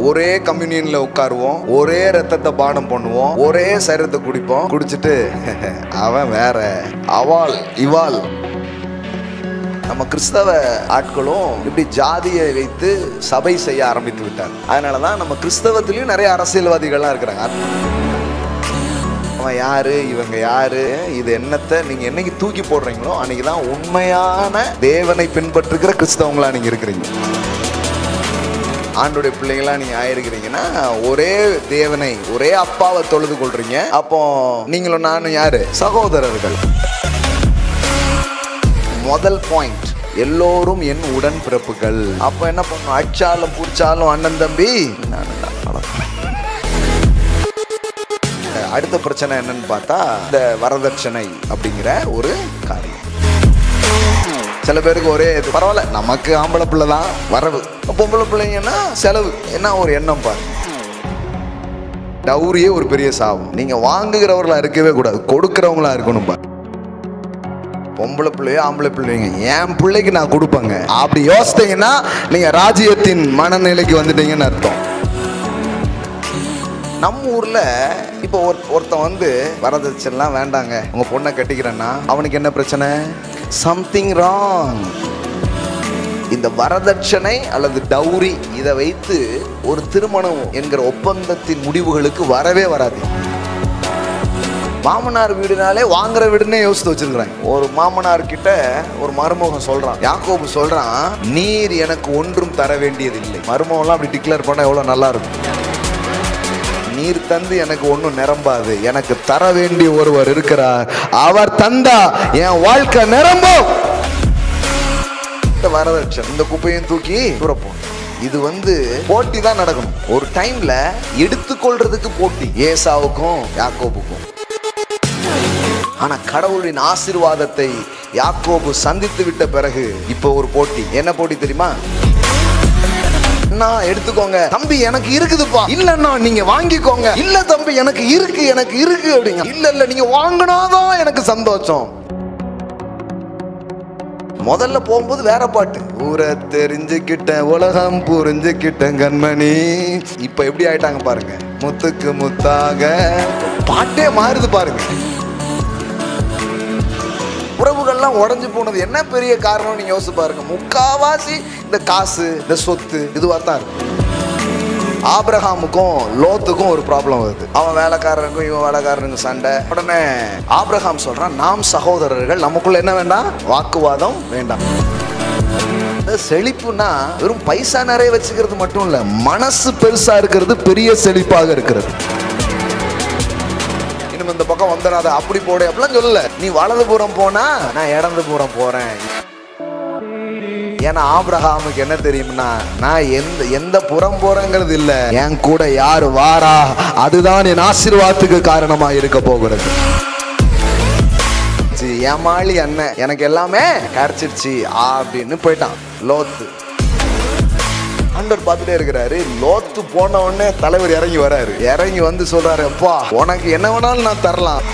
ஒரே கம்யூனியன்ல உட்காருவோம், ஒரே ரத்தத்தை பானம் பண்ணுவோம், ஒரே சரீரத்தை குடிப்போம். குடிச்சிட்டு அவன் வேற, அவள் இவாள். நம்ம கிறிஸ்தவ ஆட்களும் இப்படி ஜாதியை வைத்து சபை செய்ய ஆரம்பித்து விட்டாங்க. அதனாலதான் நம்ம கிறிஸ்தவத்திலயும் நிறைய அரசியல்வாதிகள்லாம் இருக்கிறாங்க. அவன் யாரு, இவங்க யாரு, இது என்னத்தை நீங்க என்னைக்கு தூக்கி போடுறீங்களோ அன்னைக்குதான் உண்மையான தேவனை பின்பற்றுகிற கிறிஸ்தவங்களா நீங்க இருக்கிறீங்க. ஆண்டோடைய பிள்ளைங்களா நீங்க ஆயிருக்கிறீங்கன்னா ஒரே தேவனை, ஒரே அப்பாவை தொழுது கொள்றீங்க. அப்போ நீங்களும் நானும் யாரு? சகோதரர்கள். முதல் பாயிண்ட், எல்லோரும் என் உடன் பிறப்புகள். அப்ப என்ன பண்ணும்? அச்சாலும் பூச்சாலும் அண்ணன் தம்பி. அடுத்த பிரச்சனை என்னன்னு பார்த்தா இந்த வரதட்சணை அப்படிங்கிற ஒரு காரியம். சில பேருக்கு ஒரே இது, பரவாயில்ல நமக்கு ஆம்பளை பிள்ளை தான் வரவு, பொம்பளை பிள்ளைங்கன்னா செலவு. என்ன ஒரு எண்ணம் பாரு. டவுரியே ஒரு பெரிய சாபம். நீங்க வாங்குகிறவர்களா இருக்கவே கூடாது, கொடுக்கிறவங்களா இருக்கணும் பாரு. பொம்பளை பிள்ளையோ ஆம்பளை பிள்ளைங்க, என் பிள்ளைக்கு நான் கொடுப்பேங்க அப்படி யோசித்தீங்கன்னா நீங்க ராஜ்யத்தின் மனநிலைக்கு வந்துட்டீங்கன்னு அர்த்தம். நம்ம ஊர்ல இப்போ ஒருத்தன் வந்து வரதட்சணைலாம் வேண்டாங்க, உங்க பொண்ணை கட்டிக்கிறேன்னா அவனுக்கு என்ன பிரச்சனை? Something wrong. இந்த வரதட்சணை அல்லது டவுரி இதை வைத்து ஒரு திருமணம் என்கிற ஒப்பந்தத்தின் முடிவுகளுக்கு வரவே வராது. மாமனார் வீடுனாலே வாங்குற வீடுன்னே யோசித்து வச்சிருக்கிறாங்க. ஒரு மாமனார் கிட்ட ஒரு மருமகன் சொல்றான், யாக்கோபு சொல்றான், நீர் எனக்கு ஒன்றும் தர வேண்டியது இல்லை. மருமகன்லாம் அப்படி டிக்ளேர் பண்ணா எவ்வளவு நல்லா இருக்கும். நீர் தந்து எனக்கு ஒன்றும் நிரம்பாது, எனக்கு தர வேண்டிய ஒருவர் இருக்கிறார், அவர் தந்தா என் வாழ்க்கை நிரம்பும். இந்த வரதட்சணை, இந்த குப்பையும் தூக்கி தூரப்போம். இது வந்து போட்டி தான் நடக்கணும். ஒரு டைம்ல எடுத்துக்கொள்றதுக்கு போட்டி, ஏசாவுக்கும் யாக்கோபுக்கும். ஆனா கடவுளின் ஆசீர்வாதத்தை யாக்கோபு சந்தித்து விட்ட பிறகு இப்போ ஒரு போட்டி. என்ன போட்டி தெரியுமா? நான் எடுத்துக்கோங்க தம்பி, எனக்கு இருக்குதுப்பா. இல்லன்னா நீங்க வாங்கிக்கோங்க. இல்ல தம்பி எனக்கு இருக்கு, எனக்கு இருக்கு அப்படிங்க. இல்ல இல்ல நீங்க வாங்கினாதான் எனக்கு சந்தோஷம். முதல்ல போகும்போது வேற பாட்டு, ஊரை தெரிஞ்சுக்கிட்டேன் உலகம் புரிஞ்சுக்கிட்டேன் கண்மணி. இப்ப எப்படி ஆயிட்டாங்க பாருங்க, முத்துக்கு முத்தாக பாட்டே மாறுது பாருங்க. உறவுகள்லாம் உடஞ்சு போனது என்ன பெரிய காரணம் நீங்க யோசிச்சு பாருங்க. முக்காவாசி இந்த காசு, இந்த சொத்து, இதுவா தான் இருக்கு. ஆபிரகாமுக்கும் லோத்துக்கும் ஒரு ப்ராப்ளம் வருது. அவன் வேலைக்காரனுக்கும் இவன் வேலைக்காரனுக்கும் சண்டை. உடனே ஆபிரகாம் சொல்றான், நாம் சகோதரர்கள், நமக்குள்ள என்ன வேண்டாம்? வாக்குவாதம் வேண்டாம். செழிப்புனா வெறும் பைசா நிறைய வச்சுக்கிறது மட்டும் இல்ல, மனசு பெருசா இருக்கிறது பெரிய செழிப்பாக இருக்கிறது. இந்த பக்கம் வந்துடாத, அப்படி போட அப்படிலாம் சொல்லல. நீ வலது புறம் போனா நான் இடது புறம் போறேன். ஏன்னா ஆபிரகாமுக்கு என்ன தெரியும்னா, நான் எந்த புறம் போறேங்கிறது இல்ல, என் கூட யாரு வாரா அதுதான் என் ஆசீர்வாதத்துக்கு காரணமா இருக்க போகிறது. ஏமாளி அண்ணன் எனக்கு எல்லாமே கிடைச்சிருச்சு அப்படின்னு போயிட்டான் லோத்து. ஆண்டவர் பார்த்துட்டே இருக்கிறாரு. லோத்து போன உடனே தலைவர் இறங்கி வராரு. இறங்கி வந்து சொல்றாரு, அப்பா உனக்கு என்ன வேணாலும் நான் தரலாம்.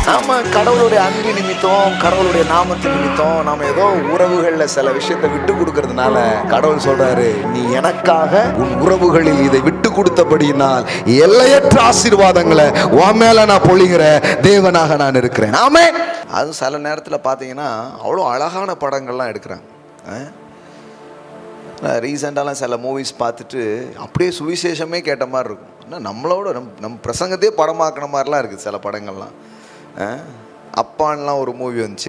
நாம கடவுளுடைய அன்பு நிமித்தம், கடவுளுடைய நாமத்தின் நிமித்தம் நாம ஏதோ உறவுகள்ல சில விஷயத்தை விட்டு கொடுக்கறதுனால கடவுள் சொல்றாரு, நீ எனக்காக உன் உறவுகளில் இதை விட்டு கொடுத்தபடியினால் எல்லையற்ற ஆசீர்வாதங்களை உன் மேல நான் பொழிகிற தேவனாக நான் இருக்கிறேன். ஆமே. அது சில நேரத்துல பாத்தீங்கன்னா அவ்வளோ அழகான படங்கள்லாம் எடுக்கிறாங்க. ரீசெண்டாலாம் சில மூவிஸ் பார்த்துட்டு அப்படியே சுவிசேஷமே கேட்ட மாதிரி இருக்கும். ஆனால் நம்மளோட நம்ம பிரசங்கத்தையே படமாக்கின மாதிரிலாம் இருக்குது சில படங்கள்லாம். அப்பான்லாம் ஒரு மூவி வந்துச்சு.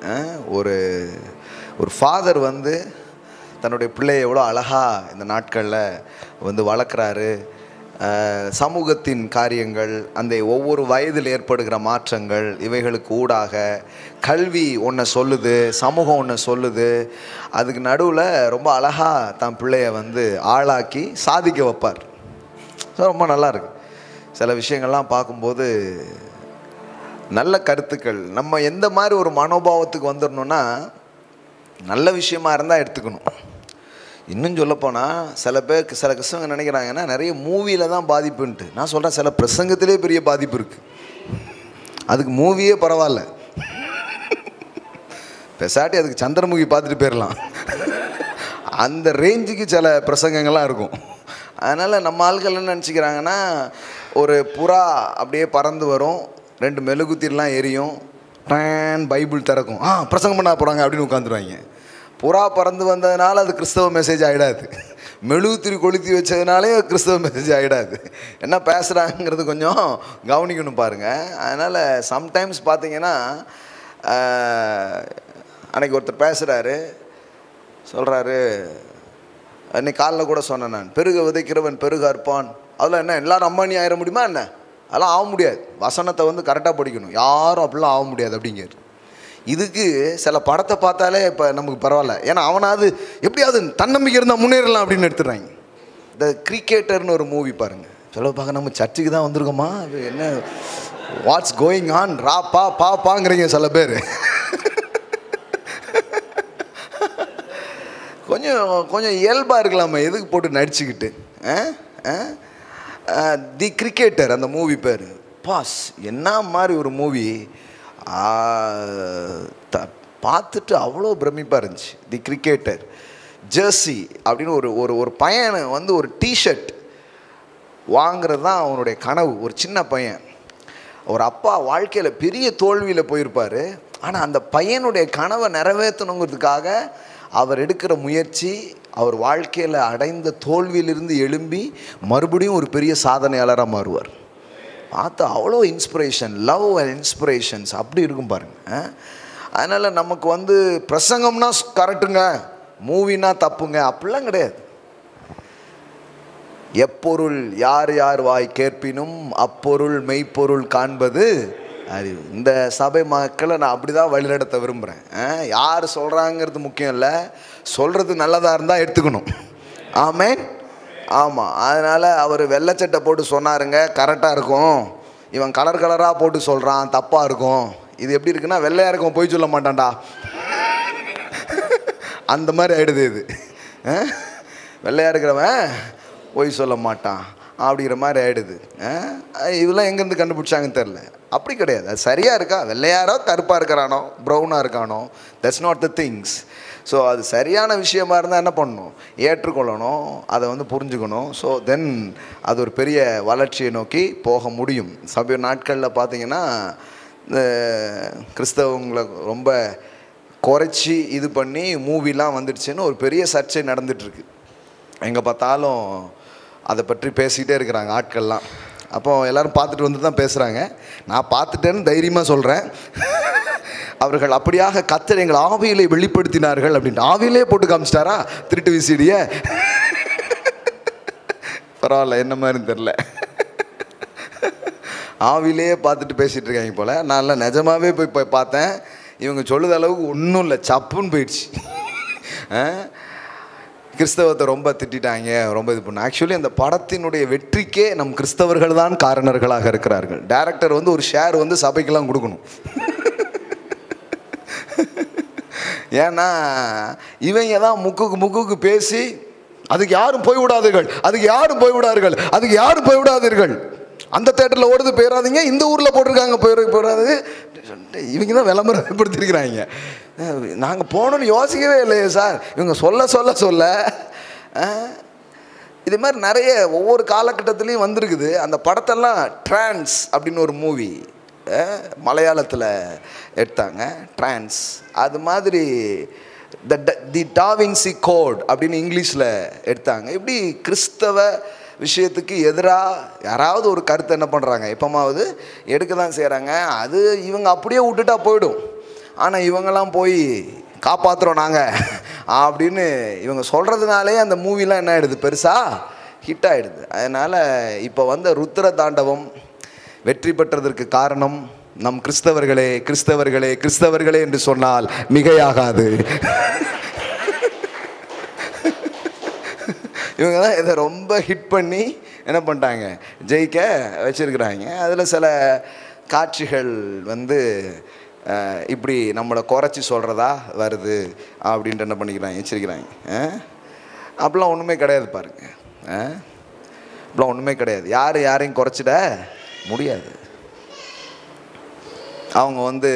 ஒரு ஃபாதர் வந்து தன்னுடைய பிள்ளையை எவ்வளோ அழகாக இந்த நாட்களில் வந்து வளர்க்குறாரு. சமூகத்தின் காரியங்கள், அந்த ஒவ்வொரு வயதில் ஏற்படுகிற மாற்றங்கள், இவைகளுக்கு ஊடாக கல்வி ஒன்றை சொல்லுது, சமூகம் ஒன்றை சொல்லுது. அதுக்கு நடுவில் ரொம்ப அழகாக தன் பிள்ளைய வந்து ஆளாக்கி சாதிக்க வைப்பார். ரொம்ப நல்லா இருக்கு. சில விஷயங்கள்லாம் பார்க்கும்போது நல்ல கருத்துக்கள். நம்ம எந்த மாதிரி ஒரு மனோபாவத்துக்கு வந்துடணும்னா, நல்ல விஷயமா இருந்தால் எடுத்துக்கணும். இன்னும் சொல்லப்போனால் சில பேருக்கு சில கிறிஸ்தவங்க நினைக்கிறாங்கன்னா நிறைய மூவியில் தான் பாதிப்புன்ட்டு. நான் சொல்கிறேன், சில பிரசங்கத்திலே பெரிய பாதிப்பு இருக்குது. அதுக்கு மூவியே பரவாயில்ல, பெசாட்டி அதுக்கு சந்திரமுகி பார்த்துட்டு போயிடலாம். அந்த ரேஞ்சுக்கு சில பிரசங்கங்கள்லாம் இருக்கும். அதனால் நம்ம ஆட்கள் என்ன நினச்சிக்கிறாங்கன்னா, ஒரு புறா அப்படியே பறந்து வரும், 2 மெழுகுத்திரிலாம் எரியும், பைபிள் திறக்கும், பிரசங்கம் பண்ண போகிறாங்க அப்படின்னு உட்காந்துருவாங்க. புறா பறந்து வந்ததுனால அது கிறிஸ்தவ மெசேஜ் ஆகிடாது, மெழுகுத்திரி கொளுத்தி வச்சதுனாலே கிறிஸ்தவ மெசேஜ் ஆகிடாது. என்ன பேசுகிறாங்கிறது கொஞ்சம் கவனிக்கணும் பாருங்கள். அதனால் சம்டைம்ஸ் பார்த்தீங்கன்னா, அன்றைக்கி ஒருத்தர் பேசுகிறாரு, சொல்கிறாரு, அன்றைக்கி காலைல கூட சொன்னேன் நான், பெருக விதைக்கிறவன் பெருக அறுப்பான். அதில் என்ன எல்லோரும் அம்மானி ஆயிட முடியுமா என்ன? அதெல்லாம் ஆக முடியாது. வசனத்தை வந்து கரெக்டாக படிக்கணும், யாரும் அப்படிலாம் ஆக முடியாது அப்படிங்கிறது. இதுக்கு சில படத்தை பார்த்தாலே இப்போ நமக்கு பரவாயில்ல, ஏன்னா அவனாவது எப்படியாவது தன்னம்பிக்கை இருந்தால் முன்னேறலாம் அப்படின்னு எடுத்துடுறாங்க. இந்த கிரிக்கெட்டர்னு ஒரு மூவி பாருங்கள், சொல்ல பார்க்க நம்ம சர்ச்சுக்கு தான் வந்திருக்கோமா, என்ன வாட்ஸ் கோயிங் ஆன் பாங்கிறீங்க சில பேர். கொஞ்சம் இயல்பாக இருக்கலாமா, எதுக்கு போட்டு நடிச்சுக்கிட்டு. தி கிரிக்கெட்டர் அந்த மூவி பேர். பாஸ் என்ன மாதிரி ஒரு மூவி, பார்த்துட்டு அவ்வளோ பிரமிப்பாக இருந்துச்சு. தி கிரிக்கெட்டர் ஜெர்சி அப்படின்னு ஒரு பையனை வந்து ஒரு டிஷர்ட் வாங்கிறது தான் அவனுடைய கனவு. ஒரு சின்ன பையன், ஒரு அப்பா வாழ்க்கையில் பெரிய தோல்வியில் போயிருப்பார், ஆனால் அந்த பையனுடைய கனவை நிறைவேற்றணுங்கிறதுக்காக அவர் எடுக்கிற முயற்சி, அவர் வாழ்க்கையில் அடைந்த தோல்வியிலிருந்து எழும்பி மறுபடியும் ஒரு பெரிய சாதனையாளராக மாறுவார். பார்த்தா அவ்வளோ இன்ஸ்பிரேஷன், லவ் அண்ட் இன்ஸ்பிரேஷன்ஸ் அப்படி இருக்கும் பாருங்கள். அதனால் நமக்கு வந்து பிரசங்கம்னா கரெக்டுங்க, மூவினா தப்புங்க அப்படிலாம் கிடையாது. எப்பொருள் யார் யார் வாய் கேட்பினும் அப்பொருள் மெய்ப்பொருள் காண்பது அறிவு. இந்த சபை மக்களை நான் அப்படி தான் வழிநடத்த விரும்புகிறேன். யார் சொல்கிறாங்கிறது முக்கியம் இல்லை, சொல்கிறது நல்லதாக இருந்தால் எடுத்துக்கணும். ஆமேன். ஆமாம். அதனால் அவர் வெள்ளைச்சட்டை போட்டு சொன்னாருங்க கரெக்டாக இருக்கும், இவன் கலர் கலராக போட்டு சொல்கிறான் தப்பாக இருக்கும். இது எப்படி இருக்குன்னா, வெள்ளையாக இருக்கும் போய் சொல்ல மாட்டான்டா, அந்த மாதிரி ஆகிடுது இது. வெள்ளையாக இருக்கிறவன் போய் சொல்ல மாட்டான் அப்படிங்கிற மாதிரி ஆகிடுது. இதெல்லாம் எங்கேருந்து கண்டுபிடிச்சாங்கன்னு தெரில. அப்படி கிடையாது, அது சரியாக இருக்கா, வெள்ளையாரோ கருப்பாக இருக்கிறானோ ப்ரௌனாக இருக்கானோ, that's not the things. So அது சரியான விஷயமா இருந்தால் என்ன பண்ணணும், ஏற்றுக்கொள்ளணும், அதை வந்து புரிஞ்சுக்கணும். ஸோ தென் அது ஒரு பெரிய வளர்ச்சியை நோக்கி போக முடியும். சமீப நாட்களில் பார்த்திங்கன்னா இந்த கிறிஸ்தவங்களை ரொம்ப குறைச்சி இது பண்ணி மூவிலாம் வந்துடுச்சுன்னு ஒரு பெரிய சர்ச்சை நடந்துகிட்ருக்கு. எங்கே பார்த்தாலும் அதை பற்றி பேசிக்கிட்டே இருக்கிறாங்க ஆட்கள்லாம். அப்போ எல்லோரும் பார்த்துட்டு வந்து தான் பேசுகிறாங்க. நான் பார்த்துட்டேன்னு தைரியமாக சொல்கிறேன். அவர்கள் அப்படியாக கர்த்தர் எங்கள் ஆவியிலே வெளிப்படுத்தினார்கள் அப்படின்ட்டு ஆவியிலே போட்டு காமிச்சிட்டாரா திருட்டு விசிடியை. பரவாயில்ல, என்ன மாதிரின்னு தெரில, ஆவிலே பார்த்துட்டு பேசிகிட்டு இருக்காங்க போல். நான் நிஜமாகவே போய் பார்த்தேன், இவங்க சொல்லுத அளவுக்கு ஒன்றும் இல்லை, சப்புன்னு போயிடுச்சு. கிறிஸ்தவத்தை ரொம்ப திட்டாங்க, ரொம்ப இது பண்ண. ஆக்சுவலி அந்த படத்தினுடைய வெற்றிக்கே நம் கிறிஸ்தவர்கள் தான் காரணர்களாக இருக்கிறார்கள். டைரக்டர் வந்து ஒரு ஷேர் வந்து சபைக்கெல்லாம் கொடுக்கணும். ஏன்னா இவங்க தான் முக்குக்கு பேசி அதுக்கு யாரும் போய்விடாதீர்கள், அதுக்கு யாரும் போய்விடார்கள், அதுக்கு யாரும் போய்விடாதீர்கள், அந்த தேட்டரில் ஓடுது போயிடாதீங்க, இந்த ஊரில் போட்டிருக்காங்க போயிடாது, இவங்க தான் விளம்பரம் ஏற்படுத்தியிருக்கிறாங்க. நாங்கள் போகணுன்னு யோசிக்கவே இல்லையே சார், இவங்க சொல்ல இது மாதிரி நிறைய ஒவ்வொரு காலகட்டத்துலேயும் வந்திருக்குது. அந்த படத்தெல்லாம் ட்ரான்ஸ் அப்படின்னு ஒரு மூவி மலையாளத்தில் எடுத்தாங்க, ட்ரான்ஸ். அது மாதிரி தி டாவின்சி கோட் அப்படின்னு இங்கிலீஷில் எடுத்தாங்க. இப்படி கிறிஸ்தவ விஷயத்துக்கு எதிராக யாராவது ஒரு கருத்தை என்ன பண்ணுறாங்க, எப்போமாவது எடுக்க தான் செய்கிறாங்க. அது இவங்க அப்படியே விட்டுட்டா போயிடும். ஆனால் இவங்கெல்லாம் போய் காப்பாற்றுறோம் நாங்கள் அப்படின்னு இவங்க சொல்கிறதுனாலே அந்த மூவிலாம் என்ன ஆகிடுது, பெருசாக ஹிட் ஆகிடுது. அதனால் இப்போ வந்த ருத்ர தாண்டவம் வெற்றி பெற்றதற்கு காரணம் நம் கிறிஸ்தவர்களே கிறிஸ்தவர்களே கிறிஸ்தவர்களே என்று சொன்னால் மிகையாகாது. இவங்க தான் இதை ரொம்ப ஹிட் பண்ணி என்ன பண்ணிட்டாங்க, ஜெயிக்க வச்சுருக்குறாங்க. அதில் சில காட்சிகள் வந்து இப்படி நம்மளை குறைச்சி சொல்கிறதா வருது அப்படின்ட்டு என்ன பண்ணிக்கிறாங்க, வச்சுருக்கிறாங்க. அப்படிலாம் ஒன்றுமே கிடையாது பாருங்கள், அப்படிலாம் ஒன்றுமே கிடையாது. யாரையும் குறைச்சிட முடியாது. அவங்க வந்து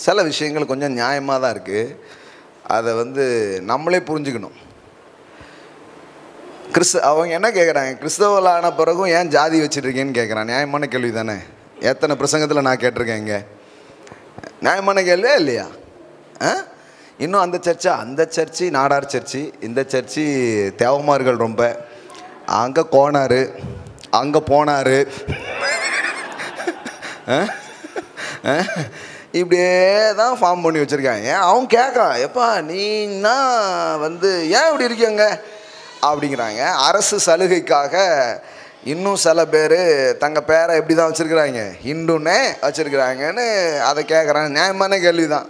சில விஷயங்கள் கொஞ்சம் நியாயமாக தான் இருக்குது, அதை வந்து நம்மளே புரிஞ்சுக்கணும். அவங்க என்ன கேட்குறாங்க, கிறிஸ்தவர்களான பிறகும் ஏன் ஜாதி வச்சுருக்கேன்னு கேட்குறான். நியாயமான கேள்வி தானே? எத்தனை பிரசங்கத்தில் நான் கேட்டிருக்கேன். இங்கே நியாயமான கேள்வியா இல்லையா? இன்னும் அந்த சர்ச்சு நாடார் சர்ச்சு, இந்த சர்ச்சு தேவமார்கள் ரொம்ப, அங்கே கோனார், அங்கே போனார், இப்படியே தான் ஃபார்ம் பண்ணி வச்சுருக்காங்க. அவன் கேட்குறான், எப்பா நீன்னா ஏன் இப்படி இருக்கீங்க அப்படிங்கிறாங்க. அரசு சலுகைக்காக இன்னும் சில பேர் தங்கள் பேரை எப்படி தான் வச்சுருக்குறாங்க, ஹிந்துன்னே வச்சுருக்குறாங்கன்னு அதை கேட்குறாங்க. நியாயமான கேள்வி தான்.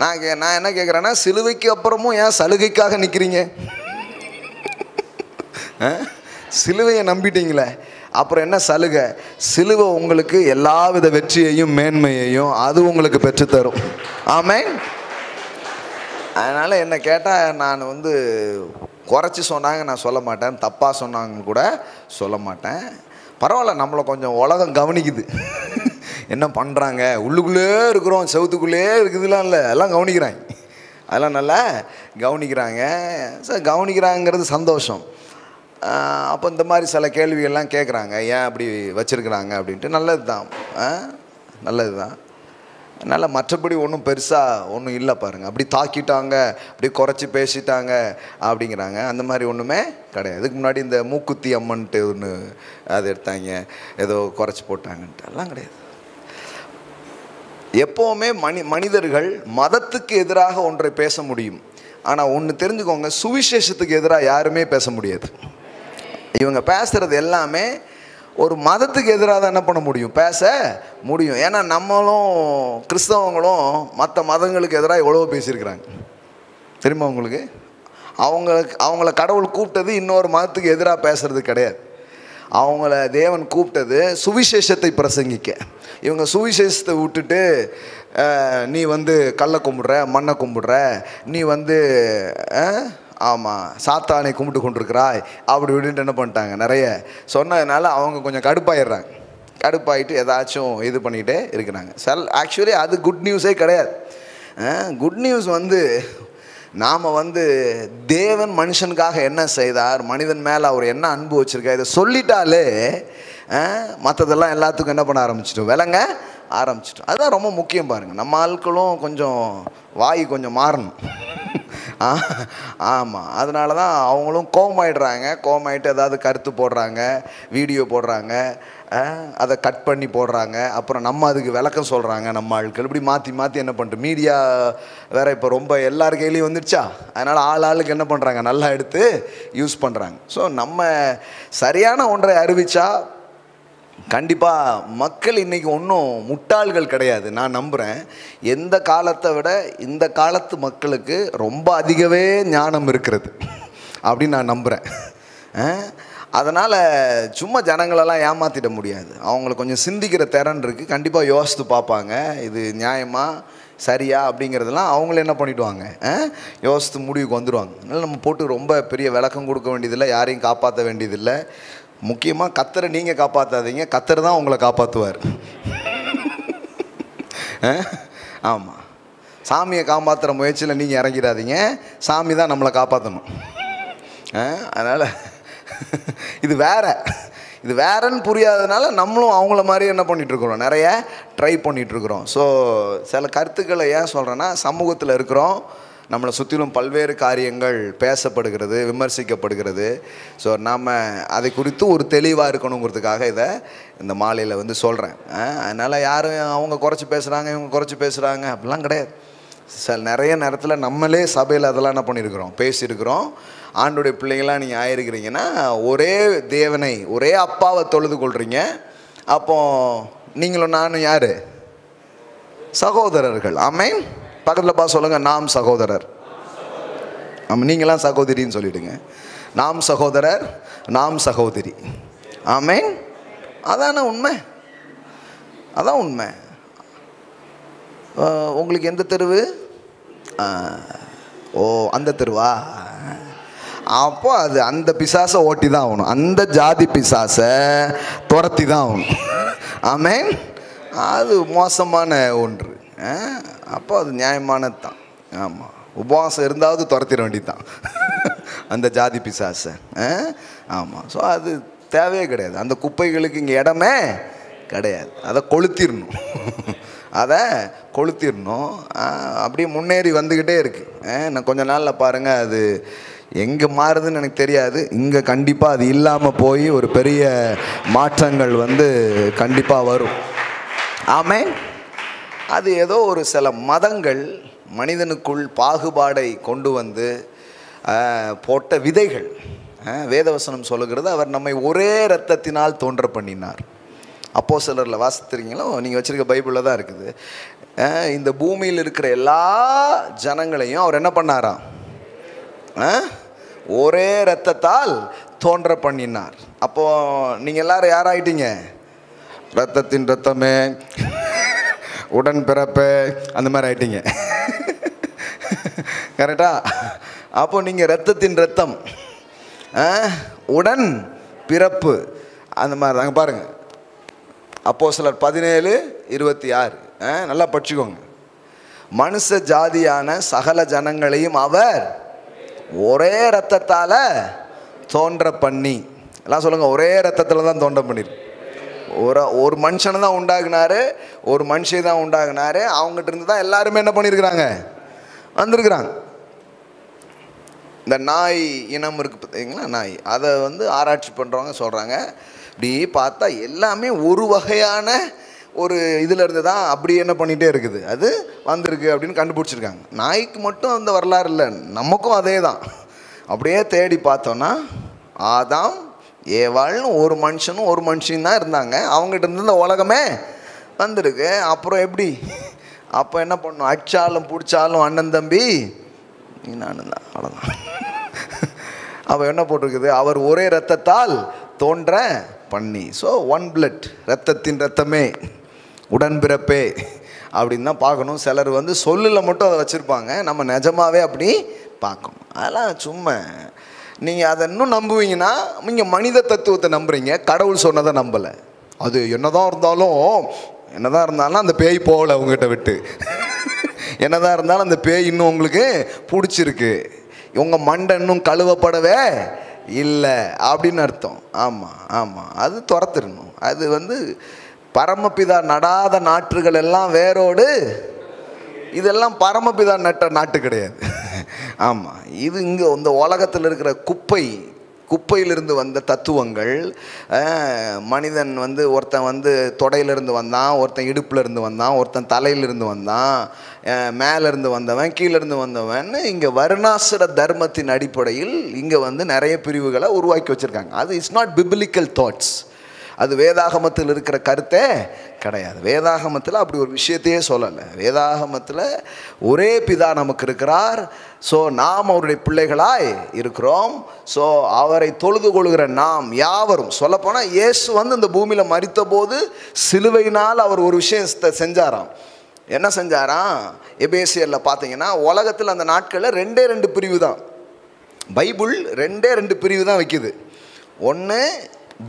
நான் என்ன கேட்குறேன்னா, சிலுவைக்கு அப்புறமும் ஏன் சலுகைக்காக நிற்கிறீங்க? சிலுவையை நம்பிட்டீங்களே, அப்புறம் என்ன சலுகை? சிலுவை உங்களுக்கு எல்லாவித வெற்றியையும் மேன்மையையும் அது உங்களுக்கு பெற்றுத்தரும். ஆமென். அதனால் என்ன கேட்டால் நான் குறைச்சி சொன்னாங்க நான் சொல்ல மாட்டேன், தப்பாக சொன்னாங்க கூட சொல்ல மாட்டேன். பரவாயில்ல, நம்மளை கொஞ்சம் உலகம் கவனிக்குது. என்ன பண்ணுறாங்க, உள்ளுக்குள்ளே இருக்கிறோம், செவத்துக்குள்ளே இருக்குதுலாம் இல்லை, எல்லாம் கவனிக்கிறாங்க. அதெல்லாம் நல்லா கவனிக்கிறாங்க. சார் கவனிக்கிறாங்கிறது சந்தோஷம். அப்போ இந்த மாதிரி சில கேள்விகள்லாம் கேட்குறாங்க, ஏன் அப்படி வச்சுருக்குறாங்க அப்படின்ட்டு. நல்லது தான், நல்லது தான். அதனால் மற்றபடி ஒன்றும் பெருசாக ஒன்றும் இல்லை பாருங்கள். அப்படி தாக்கிட்டாங்க, அப்படி குறைச்சி பேசிட்டாங்க அப்படிங்கிறாங்க, அந்த மாதிரி ஒன்றுமே கிடையாது. இதுக்கு முன்னாடி இந்த மூக்குத்தி அம்மன்ட்டு ஒன்று அது எடுத்தாங்க, ஏதோ குறைச்சி போட்டாங்கன்ட்டு எல்லாம் கிடையாது. எப்போவுமே மனிதர்கள் மதத்துக்கு எதிராக ஒன்றை பேச முடியும். ஆனால் ஒன்று தெரிஞ்சுக்கோங்க, சுவிசேஷத்துக்கு எதிராக யாருமே பேச முடியாது. இவங்க பேசுகிறது எல்லாமே ஒரு மதத்துக்கு எதிராக தான் என்ன பண்ண முடியும், பேச முடியும். ஏன்னா நம்மளும் கிறிஸ்தவங்களும் மற்ற மதங்களுக்கு எதிராக எவ்வளோ பேசியிருக்கிறாங்க தெரியுமா உங்களுக்கு? அவங்கள கடவுள் கூப்பிட்டது இன்னொரு மதத்துக்கு எதிராக பேசுறது கிடையாது. அவங்கள தேவன் கூப்பிட்டது சுவிசேஷத்தை பிரசங்கிக்க. இவங்க சுவிசேஷத்தை விட்டுட்டு நீ கல்லை கும்பிடுற, மண்ணை கும்பிடுற, நீ ஆமாம் சாத்தானை கும்பிட்டு கொண்டிருக்கிறாய் அப்படி இப்படின்ட்டு என்ன பண்ணிட்டாங்க, நிறைய சொன்னதுனால அவங்க கொஞ்சம் கடுப்பாயிடுறாங்க. கடுப்பாயிட்டு ஏதாச்சும் இது பண்ணிகிட்டே இருக்கிறாங்க. ஆக்சுவலி அது குட் நியூஸே கிடையாது. குட் நியூஸ் நாம் தேவன் மனுஷனுக்காக என்ன செய்தார், மனிதன் மேலே அவர் என்ன அன்பு வச்சுருக்கார், இதை சொல்லிட்டாலே மற்றதெல்லாம் எல்லாத்துக்கும் என்ன பண்ண ஆரம்பிச்சிட்டோம், விளங்க ஆரம்பிச்சிட்டோம். அதுதான் ரொம்ப முக்கியம் பாருங்கள். நம்ம ஆட்களும் கொஞ்சம் வாய் கொஞ்சம் மாறணும். ஆமாம், அதனால தான் அவங்களும் கோவமாயிடுறாங்க. கோவமாயிட்டு ஏதாவது கருத்து போடுறாங்க, வீடியோ போடுறாங்க, அதை கட் பண்ணி போடுறாங்க, அப்புறம் நம்ம அதுக்கு விளக்கம் சொல்கிறாங்க. நம்ம ஆட்கள் இப்படி மாற்றி மாற்றி என்ன பண்ணிட்டு, மீடியா வேறு இப்போ ரொம்ப எல்லார் கையிலையும் வந்துடுச்சா, அதனால் ஆளுக்கு என்ன பண்ணுறாங்க, நல்லா எடுத்து யூஸ் பண்ணுறாங்க. ஸோ நம்ம சரியான ஒன்றை அறிவித்தா கண்டிப்பாக மக்கள் இன்றைக்கி ஒன்றும் முட்டாள்கள் கிடையாது. நான் நம்புகிறேன் எந்த காலத்தை விட இந்த காலத்து மக்களுக்கு ரொம்ப அதிகவே ஞானம் இருக்கிறது அப்படின்னு நான் நம்புகிறேன். அதனால் சும்மா ஜனங்களெல்லாம் ஏமாற்றிட முடியாது. அவங்களுக்கு கொஞ்சம் சிந்திக்கிற திறன் இருக்குது. கண்டிப்பாக யோசித்து பார்ப்பாங்க, இது நியாயமா சரியா அப்படிங்கிறதெல்லாம் அவங்கள என்ன பண்ணிவிடுவாங்க, யோசித்து முடிவுக்கு வந்துடுவாங்க. அதனால் நம்ம போட்டு ரொம்ப பெரிய விளக்கம் கொடுக்க வேண்டியதில்லை, யாரையும் காப்பாற்ற வேண்டியதில்லை. முக்கியமாக கத்தரை நீங்கள் காப்பாற்றாதீங்க, கத்தர் தான் உங்களை காப்பாற்றுவார். ஆமாம், சாமியை காப்பாற்றுற முயற்சியில் நீங்கள் இறங்கிடாதீங்க, சாமி தான் நம்மளை காப்பாற்றணும். அதனால் இது வேறன்னு புரியாததுனால நம்மளும் அவங்கள மாதிரி என்ன பண்ணிகிட்ருக்குறோம், நிறைய ட்ரை பண்ணிகிட்ருக்குறோம். ஸோ சில கருத்துக்களை ஏன் சொல்கிறேன்னா, சமூகத்தில் இருக்கிறோம், நம்மளை சுற்றிலும் பல்வேறு காரியங்கள் பேசப்படுகிறது, விமர்சிக்கப்படுகிறது. ஸோ நாம் அதை குறித்து ஒரு தெளிவாக இருக்கணுங்கிறதுக்காக இதை இந்த மாலையில் சொல்கிறேன். அதனால் யாரும் அவங்க குறைச்சி பேசுகிறாங்க, இவங்க குறைச்சி பேசுகிறாங்க அப்படிலாம் கிடையாது. நிறைய நேரத்தில் நம்மளே சபையில் அதெல்லாம் என்ன பண்ணியிருக்கிறோம், பேசியிருக்கிறோம். ஆண்டுடைய பிள்ளைங்களாம் நீங்கள் ஆயிருக்கிறீங்கன்னா ஒரே தேவனை, ஒரே அப்பாவை தொழுது கொள்கிறீங்க. அப்போ நீங்களும் நானும் யார், சகோதரர்கள். ஆமென். பக்கத்தில் பார்த்து சொல்லுங்கள், நாம் சகோதரர். ஆமாம், நீங்களாம் சகோதரின்னு சொல்லிவிடுங்க. நாம் சகோதரர், நாம் சகோதரி. ஆமென். அதான உண்மை, அதான் உண்மை. உங்களுக்கு எந்த தெருவு? ஓ, அந்த தெருவா? அப்போ அது அந்த பிசாசை ஓட்டி தான் ஆகணும், அந்த ஜாதி பிசாசை துரத்தி தான் ஆகணும். ஆமென். அது மோசமான ஒன்று. அப்போ அது நியாயமானது தான். ஆமாம், உபவாசம் இருந்தாவது துரத்திட வேண்டியது தான். அந்த ஜாதி பிசாசை. ஆமாம். ஸோ அது தேவையே கிடையாது. அந்த குப்பைகளுக்கு இங்கே இடமே கிடையாது. அதை கொளுத்திடணும். அதை கொளுத்திடணும். அப்படியே முன்னேறி வந்துக்கிட்டே இருக்குது. நான் கொஞ்ச நாளில் பாருங்கள், அது எங்கே மாறுதுன்னு எனக்கு தெரியாது. இங்கே கண்டிப்பாக அது இல்லாமல் போய் ஒரு பெரிய மாற்றங்கள் கண்டிப்பாக வரும். ஆமென். அது ஏதோ ஒரு சில மதங்கள் மனிதனுக்குள் பாகுபாடை கொண்டு வந்து போட்ட விதைகள். வேதவசனம் சொல்லுகிறது, அவர் நம்மை ஒரே இரத்தத்தினால் தோன்ற பண்ணினார். அப்போஸ்தலரில் வாசித்திருக்கீங்களோ? நீங்கள் வச்சுருக்க பைபிளில் தான் இருக்குது. இந்த பூமியில் இருக்கிற எல்லா ஜனங்களையும் அவர் என்ன பண்ணாராம்? ஒரே இரத்தத்தால் தோன்ற பண்ணினார். அப்போது நீங்கள் எல்லாரும் யாராயிட்டீங்க? இரத்தத்தின் இரத்தமே, உடன் பிறப்பே, அந்த மாதிரி ஆயிட்டீங்க. கரெக்டா? அப்போ நீங்கள் இரத்தத்தின் இரத்தம், உடன் பிறப்பு, அந்த மாதிரி தாங்க. பாருங்கள், அப்போஸ்தலர் 17:26 நல்லா படிச்சுக்கோங்க. மனுஷ ஜாதியான சகல ஜனங்களையும் அவர் ஒரே இரத்தத்தால் தோன்ற பண்ணி, எல்லாம் சொல்லுங்கள், ஒரே இரத்தத்தில் தான் தோன்ற பண்ணிரு. ஒரு மனுஷனை தான் உண்டாக்குனாரு, ஒரு மனுஷை தான் உண்டாக்குனாரு. அவங்ககிட்ட இருந்து தான் எல்லாருமே என்ன பண்ணியிருக்கிறாங்க? வந்திருக்கிறாங்க. இந்த நாய் இனம் இருக்குது பார்த்தீங்களா, நாய், அதை ஆராய்ச்சி பண்ணுறவங்க சொல்கிறாங்க, இப்படி பார்த்தா எல்லாமே ஒரு வகையான ஒரு இதில் இருந்து தான் அப்படி என்ன பண்ணிகிட்டே இருக்குது, அது வந்திருக்கு அப்படின்னு கண்டுபிடிச்சிருக்காங்க. நாய்க்கு மட்டும் அந்த வரலாறு இல்லை, நமக்கும் அதே தான். அப்படியே தேடி பார்த்தோன்னா ஆதாம் ஏவாள்னு ஒரு மனுஷனும் ஒரு மனுஷன் தான் இருந்தாங்க. அவங்ககிட்ட இருந்து இந்த உலகமே வந்திருக்கு. அப்புறம் எப்படி? அப்போ என்ன பண்ணும்? அடித்தாலும் பிடிச்சாலும் அண்ணன் தம்பி நீ நானும் தான், அவ்வளோதான். அவள் என்ன போட்டிருக்குது? அவர் ஒரே இரத்தத்தால் தோன்ற பண்ணி. ஸோ ஒன் பிளட், இரத்தத்தின் இரத்தமே, உடன்பிறப்பே அப்படின்னு தான் பார்க்கணும். சிலர் சொல்லில் மட்டும் அதை வச்சுருப்பாங்க, நம்ம நிஜமாகவே அப்படி பார்க்கணும். அதெல்லாம் சும்மா நீங்கள் அதை இன்னும் நம்புவீங்கன்னா, நீங்கள் மனித தத்துவத்தை நம்புறீங்க, கடவுள் சொன்னதை நம்பலை. அது என்னதான் இருந்தாலும் அந்த பேய் போகலை உங்ககிட்ட விட்டு. என்னதான் இருந்தாலும் அந்த பேய் இன்னும் உங்களுக்கு பிடிச்சிருக்கு, உங்கள் மண்டை இன்னும் கழுவப்படவே இல்லை அப்படின்னு அர்த்தம். ஆமாம், அது துரத்திடணும். அது பரமபிதா நடாத நாற்றுகள் எல்லாம் வேரோடு, இதெல்லாம் பரமபிதா நட்ட நாட்டு கிடையாது. ஆமாம், இது இங்கே இந்த உலகத்தில் இருக்கிற குப்பையிலிருந்து வந்த தத்துவங்கள். மனிதன் ஒருத்தன் தொடையிலிருந்து வந்தான், ஒருத்தன் இடுப்பில் இருந்து வந்தான், ஒருத்தன் தலையிலிருந்து வந்தான், மேலேருந்து வந்தவன், கீழேருந்து வந்தவன். இங்கே வருணாசுர தர்மத்தின் அடிப்படையில் இங்கே நிறைய பிரிவுகளை உருவாக்கி வச்சுருக்காங்க. அது இட்ஸ் நாட் பிபிலிக்கல் தாட்ஸ். அது வேதாகமத்தில் இருக்கிற கருத்தே கிடையாது. வேதாகமத்தில் அப்படி ஒரு விஷயத்தையே சொல்லலை. வேதாகமத்தில் ஒரே பிதா நமக்கு இருக்கிறார். ஸோ நாம் அவருடைய பிள்ளைகளாய் இருக்கிறோம். ஸோ அவரை தொழுது கொள்கிற நாம் யாவரும், சொல்லப்போனால் இயேசு இந்த பூமியில் மரித்த போது சிலுவையினால் அவர் ஒரு விஷயத்தை செஞ்சாராம். என்ன செஞ்சாராம்? எபேசியரில் பார்த்தீங்கன்னா, உலகத்தில் அந்த நாட்களில் 2 பிரிவு தான். பைபிள் 2 பிரிவு தான் வைக்குது. ஒன்று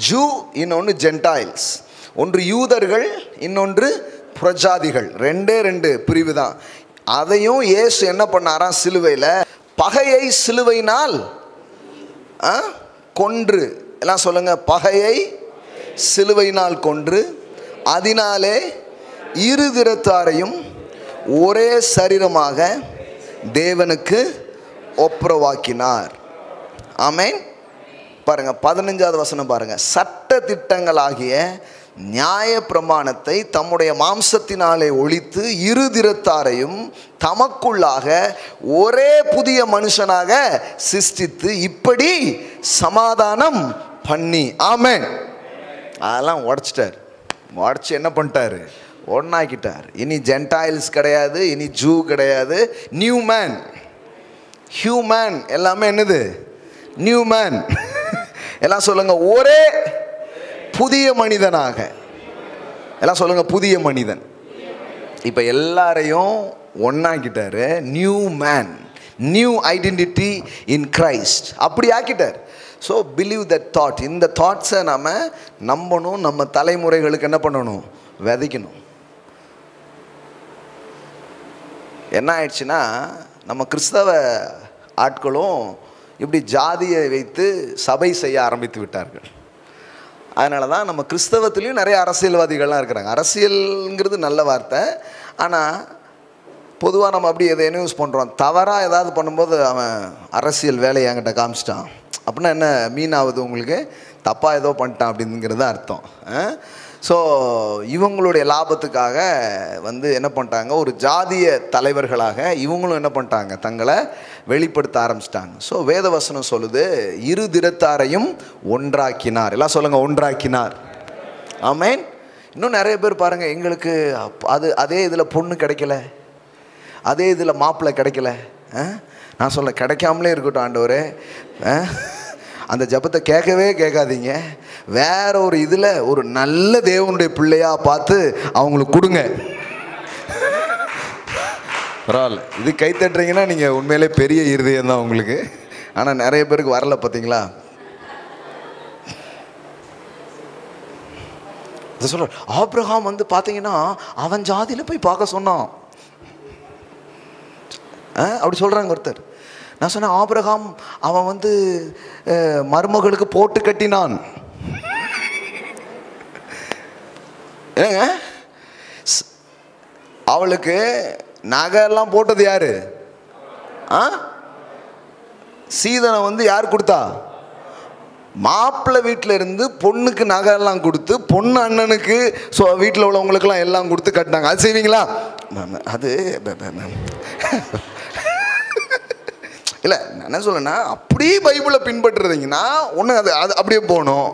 ஜூ, இன்னொன்று ஜென்டைல்ஸ். ஒன்று யூதர்கள், இன்னொன்று புறஜாதிகள். 2 பிரிவு தான். அதையும் இயேசு என்ன பண்ணாராம்? சிலுவையில் பகையை சிலுவையினால் கொன்று, எல்லாம் சொல்லுங்க, பகையை சிலுவையினால் கொன்று அதனாலே இரு திறத்தாரையும் ஒரே சரீரமாக தேவனுக்கு ஒப்புரவாக்கினார். ஆமென். பாருங்க, 15வது வசனம் பாருங்க. சட்ட திட்டங்களாகிய நியாய பிரமாணத்தை தம்முடைய மாம்சத்தினாலே ஒழித்து இரு திறத்தாரையும் தமக்குள்ளாக ஒரே புதிய மனுஷனாக சிருஷ்டித்து இப்படி சமாதானம் பண்ணி. ஆமென். அதெல்லாம் உடைச்சிட்டார். உடைச்சி என்ன பண்ணிட்டாரு? ஒன்னாக்கிட்டார். இனி ஜென்டைல்ஸ் கிடையாது, இனி ஜூ கிடையாது, நியூ மேன். ஹியூமன் எல்லாமே என்னது? New man. எல்லாம் சொல்லுங்க, ஒரே புதிய மனிதனாக. எல்லாம் சொல்லுங்க, புதிய மனிதன். இப்ப எல்லாரையும் ஒன்னாக்கிட்டாரு. New man, new identity in Christ, அப்படி ஆக்கிட்டார். So believe that thought. இந்த தாட்ஸை நம்ம நம்பணும். நம்ம தலைமுறைகளுக்கு என்ன பண்ணணும்? விதைக்கணும். என்ன ஆயிடுச்சுன்னா, நம்ம கிறிஸ்தவ ஆட்களும் இப்படி ஜாதியை வைத்து சபை செய்ய ஆரம்பித்து விட்டார்கள். அதனால தான் நம்ம கிறிஸ்தவத்துலேயும் நிறைய அரசியல்வாதிகள்லாம் இருக்கிறாங்க. அரசியல்ங்கிறது நல்ல வார்த்தை, ஆனால் பொதுவாக நம்ம அப்படி எதை யூஸ் பண்ணுறோம். தவறாக ஏதாவது பண்ணும்போது அவன் அரசியல் வேலையை என்கிட்ட காமிச்சிட்டான் அப்படின்னா என்ன மீன் ஆகுது உங்களுக்கு? தப்பாக ஏதோ பண்ணிட்டான் அப்படிங்கிறது அர்த்தம். ஸோ இவங்களுடைய லாபத்துக்காக என்ன பண்ணிட்டாங்க, ஒரு ஜாதிய தலைவர்களாக இவங்களும் என்ன பண்ணிட்டாங்க, தங்களை வெளிப்படுத்த ஆரம்பிச்சிட்டாங்க. ஸோ வேதவசனம் சொல்லுது, இரு திறத்தாரையும் ஒன்றாக்கினார். எல்லாம் சொல்லுங்கள், ஒன்றாக்கினார். ஆமேன். இன்னும் நிறைய பேர் பாருங்கள், எங்களுக்கு அதே இதில் பொண்ணு கிடைக்கல, அதே இதில் மாப்பிள்ளை கிடைக்கல. நான் சொல்ல, கிடைக்காமலே இருக்கட்டும் ஆண்டவரே, அந்த ஜபத்தை கேட்கவே கேட்காதீங்க. வேற ஒரு இதில் ஒரு நல்ல தேவனுடைய பிள்ளையாக பார்த்து அவங்களுக்கு கொடுங்க. பரவாயில்ல, இது கை தட்டுறீங்கன்னா நீங்கள் உண்மையிலே பெரிய இருதயம் தான் உங்களுக்கு. ஆனால் நிறைய பேருக்கு வரல பார்த்தீங்களா? சொல்ற ஆபிரகாம் பார்த்தீங்கன்னா அவன் ஜாதியில் போய் பார்க்க சொன்னான் அப்படி சொல்கிறாங்க ஒருத்தர். நான் சொன்னேன், ஆபிரகாம் அவன் மருமகளுக்கு போட்டு கட்டினான். ஏங்க, அவளுக்கு நகையெல்லாம் போட்டது யாரு? சீதனை யார் கொடுத்தா? மாப்பிள்ளை வீட்டில் இருந்து பொண்ணுக்கு நகையெல்லாம் கொடுத்து பொண்ணு அண்ணனுக்கு வீட்டில் உள்ளவங்களுக்கெல்லாம் எல்லாம் கொடுத்து கட்டினாங்க. அது செய்வீங்களா? அது இல்லை, நான் என்ன சொல்லேன்னா, அப்படியே பைபிளை பின்பற்றுறீங்கன்னா ஒன்று அது அப்படியே போகணும்.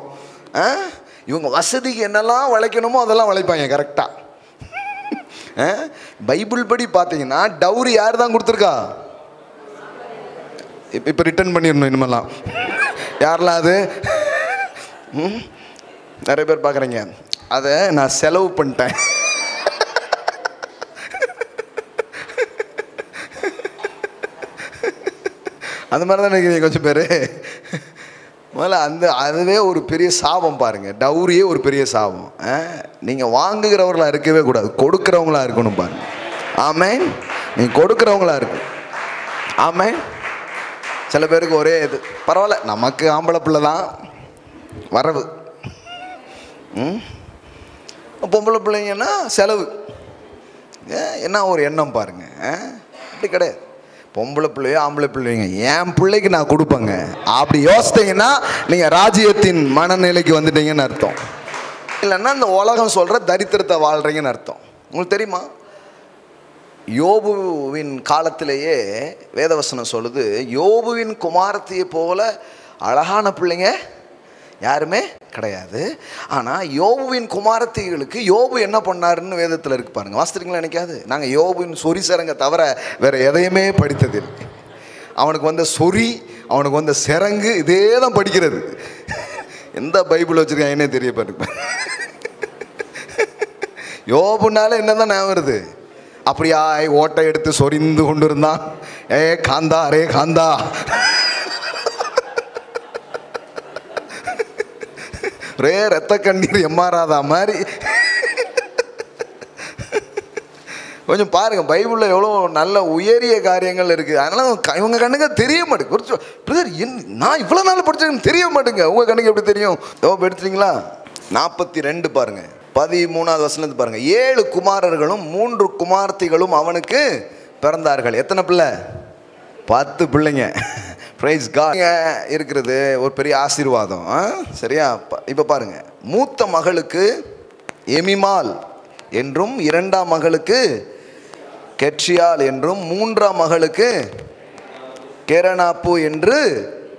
இவங்க வசதிக்கு என்னெல்லாம் வளைக்கணுமோ அதெல்லாம் வளைப்பாங்க கரெக்டாக. பைபிள் படி பார்த்தீங்கன்னா டவுரி யார் தான் கொடுத்துருக்கா? இப்போ ரிட்டர்ன் பண்ணிடணும் இனிமேலாம். யாரெல்லாம் அது? நிறைய பேர் பார்க்குறீங்க, அதை நான் செலவு பண்ணிட்டேன். அந்த மாதிரி தான் நினைக்கிறீங்க கொஞ்சம் பேர். முதல்ல அதுவே ஒரு பெரிய சாபம் பாருங்கள். டவுரியே ஒரு பெரிய சாபம். நீங்கள் வாங்குகிறவர்களாக இருக்கவே கூடாது, கொடுக்குறவங்களா இருக்கணும் பாருங்க. ஆமேன். நீங்கள் கொடுக்குறவங்களா இருக்கும். ஆமேன். சில பேருக்கு ஒரே இது, பரவாயில்ல நமக்கு ஆம்பளை பிள்ளை தான் வரவு, பொம்பளை பிள்ளைங்கன்னா செலவு. என்ன ஒரு எண்ணம் பாருங்க. அப்படி கிடையாது. பொம்பளை பிள்ளையோ ஆம்பளை பிள்ளைங்க என் பிள்ளைக்கு நான் கொடுப்பேங்க அப்படி யோசித்தீங்கன்னா நீங்கள் ராஜ்யத்தின் மனநிலைக்கு வந்துட்டீங்கன்னு அர்த்தம். இல்லைன்னா இந்த உலகம் சொல்கிற தரித்திரத்தை வாழ்கிறீங்கன்னு அர்த்தம். உங்களுக்கு தெரியுமா, யோபுவின் காலத்திலேயே வேதவசனம் சொல்லுது, யோபுவின் குமாரத்தியை போல அழகான பிள்ளைங்க யாருமே கிடையாது. ஆனால் யோபுவின் குமாரத்திகளுக்கு யோபு என்ன பண்ணாருன்னு வேதத்தில் இருக்கு பாருங்கள். வாசிக்கிறீங்களா? நினைக்காது. நாங்கள் யோபுவின் சொறி சரங்க தவிர வேறு எதையுமே படித்ததில்லை. அவனுக்கு சொறி, அவனுக்கு சிறங்கு, இதே தான் படிக்கிறது. எந்த பைபிள் வச்சுருக்காங்கன்னே தெரிய பாருங்க. யோபுனால என்ன தான் ஞாபகம் வருது? அப்படியா ஓட்டை எடுத்து சொரிந்து கொண்டு இருந்தான். காந்தா அரே காந்தா, ரே ரத்த கண்ணீர் எம்மாறாதா மாதிரி. கொஞ்சம் பாருங்க, பைபிளில் எவ்வளோ நல்ல உயரிய காரியங்கள் இருக்குது. அதனால இவங்க கண்ணுங்க தெரிய மாட்டேங்குது. பிரதர், நான் இவ்வளோ நாள் படிச்சேன்னு தெரிய மாட்டேங்க. உங்கள் கண்ணுக்கு எப்படி தெரியும்? எடுத்துட்டீங்களா? 42 பாருங்க, 13வது வசனத்து பாருங்க. 7 குமாரர்களும் 3 குமார்த்திகளும் அவனுக்கு பிறந்தார்கள். எத்தனை பிள்ளை? 10 பிள்ளைங்க. பிரைஸ் காட். இருக்கிறது ஒரு பெரிய ஆசீர்வாதம். சரியா? இப்போ பாருங்க, மூத்த மகளுக்கு எமிமால் என்றும், 2ஆம் மகளுக்கு கெட்ரியால் என்றும், 3ஆம் மகளுக்கு கெரனாப்பு என்று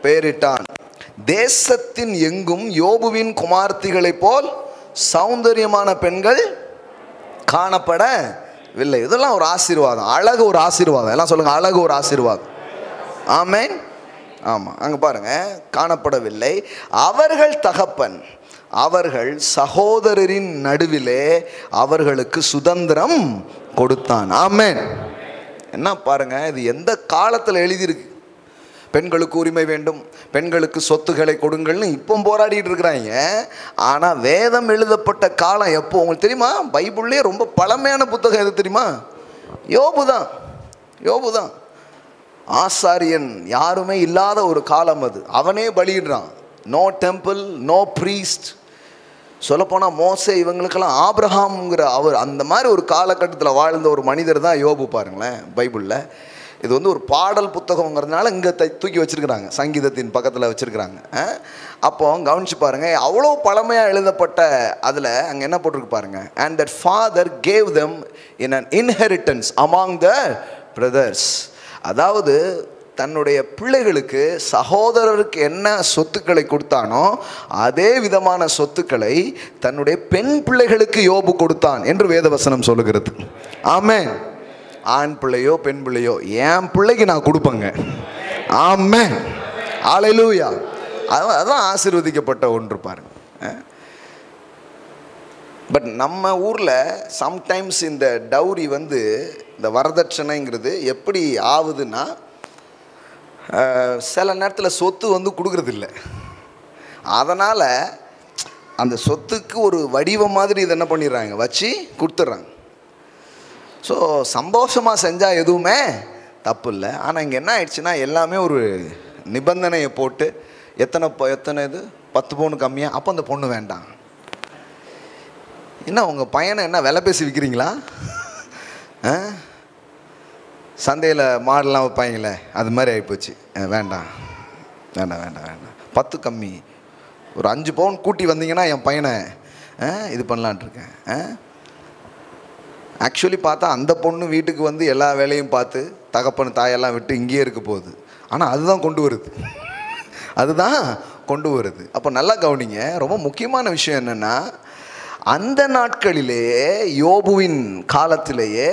பெயரிட்டான். தேசத்தின் எங்கும் யோபுவின் குமார்த்திகளைப் போல் சௌந்தரியமான பெண்கள் காணப்படவில்லை. இதெல்லாம் ஒரு ஆசீர்வாதம், அழகு ஒரு ஆசீர்வாதம். எல்லாம் சொல்லுங்க, அழகு ஒரு ஆசீர்வாதம். ஆமேன். ஆமாம், அங்கே பாருங்கள், காணப்படவில்லை. அவர்கள் தகப்பன் அவர்கள் சகோதரரின் நடுவிலே அவர்களுக்கு சுதந்திரம் கொடுத்தான். ஆமேன். என்ன பாருங்க, இது எந்த காலத்தில் எழுதியிருக்கு? பெண்களுக்கு உரிமை வேண்டும், பெண்களுக்கு சொத்துக்களை கொடுங்கள்னு இப்போ போராடிட்டு இருக்கிறாங்க. ஆனால் வேதம் எழுதப்பட்ட காலம் எப்போ உங்களுக்கு தெரியுமா? பைபிள்லேயே ரொம்ப பழமையான புத்தகம் எது தெரியுமா? யோபு தான். யோபு தான். ஆசாரியன் யாருமே இல்லாத ஒரு காலம் அது. அவனே பலியிடுறான். No temple, no priest. சொல்லப்போனால் மோசே இவங்களுக்கெல்லாம் ஆபிரகாம்ங்கிற அவர் அந்த மாதிரி ஒரு காலகட்டத்தில் வாழ்ந்த ஒரு மனிதர் தான் யோபு. பாருங்களேன், பைபிளில் இது வந்து ஒரு பாடல் புத்தகங்கிறதுனால இங்கே தூக்கி வச்சுருக்கிறாங்க, சங்கீதத்தின் பக்கத்தில் வச்சுருக்கிறாங்க. அப்போ கவனிச்சு பாருங்கள், அவ்வளோ பழமையாக எழுதப்பட்ட அதில் அங்கே என்ன போட்டிருக்கு பாருங்கள். And that father cave them in an inheritance among the brothers. அதாவது தன்னுடைய பிள்ளைகளுக்கு சகோதரருக்கு என்ன சொத்துக்களை கொடுத்தானோ அதே விதமான சொத்துக்களை தன்னுடைய பெண் பிள்ளைகளுக்கு யோபு கொடுத்தான் என்று வேதவசனம் சொல்லுகிறது. ஆமென். ஆண் பிள்ளையோ பெண் பிள்ளையோ என் பிள்ளைக்கு நான் கொடுப்பேங்க. ஆமென், ஹல்லேலூயா. அதான் ஆசீர்வதிக்கப்பட்ட ஒன்று பாருங்க. பட் நம்ம ஊரில் சம்டைம்ஸ் இந்த டவுரி வந்து இந்த வரதட்சணைங்கிறது எப்படி ஆகுதுன்னா, சில நேரத்தில் சொத்து வந்து கொடுக்குறதில்ல. அதனால் அந்த சொத்துக்கு ஒரு வடிவம் மாதிரி இதை என்ன பண்ணிடுறாங்க, வச்சு கொடுத்துட்றாங்க. ஸோ சந்தோஷமாக செஞ்சால் எதுவுமே தப்பு இல்லை. ஆனால் இங்கே என்ன ஆயிடுச்சுன்னா, எல்லாமே ஒரு நிபந்தனையை போட்டு எத்தனை இது 10 பவுன் கம்மியாக, அப்போ அந்த பொண்ணு வேண்டாம். என்ன உங்கள் பையனை என்ன விலை பேசி விற்கிறீங்களா? சந்தையில் மாடெலாம் வைப்பாங்களே அது மாதிரி ஆகிப்போச்சு. வேண்டாம் வேண்டாம் வேண்டாம் வேண்டாம், 10 கம்மி, ஒரு 5 பவுன் கூட்டி வந்தீங்கன்னா என் பையனை இது பண்ணலான்ட்ருக்கேன். ஆக்சுவலி பார்த்தா அந்த பொண்ணு வீட்டுக்கு வந்து எல்லா வேலையும் பார்த்து தகப்பன் தாயெல்லாம் விட்டு இங்கேயே இருக்க போகுது. ஆனால் அதுதான் கொண்டு வருது, அதுதான் கொண்டு வருது. அப்போ நல்லா கவனிங்க, ரொம்ப முக்கியமான விஷயம் என்னென்னா, அந்த நாட்களிலேயே யோபுவின் காலத்திலேயே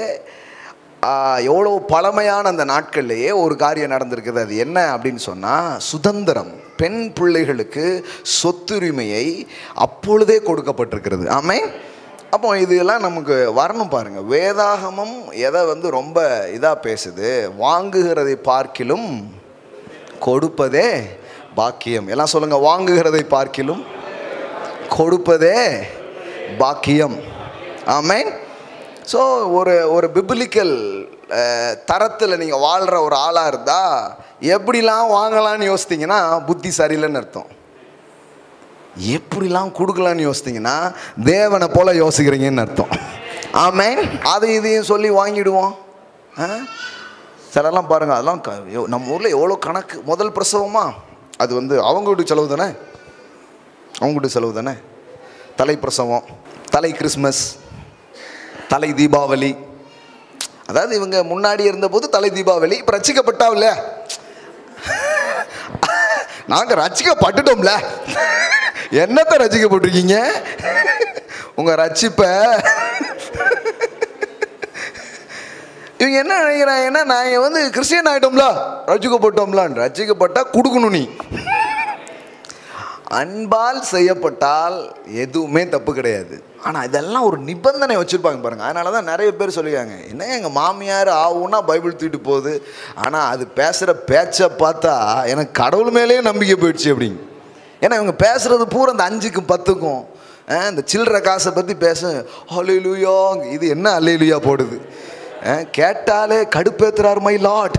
எவ்வளோ பழமையான அந்த நாட்கள்லேயே ஒரு காரியம் நடந்திருக்குது. அது என்ன அப்படின்னு சொன்னால், சுதந்திரம், பெண் பிள்ளைகளுக்கு சொத்துரிமையை அப்பொழுதே கொடுக்கப்பட்டிருக்கிறது. ஆமென். அப்போ இதெல்லாம் நமக்கு வரணும் பாருங்கள். வேதாகமம் எதை வந்து ரொம்ப இதாக பேசுது, வாங்குகிறதை பார்க்கிலும் கொடுப்பதே பாக்கியம். எல்லாம் சொல்லுங்கள், வாங்குகிறதை பார்க்கிலும் கொடுப்பதே பாக்கியம். ஆமென். ஸோ ஒரு பிபிலிக்கல் தரத்தில் நீங்கள் வாழ்கிற ஒரு ஆளாக இருந்தால் எப்படிலாம் வாங்கலான்னு யோசித்தீங்கன்னா புத்தி சரியில்லைன்னு அர்த்தம். எப்படிலாம் கொடுக்கலான்னு யோசித்தீங்கன்னா தேவனை போல் யோசிக்கிறீங்கன்னு அர்த்தம். ஆமென். அதை இதையும் சொல்லி வாங்கிடுவோம். சிலலாம் பாருங்கள், அதெல்லாம் நம்ம ஊரில் எவ்வளோ கணக்கு. முதல் பிரசவமா அது வந்து அவங்க வீட்டு செலவு தானே, அவங்க வீட்டு செலவு தானே. தலை பிரசவம், தலை கிறிஸ்மஸ், தலை தீபாவளி. அதாவது இவங்க முன்னாடி இருந்தபோது தலை தீபாவளி, இப்போ ரசிக்கப்பட்டா இல்ல, நாங்கள் ரசிக்கப்பட்டுட்டோம்ல. என்னத்தை ரசிக்கப்பட்டிருக்கீங்க? உங்கள் ரட்சிப்பை இவங்க என்ன நினைக்கிறாங்கன்னா, நாங்கள் வந்து கிறிஸ்டியன் ஆகிட்டோம்ல, ரசிக்கப்பட்டோம்லான். ரசிக்கப்பட்டால் கொடுக்கணும். நீ அன்பால் செய்யப்பட்டால் எதுவுமே தப்பு கிடையாது. ஆனால் இதெல்லாம் ஒரு நிபந்தனை வச்சுருப்பாங்க பாருங்கள். அதனால தான் நிறைய பேர் சொல்லியிருக்காங்க, என்ன எங்கள் மாமியார் ஆகுன்னா பைபிள் தூக்கிட்டு போகுது, ஆனால் அது பேசுகிற பேச்சை பார்த்தா எனக்கு கடவுள் மேலேயே நம்பிக்கை போயிடுச்சு அப்படிங்க. ஏன்னா இவங்க பேசுகிறது பூரா அந்த 5க்கும் 10க்கும் இந்த சில்லற காசை பற்றி பேச, அல்லேலூயா, இது என்ன அல்லேலூயா போடுது, கேட்டாலே கடுப்பேத்துறார் மை லாட்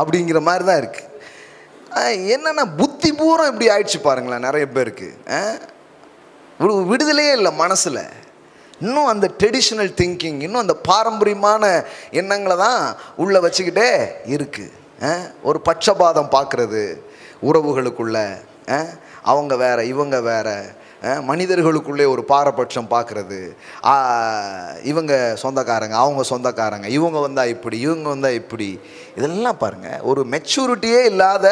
அப்படிங்கிற மாதிரி தான் இருக்குது. என்னென்னா புத்தி பூரா இப்படி ஆயிடுச்சு பாருங்களேன் நிறைய பேருக்கு. விடுதலையே இல்லை மனசில். இன்னும் அந்த ட்ரெடிஷ்னல் திங்கிங், இன்னும் அந்த பாரம்பரியமான எண்ணங்களை தான் உள்ளே வச்சுக்கிட்டே இருக்குது. ஒரு பட்சபாதம் பார்க்குறது உறவுகளுக்குள்ள, அவங்க வேற இவங்க வேற, மனிதர்களுக்குள்ளே ஒரு பாரபட்சம் பார்க்குறது, இவங்க சொந்தக்காரங்க அவங்க சொந்தக்காரங்க, இவங்க வந்தால் இப்படி இவங்க வந்தால் இப்படி. இதெல்லாம் பாருங்கள், ஒரு மெச்சூரிட்டியே இல்லாத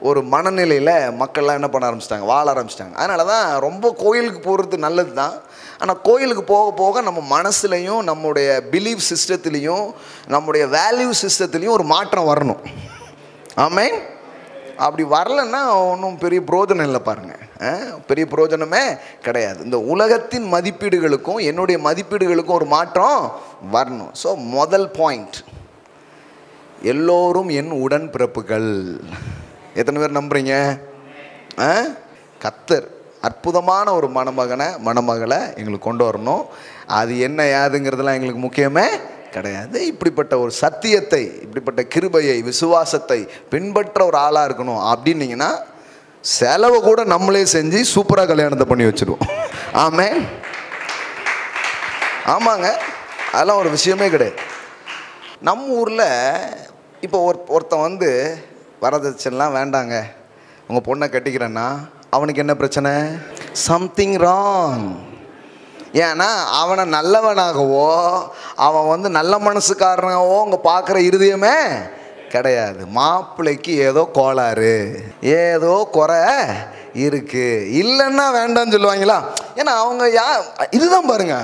ஒரு மனநிலையில் மக்கள்லாம் என்ன பண்ண ஆரம்பிச்சிட்டாங்க, வாழ ஆரம்பிச்சிட்டாங்க. அதனால தான் ரொம்ப கோயிலுக்கு போகிறது நல்லது தான். ஆனால் கோயிலுக்கு போக போக நம்ம மனசுலையும் நம்முடைய பிலீஃப் சிஸ்டத்துலேயும் நம்முடைய வேல்யூ சிஸ்டத்துலேயும் ஒரு மாற்றம் வரணும். ஆமென். அப்படி வரலன்னா ஒன்றும் பெரிய புரோஜனம் இல்லை பாருங்கள், பெரிய புரோஜனமே கிடையாது. இந்த உலகத்தின் மதிப்பீடுகளுக்கும் என்னுடைய மதிப்பீடுகளுக்கும் ஒரு மாற்றம் வரணும். ஸோ முதல் பாயிண்ட், எல்லோரும் என் உடன் பிறப்புகள். எத்தனை பேர் நம்புறீங்க? கர்த்தர் அற்புதமான ஒரு மணமகனை எங்களுக்கு கொண்டு வரணும். அது என்ன ஏதுங்கிறதுலாம் எங்களுக்கு முக்கியமே கிடையாது. இப்படிப்பட்ட ஒரு சத்தியத்தை, இப்படிப்பட்ட கிருபையை, விசுவாசத்தை பின்பற்ற ஒரு ஆளாக இருக்கணும் அப்படின்னீங்கன்னா செலவை கூட நம்மளே செஞ்சு சூப்பராக கல்யாணத்தை பண்ணி வச்சுருவோம். ஆமென். ஆமாங்க, அதெல்லாம் ஒரு விஷயமே கிடையாது. நம்ம ஊரில் இப்போ ஒருத்தன் வந்து வரதட்சணைலாம் வேண்டாங்க, உங்கள் பொண்ணை கட்டிக்கிறேன்னா அவனுக்கு என்ன பிரச்சனை? Something wrong. ஏன்னா அவனை நல்லவனாகவோ அவன் வந்து நல்ல மனசுக்காரனாகவோ அவங்க பார்க்குற இருதயமே கிடையாது. மாப்பிள்ளைக்கு ஏதோ கோளாறு, ஏதோ குறை இருக்கு, இல்லைன்னா வேண்டான்னு சொல்லுவாங்களா? ஏன்னா அவங்க இதுதான் பாருங்க,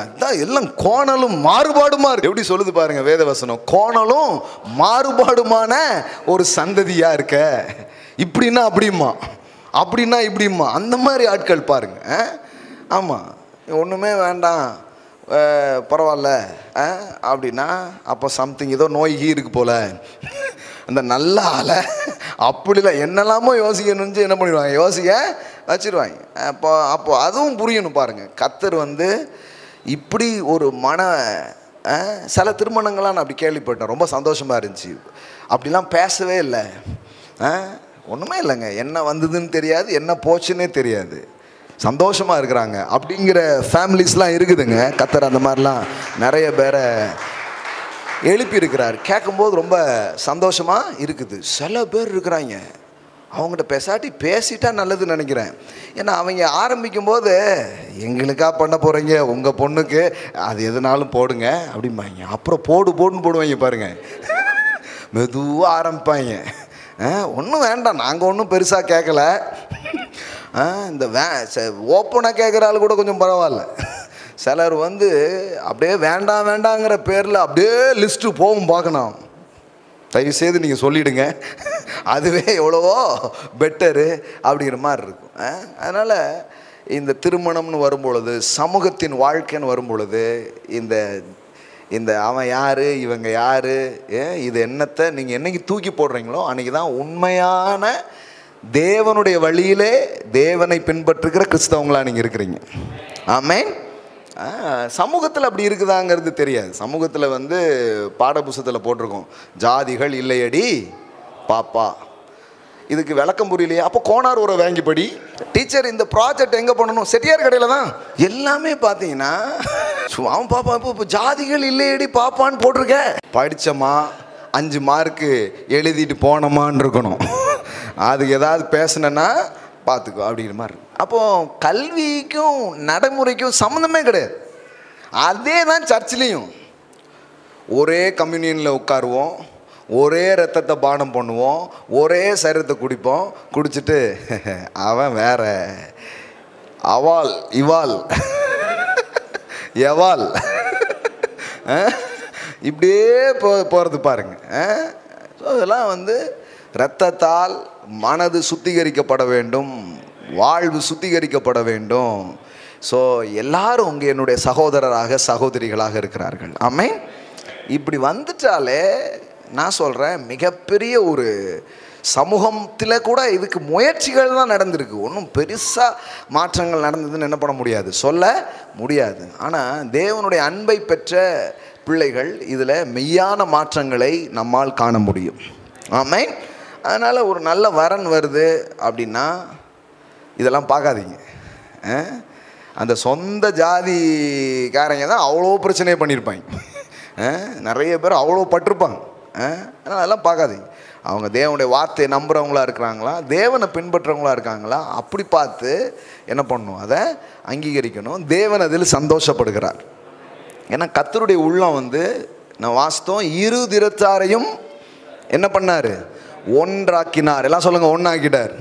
எல்லாம் கோணலும் மாறுபாடுமா இருக்கு. எப்படி சொல்லுது பாருங்க வேதவசனம், கோணலும் மாறுபாடுமான ஒரு சந்ததியா இருக்க. இப்படின்னா அப்படிமா, அப்படின்னா இப்படிமா, அந்த மாதிரி ஆட்கள் பாருங்க. ஆமாம், ஒன்றுமே வேண்டாம் பரவாயில்ல அப்படின்னா அப்போ சம்திங் ஏதோ நோய்கி இருக்கு போல. அந்த நல்ல ஆளை அப்படிலாம் என்னெல்லாமோ யோசிக்கணும்னு என்ன பண்ணிடுவாங்க, யோசிக்க வச்சிருவாங்க. அப்போ அதுவும் புரியணும் பாருங்கள். கர்த்தர் வந்து இப்படி ஒரு சில திருமணங்கள்லாம் நான் அப்படி கேள்விப்பட்டேன், ரொம்ப சந்தோஷமாக இருந்துச்சு. அப்படிலாம் பேசவே இல்லை, ஒன்றுமே இல்லைங்க, என்ன வந்ததுன்னு தெரியாது, என்ன போச்சுன்னே தெரியாது, சந்தோஷமாக இருக்கிறாங்க அப்படிங்கிற ஃபேமிலிஸ்லாம் இருக்குதுங்க. கர்த்தர் அந்த மாதிரிலாம் நிறைய பேரை எழுப்பி இருக்கிறார். கேட்கும்போது ரொம்ப சந்தோஷமாக இருக்குது. சில பேர் இருக்கிறாங்க, அவங்கள்ட்ட பேசிட்டா நல்லதுன்னு நினைக்கிறேன். ஏன்னா அவங்க ஆரம்பிக்கும் போது எங்களுக்கா பண்ண போகிறீங்க, உங்கள் பொண்ணுக்கு அது எதுனாலும் போடுங்க அப்படிம்பாங்க. அப்புறம் போடுன்னு போடுவாங்க பாருங்க, மெதுவாக ஆரம்பிப்பாங்க. ஒன்றும் வேண்டாம், நாங்கள் ஒன்றும் பெருசாக கேட்கல, இந்த ஓப்பனாக கேட்குற ஆள் கூட கொஞ்சம் பரவாயில்ல. சிலர் வந்து அப்படியே வேண்டாங்கிற பேரில் அப்படியே லிஸ்ட்டு போகும் பார்க்கணும். தயவுசெய்து நீங்கள் சொல்லிவிடுங்க, அதுவே எவ்வளவோ பெட்டரு அப்படிங்கிற மாதிரி இருக்கும். அதனால் இந்த திருமணம்னு வரும்பொழுது, சமூகத்தின் வாழ்க்கைன்னு வரும்பொழுது, இந்த அவன் யார், இவங்க யார், இது என்னத்தை நீங்கள் என்னைக்கு தூக்கி போடுறீங்களோ அன்றைக்கி தான் உண்மையான தேவனுடைய வழியிலே தேவனை பின்பற்றுகிற கிறிஸ்தவங்களாக நீங்கள் இருக்கிறீங்க. ஆமென். சமூகத்தில் அப்படி இருக்குதாங்கிறது தெரியாது. சமூகத்தில் வந்து பாடப்புஸ்தகத்தில் போட்டிருக்கோம், ஜாதிகள் இல்லையடி பாப்பா. இதுக்கு விளக்கம் புரியலையா? அப்போ கோனார் உரை வாங்கிப்படி. டீச்சர் இந்த ப்ராஜெக்ட் எங்கே பண்ணணும்? செட்டியார் கடையில் தான். எல்லாமே பார்த்தீங்கன்னா அவன் பாப்பா இப்போ ஜாதிகள் இல்லையடி பாப்பான்னு போட்டிருக்க. படித்தமா 5 மார்க்கு எழுதிட்டு போனோமான்னு இருக்கணும். அதுக்கு ஏதாவது பேசினேன்னா பார்த்துக்கோ அப்படிங்கிற மாதிரி. அப்போது கல்விக்கும் நடைமுறைக்கும் சம்மந்தமே கிடையாது. அதே தான் சர்ச்சிலையும். ஒரே கம்யூனியனில் உட்காருவோம், ஒரே ரத்தத்தை பானம் பண்ணுவோம், ஒரே சரீரத்தை குடிப்போம். குடிச்சிட்டு அவன் வேற, அவாள் இவாள் எவாள் இப்படியே போகிறது பாருங்க. ஸோ இதெல்லாம் வந்து இரத்தத்தால் மனது சுத்திகரிக்கப்பட வேண்டும், வாழ்வு சுத்திகரிக்கப்பட வேண்டும். ஸோ எல்லாரும் உங்க என்னுடைய சகோதரராக சகோதரிகளாக இருக்கிறார்கள். ஆமென். இப்படி வந்துட்டாலே நான் சொல்கிறேன், மிகப்பெரிய ஒரு சமூகத்தில் கூட இதுக்கு முயற்சிகள் தான் நடந்திருக்கு. ஒன்றும் பெருசாக மாற்றங்கள் நடந்ததுன்னு என்ன பண்ண முடியாது, சொல்ல முடியாது. ஆனால் தேவனுடைய அன்பை பெற்ற பிள்ளைகள் இதில் மெய்யான மாற்றங்களை நம்மால் காண முடியும். ஆமென். அதனால் ஒரு நல்ல வரன் வருது அப்படின்னா இதெல்லாம் பார்க்காதீங்க. அந்த சொந்த ஜாதிக்காரங்க தான் அவ்வளோ பிரச்சனையை பண்ணியிருப்பாங்க. நிறைய பேர் அவ்வளோ பட்டிருப்பாங்க. ஆனால் அதெல்லாம் பார்க்காதீங்க. அவங்க தேவனுடைய வார்த்தையை நம்புகிறவங்களா இருக்கிறாங்களா, தேவனை பின்பற்றுறவங்களா இருக்காங்களா, அப்படி பார்த்து என்ன பண்ணணும், அதை அங்கீகரிக்கணும். தேவன் அதில் சந்தோஷப்படுகிறார். ஏன்னா கர்த்தருடைய உள்ளம் வந்து நான் வாஸ்தவம், இரு திறத்தாரையும் என்ன பண்ணார், ஒன்றாக்கினார். எல்லாம் சொல்லுங்கள், ஒன்றாக்கிட்டார்.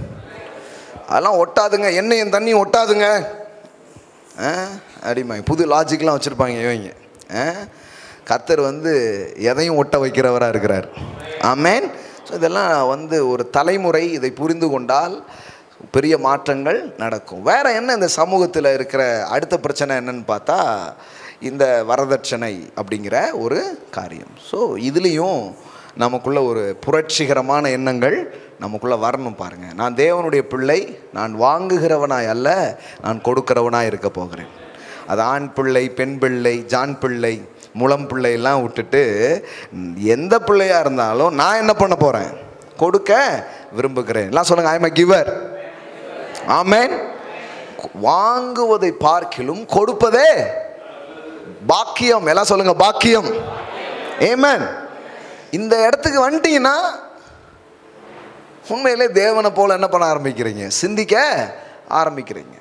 அதெல்லாம் ஒட்டாதுங்க, எண்ணெயும் தண்ணியும் ஒட்டாதுங்க அப்படிமாங்க. புது லாஜிக்லாம் வச்சுருப்பாங்க இவங்க. கர்த்தர் வந்து எதையும் ஒட்ட வைக்கிறவராக இருக்கிறார். ஆமென். ஸோ இதெல்லாம் வந்து ஒரு தலைமுறை இதை புரிந்து கொண்டால் பெரிய மாற்றங்கள் நடக்கும். வேறு என்ன இந்த சமூகத்தில் இருக்கிற அடுத்த பிரச்சனை என்னன்னு பார்த்தா இந்த வரதட்சணை அப்படிங்கிற ஒரு காரியம். ஸோ இதுலேயும் நமக்குள்ள ஒரு புரட்சிகரமான எண்ணங்கள் நமக்குள்ளே வரணும். பாருங்கள், நான் தேவனுடைய பிள்ளை, நான் வாங்குகிறவனாய் அல்ல, நான் கொடுக்கிறவனாய் இருக்க போகிறேன். அது ஆண் பிள்ளை, பெண் பிள்ளை, ஜான் பிள்ளை, முளம் பிள்ளையெல்லாம் விட்டுட்டு எந்த பிள்ளையாக இருந்தாலும் நான் என்ன பண்ண போகிறேன்? கொடுக்க விரும்புகிறேன். எல்லாம் சொல்லுங்கள், ஐ எம் எ கிவர். ஆமென். வாங்குவதை பார்க்கிலும் கொடுப்பதே பாக்கியம். எல்லாம் சொல்லுங்க, பாக்கியம். ஆமென். இந்த இடத்துக்கு வந்துட்டீங்கன்னா உண்மையிலே தேவனை போல என்ன பண்ண ஆரம்பிக்கிறீங்க? சிந்திக்க ஆரம்பிக்கிறீங்க.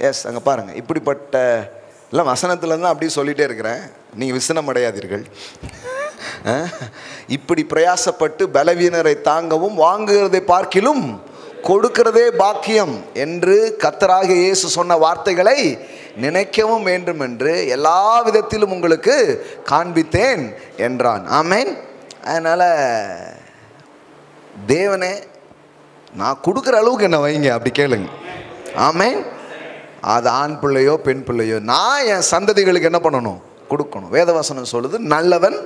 எஸ், அங்கே பாருங்கள், இப்படிப்பட்ட எல்லாம் வசனத்துலேருந்து தான் அப்படியே சொல்லிகிட்டே இருக்கிறேன், நீங்கள் விசனம் அடையாதீர்கள். இப்படி பிரயாசப்பட்டு பலவீனரை தாங்கவும் வாங்குகிறதை பார்க்கிலும் கொடுக்கிறதே பாக்கியம் என்று கர்த்தராகிய இயேசு சொன்ன வார்த்தைகளை நினைக்கவும் வேண்டும் என்று எல்லா விதத்திலும் உங்களுக்கு காண்பித்தேன் என்றான். ஆமென். அதனால் தேவனே, நான் கொடுக்குற அளவுக்கு என்ன வைங்க, அப்படி கேளுங்க. ஆமென். அது ஆண் பிள்ளையோ பெண் பிள்ளையோ, நான் என் சந்ததிகளுக்கு என்ன பண்ணணும்? கொடுக்கணும். வேதவசனம் சொல்லுது, நல்லவன்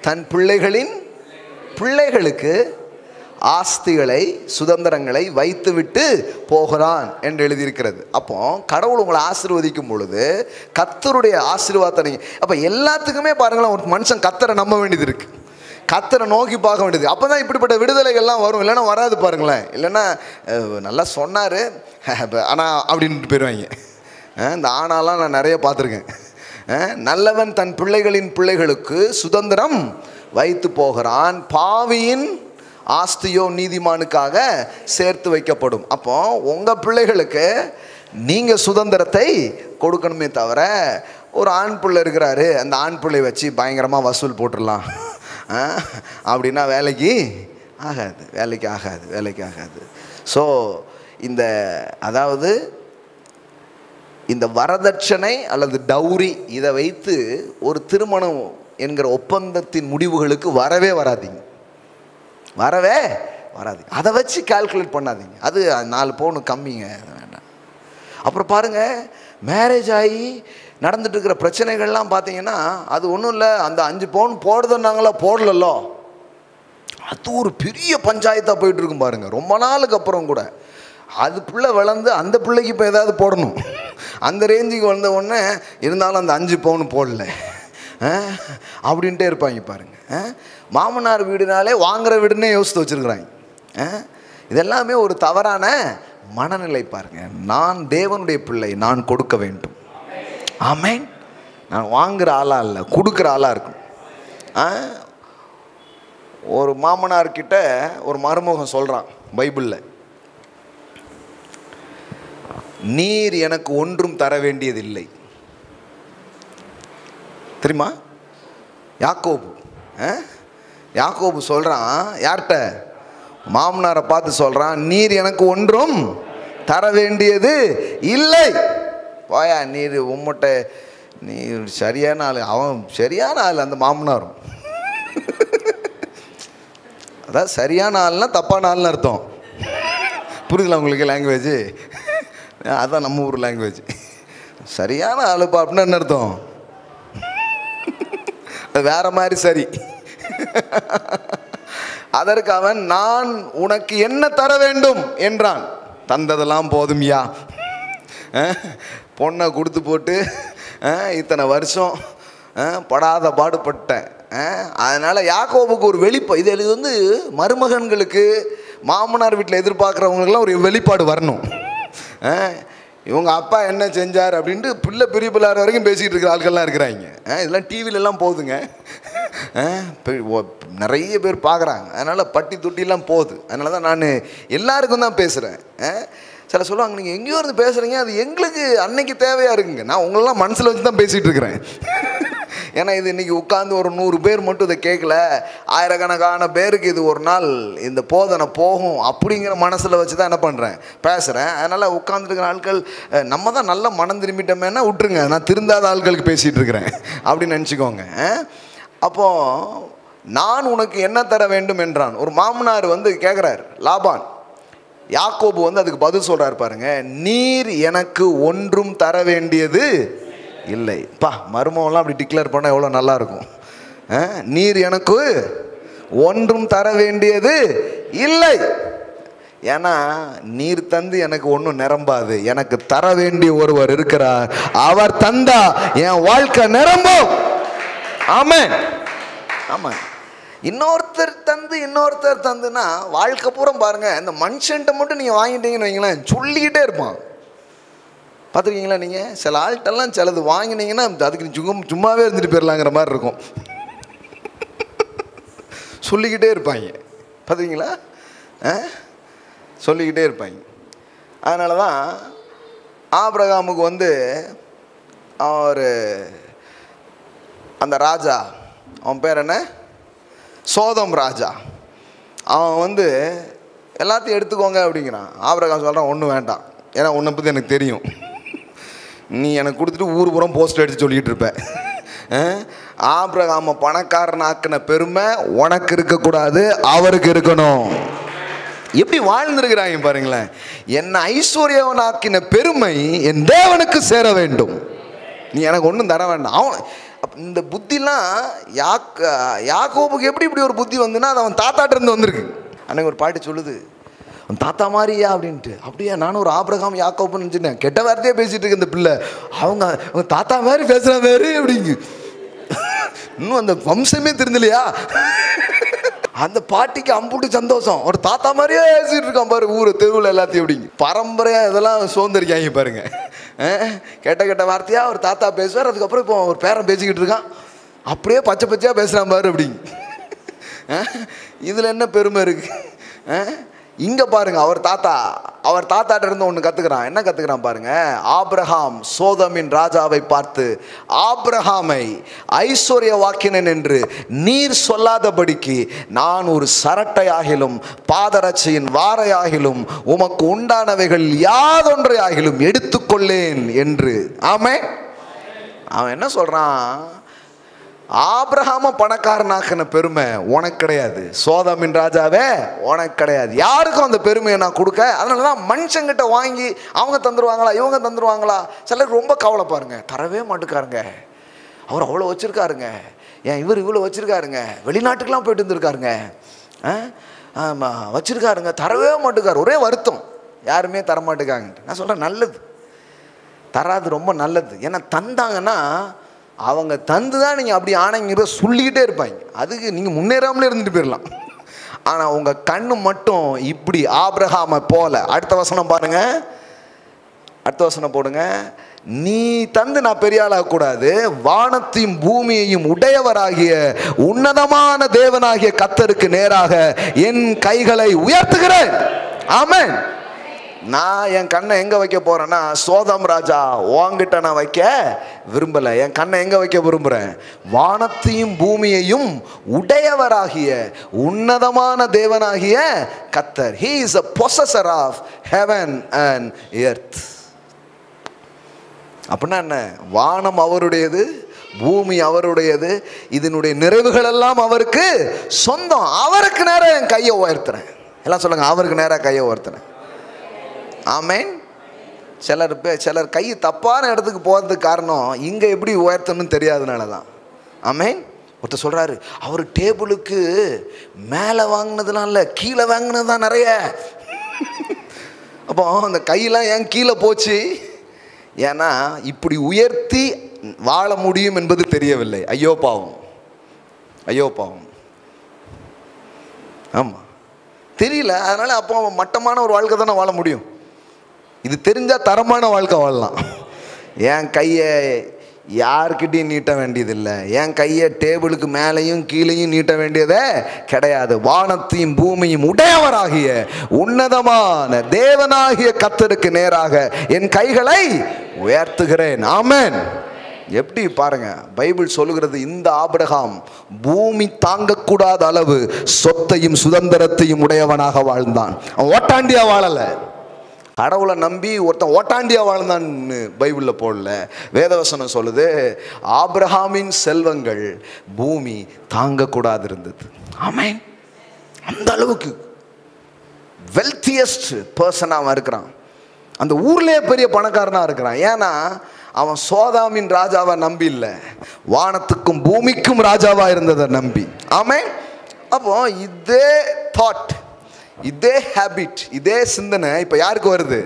தன் பிள்ளைகளுக்கு ஆஸ்திகளை சுதந்திரங்களை வைத்துவிட்டு போகிறான் என்று எழுதியிருக்கிறது. அப்போ கடவுள் உங்களை ஆசீர்வதிக்கும் பொழுது கர்த்தருடைய ஆசீர்வாதத்தை நீங்கள், அப்போ எல்லாத்துக்குமே பாருங்களேன், ஒரு மனுஷன் கர்த்தரை நம்ப வேண்டியது இருக்குது, கர்த்தரை நோக்கி பார்க்க வேண்டியது. அப்போ தான் இப்படிப்பட்ட விடுதலைகள்லாம் வரும். இல்லைன்னா வராது பாருங்களேன். இல்லைன்னா நல்லா சொன்னார் ஆனால் அப்படின்ட்டு போயிடுவாங்க. இந்த ஆனாலாம் நான் நிறைய பார்த்துருக்கேன். நல்லவன் தன் பிள்ளைகளுக்கு சுதந்திரம் வைத்து போகிறான், பாவியின் ஆஸ்தியோ நீதிமானுக்காக சேர்த்து வைக்கப்படும். அப்போ உங்கள் பிள்ளைகளுக்கு நீங்கள் சுதந்திரத்தை கொடுக்கணுமே தவிர, ஒரு ஆண் பிள்ளை இருக்கிறாரு, அந்த ஆண் பிள்ளை வச்சு பயங்கரமாக வசூல் போட்டுடலாம் அப்படின்னா வேலைக்கு ஆகாது. ஸோ இந்த வரதட்சணை அல்லது டௌரி இதை வைத்து ஒரு திருமணம் என்கிற ஒப்பந்தத்தின் முடிவுகளுக்கு வரவே வராதீங்க. அதை வச்சு கால்குலேட் பண்ணாதீங்க. அது 4 பவுன் கம்மிங்க, வேண்டாம். அப்புறம் பாருங்கள், மேரேஜ் ஆகி நடந்துட்டு இருக்கிற பிரச்சனைகள்லாம் பார்த்தீங்கன்னா, அது ஒன்றும் இல்லை, அந்த 5 பவுன் போடுதுன்னாங்களா, போடலല്ലോ, அது ஒரு பெரிய பஞ்சாயத்தாக போயிட்டு இருக்கும் பாருங்கள். ரொம்ப நாளுக்கு அப்புறம் கூட அது பிள்ளை வளர்ந்து அந்த பிள்ளைக்கு இப்போ ஏதாவது போடணும், அந்த ரேஞ்சுக்கு வந்த உடனே இருந்தாலும் அந்த 5 பவுன் போடல அப்படின்ட்டே இருப்பாங்க பாருங்கள். மாமனார் வீடுனாலே வாங்குகிற வீடுன்னே யோசித்து வச்சுருக்குறாங்க. இதெல்லாமே ஒரு தவறான மனநிலை பாருங்கள். நான் தேவனுடைய பிள்ளை, நான் கொடுக்க வேண்டும். ஆமென். நான் வாங்குகிற ஆளாக இல்லை, கொடுக்குற ஆளாக இருக்கும். ஒரு மாமனார்கிட்ட ஒரு மருமகன் சொல்கிறான் பைபிளில், நீர் எனக்கு ஒன்றும் தர வேண்டியதில்லை. தெரியுமா? யாக்கோபு சொல்கிறான், யார்கிட்ட? மாமனாரை பார்த்து சொல்கிறான், நீர் எனக்கு ஒன்றும் தர வேண்டியது இல்லை. போயா நீர் உம்மட்ட, நீ சரியான ஆள். அவன் சரியான ஆள், அந்த மாமனாரும். அதாவது சரியான ஆள்னா தப்பான ஆள்னு அர்த்தம். புரியுதுல உங்களுக்கு லாங்குவேஜ்? அதுதான் நம்ம ஊர் லாங்குவேஜ். சரியான ஆளுப்பா அப்படின்னா என்ன அர்த்தம்? வேற மாதிரி சரி. அதற்கு அவன், நான் உனக்கு என்ன தர வேண்டும் என்றான். தந்ததெல்லாம் போதும்யா, பொண்ணை கொடுத்து போட்டு இத்தனை வருஷம் படாத பாடுபட்டேன். அதனால் யாக்கோபுக்கு ஒரு இது வந்து மருமகன்களுக்கு மாமனார் வீட்டில் எதிர்பார்க்குறவங்களுக்குலாம் ஒரு வெளிப்பாடு வரணும். இவங்க அப்பா என்ன செஞ்சார் அப்படின்ட்டு பெரிய பிள்ளார் வரைக்கும் பேசிகிட்டு இருக்கிற ஆட்கள்லாம் இருக்கிறாங்க. இதெல்லாம் டிவிலெலாம் போகுதுங்க, நிறைய பேர் பார்க்குறாங்க. அதனால் பட்டி தொட்டிலாம் போகுது. அதனால தான் நான் எல்லாருக்கும் தான் பேசுகிறேன். சில சொல்லுவாங்க, நீங்கள் எங்கேயோ இருந்து பேசுகிறீங்க, அது எங்களுக்கு அன்னைக்கு தேவையாக இருக்குங்க. நான் உங்களெல்லாம் மனசில் வச்சு தான் பேசிகிட்டு இருக்கிறேன். ஏன்னா இது இன்றைக்கி உட்காந்து ஒரு 100 பேர் மட்டும் இதை கேட்கல, ஆயிரக்கணக்கான பேருக்கு இது ஒரு நாள் இந்த போதனை போகும் அப்படிங்கிற மனசில் வச்சு தான் என்ன பண்ணுறேன், பேசுகிறேன். அதனால் உட்காந்துருக்கிற ஆட்கள் நம்ம தான் நல்ல மனம் திரும்பிட்டோமேனா விட்டுருங்க, நான் திருந்தாத ஆட்களுக்கு பேசிகிட்டு இருக்கிறேன் அப்படின்னு நினச்சிக்கோங்க. அப்போது நான் உனக்கு என்ன தர வேண்டும் என்றான். ஒரு மாமனார் கேட்குறார் லாபான். யாக்கோபு அதுக்கு பதில் சொல்கிறார் பாருங்க, நீர் எனக்கு ஒன்றும் தர வேண்டியது இல்லை. மருமகன்லாம் அப்படி டிக்ளேர் பண்ணால் எவ்வளோ நல்லாயிருக்கும். நீர் எனக்கு ஒன்றும் தர வேண்டியது இல்லை. ஏன்னா நீர் தந்து எனக்கு ஒன்றும் நிரம்பாது. எனக்கு தர வேண்டிய ஒருவர் இருக்கிறார், அவர் தந்தா என் வாழ்க்கை நிரம்பும். ஆமென். ஆமாம். இன்னொருத்தர் தந்துன்னா வாழ்க்கை பூரா பாருங்க, இந்த மனுஷன்ட்ட மட்டும் நீங்கள் வாங்கிட்டீங்கன்னு வைங்களேன், சொல்லிக்கிட்டே இருப்பான். பார்த்துருக்கீங்களா நீங்கள்? சில ஆள்கிட்டெல்லாம் சிலது வாங்கினீங்கன்னா அதுக்கு சும்மாவே இருந்துட்டு போயிடலாங்கிற மாதிரி இருக்கும். சொல்லிக்கிட்டே இருப்பாங்க. பார்த்துருக்கீங்களா? சொல்லிக்கிட்டே இருப்பாங்க. அதனால தான் ஆபிரகாமுக்கு வந்து அவர் அந்த ராஜா, அவன் பேர் என்ன, சோதம் ராஜா, அவன் வந்து எல்லாத்தையும் எடுத்துக்கோங்க அப்படிங்கிறான். ஆபிரகாம் சொல்கிறான், ஒன்றும் வேண்டாம், ஏன்னா உன்னை பற்றி எனக்கு தெரியும், நீ எனக்கு கொடுத்துட்டு ஊர் புறம் போஸ்ட் அடித்து சொல்லிக்கிட்டு இருப்ப. ஆபிரகாம பணக்காரனாக்கின பெருமை உனக்கு இருக்கக்கூடாது, அவருக்கு இருக்கணும். எப்படி வாழ்ந்துருக்கிறாங்க பாருங்களேன். என்னை ஐஸ்வர்யவனாக்கின பெருமை என் தேவனுக்கு சேர வேண்டும், நீ எனக்கு ஒன்றும் தர வேண்டாம். அவன் இந்த புத்திலாம் யாக்கோபுக்கு எப்படி இப்படி ஒரு புத்தி வந்துன்னா அது அவன் தாத்தாட்ட இருந்து வந்திருக்கு. அன்னைக்கு ஒரு பாட்டு சொல்லுது, அவன் தாத்தா மாதிரியா அப்படின்ட்டு. அப்படியே நானும் ஒரு ஆபிரகாம் யாக்கோபுன்னு நினச்சிட்டேன். கெட்ட வார்த்தையே பேசிகிட்டு இருக்கு இந்த பிள்ளை. அவங்க தாத்தா மாதிரி பேசுகிற மாதிரி அப்படிங்கு. இன்னும் அந்த வம்சமே தெரிஞ்சலையா? அந்த பாட்டிக்கு அம்புட்டு சந்தோஷம், ஒரு தாத்தா மாதிரியே பேசிட்டு இருக்கான் பாரு ஊர் தெருவில் எல்லாத்தையும். அப்படிங்க பரம்பரையாக இதெல்லாம் சோர்ந்திருக்காங்க பாருங்க. கெட்ட வார்த்தையா ஒரு தாத்தா பேசுவார், அதுக்கப்புறம் இப்போ ஒரு பேரன் பேசிக்கிட்டு இருக்கான், அப்படியே பச்சை பச்சையாக பேசுகிறான் பாரு அப்படிங்க. இதில் என்ன பெருமை இருக்கு? இங்கே பாருங்க, அவர் தாத்தாட்ட இருந்து ஒன்று கற்றுக்கிறான். என்ன கற்றுக்கிறான் பாருங்க. ஆபிரகாம் சோதமின் ராஜாவை பார்த்து, ஆபிரகாமை ஐஸ்வர்யவாக்கினன் என்று நீர் சொல்லாதபடிக்கு நான் ஒரு சரட்டையாகிலும் பாதரட்சையின் வாரையாகிலும் உமக்கு உண்டானவைகள் யாதொன்றையாகிலும் எடுத்துக்கொள்ளேன் என்று. ஆமென். அவன் என்ன சொல்றான்? ஆபிரகாம பணக்காரனாக்கின பெருமை உனக்கு கிடையாது, சோதமின் ராஜாவே உனக்கு கிடையாது. யாருக்கும் அந்த பெருமையை நான் கொடுக்க. அதனால தான் மனுஷங்கிட்ட வாங்கி அவங்க தந்துடுவாங்களா இவங்க தந்துடுவாங்களா, சிலருக்கு ரொம்ப கவலை பாருங்க, தரவே மாட்டுக்காருங்க. அவர் அவ்வளோ வச்சுருக்காருங்க, ஏன் இவர் இவ்வளோ வச்சுருக்காருங்க, வெளிநாட்டுக்கெலாம் போயிட்டு இருந்திருக்காருங்க, ஆமாம் வச்சுருக்காருங்க, தரவே மாட்டுக்கார். ஒரே வருத்தம், யாருமே தரமாட்டுக்காங்கன்ட்டு. நான் சொல்கிறேன், நல்லது, தராது ரொம்ப நல்லது. ஏன்னா தந்தாங்கன்னா அவங்க தந்து தான் நீங்கள் அப்படி ஆணைங்கிறத சொல்லிக்கிட்டே இருப்பாங்க. அதுக்கு நீங்கள் முன்னேறாமலே இருந்துட்டு போயிடலாம். ஆனால் உங்கள் கண்ணு மட்டும் இப்படி ஆபிரகாமை போல. அடுத்த வசனம் பாருங்க, அடுத்த வசனம் போடுங்க. நீ தந்து நான் பெரிய ஆளாகக்கூடாது, வானத்தையும் பூமியையும் உடையவராகிய உன்னதமான தேவனாகிய கர்த்தருக்கு நேராக என் கைகளை உயர்த்துகிறேன். ஆமென். நான் என் கண்ணை எங்கே வைக்க போகிறேன்னா, சோதம் ராஜா உன்கிட்ட நான் வைக்க விரும்பலை. என் கண்ணை எங்கே வைக்க விரும்புகிறேன்? வானத்தையும் பூமியையும் உடையவராகிய உன்னதமான தேவனாகிய கர்த்தர். He is a possessor of heaven and earth. அப்படின்னா என்ன? வானம் அவருடையது, பூமி அவருடையது, இதனுடைய நிறைவுகள் எல்லாம் அவருக்கு சொந்தம். அவருக்கு நேராக என் கையை உயர்த்துறேன். எல்லாம் சொல்லுங்க, அவருக்கு நேராக கையை உயர்த்துறேன். ஆமென். சிலர் கை தப்பான இடத்துக்கு போகிறதுக்கு காரணம் இங்கே எப்படி உயர்த்தணும்னு தெரியாதனால தான். ஆமென். ஒருத்தர் சொல்கிறாரு, அவர் டேபிளுக்கு மேலே வாங்கினதுனால கீழே வாங்கினது தான் நிறைய. அப்போ அந்த கையெல்லாம் ஏன் கீழே போச்சு? ஏன்னா இப்படி உயர்த்தி வாழ முடியும் என்பது தெரியவில்லை. ஐயோ பாவம், ஐயோ பாவம். ஆமாம், தெரியல. அதனால் அப்போ மட்டமான ஒரு வாழ்க்கை தானே வாழ முடியும். இது தெரிஞ்சால் தரமான வாழ்க்கை வாழலாம். என் கையை யார்கிட்டையும் நீட்ட வேண்டியதில்லை, என் கையை டேபிளுக்கு மேலேயும் கீழேயும் நீட்ட வேண்டியதே கிடையாது. வானத்தையும் பூமியும் உடையவராகிய உன்னதமான தேவனாகிய கர்த்தருக்கு நேராக என் கைகளை உயர்த்துகிறேன். ஆமென். எப்படி பாருங்க, பைபிள் சொல்லுகிறது, இந்த ஆபிரகாம் பூமி தாங்கக்கூடாத அளவு சொத்தையும் சுதந்திரத்தையும் உடையவனாக வாழ்ந்தான். அவன் ஓட்டாண்டியா வாழலை. கடவுளை நம்பி ஒருத்தன் ஓட்டாண்டியா வாழ்ந்தான்னு பைபிளில் போடல. வேதவசனம் சொல்லுது, ஆபிரகாமின் செல்வங்கள் பூமி தாங்கக்கூடாது இருந்தது. ஆமென். அந்த அளவுக்கு வெல்த்தியஸ்ட் பர்சனாக அவன் இருக்கிறான். அந்த ஊர்லேயே பெரிய பணக்காரனாக இருக்கிறான். ஏன்னா அவன் சோதாமின் ராஜாவை நம்பி இல்லை, வானத்துக்கும் பூமிக்கும் ராஜாவாக இருந்ததை நம்பி. ஆமென். அப்போ இதே தாட், இதே ஹேபிட், இதே சிந்தனை இப்போ யாருக்கு வருது?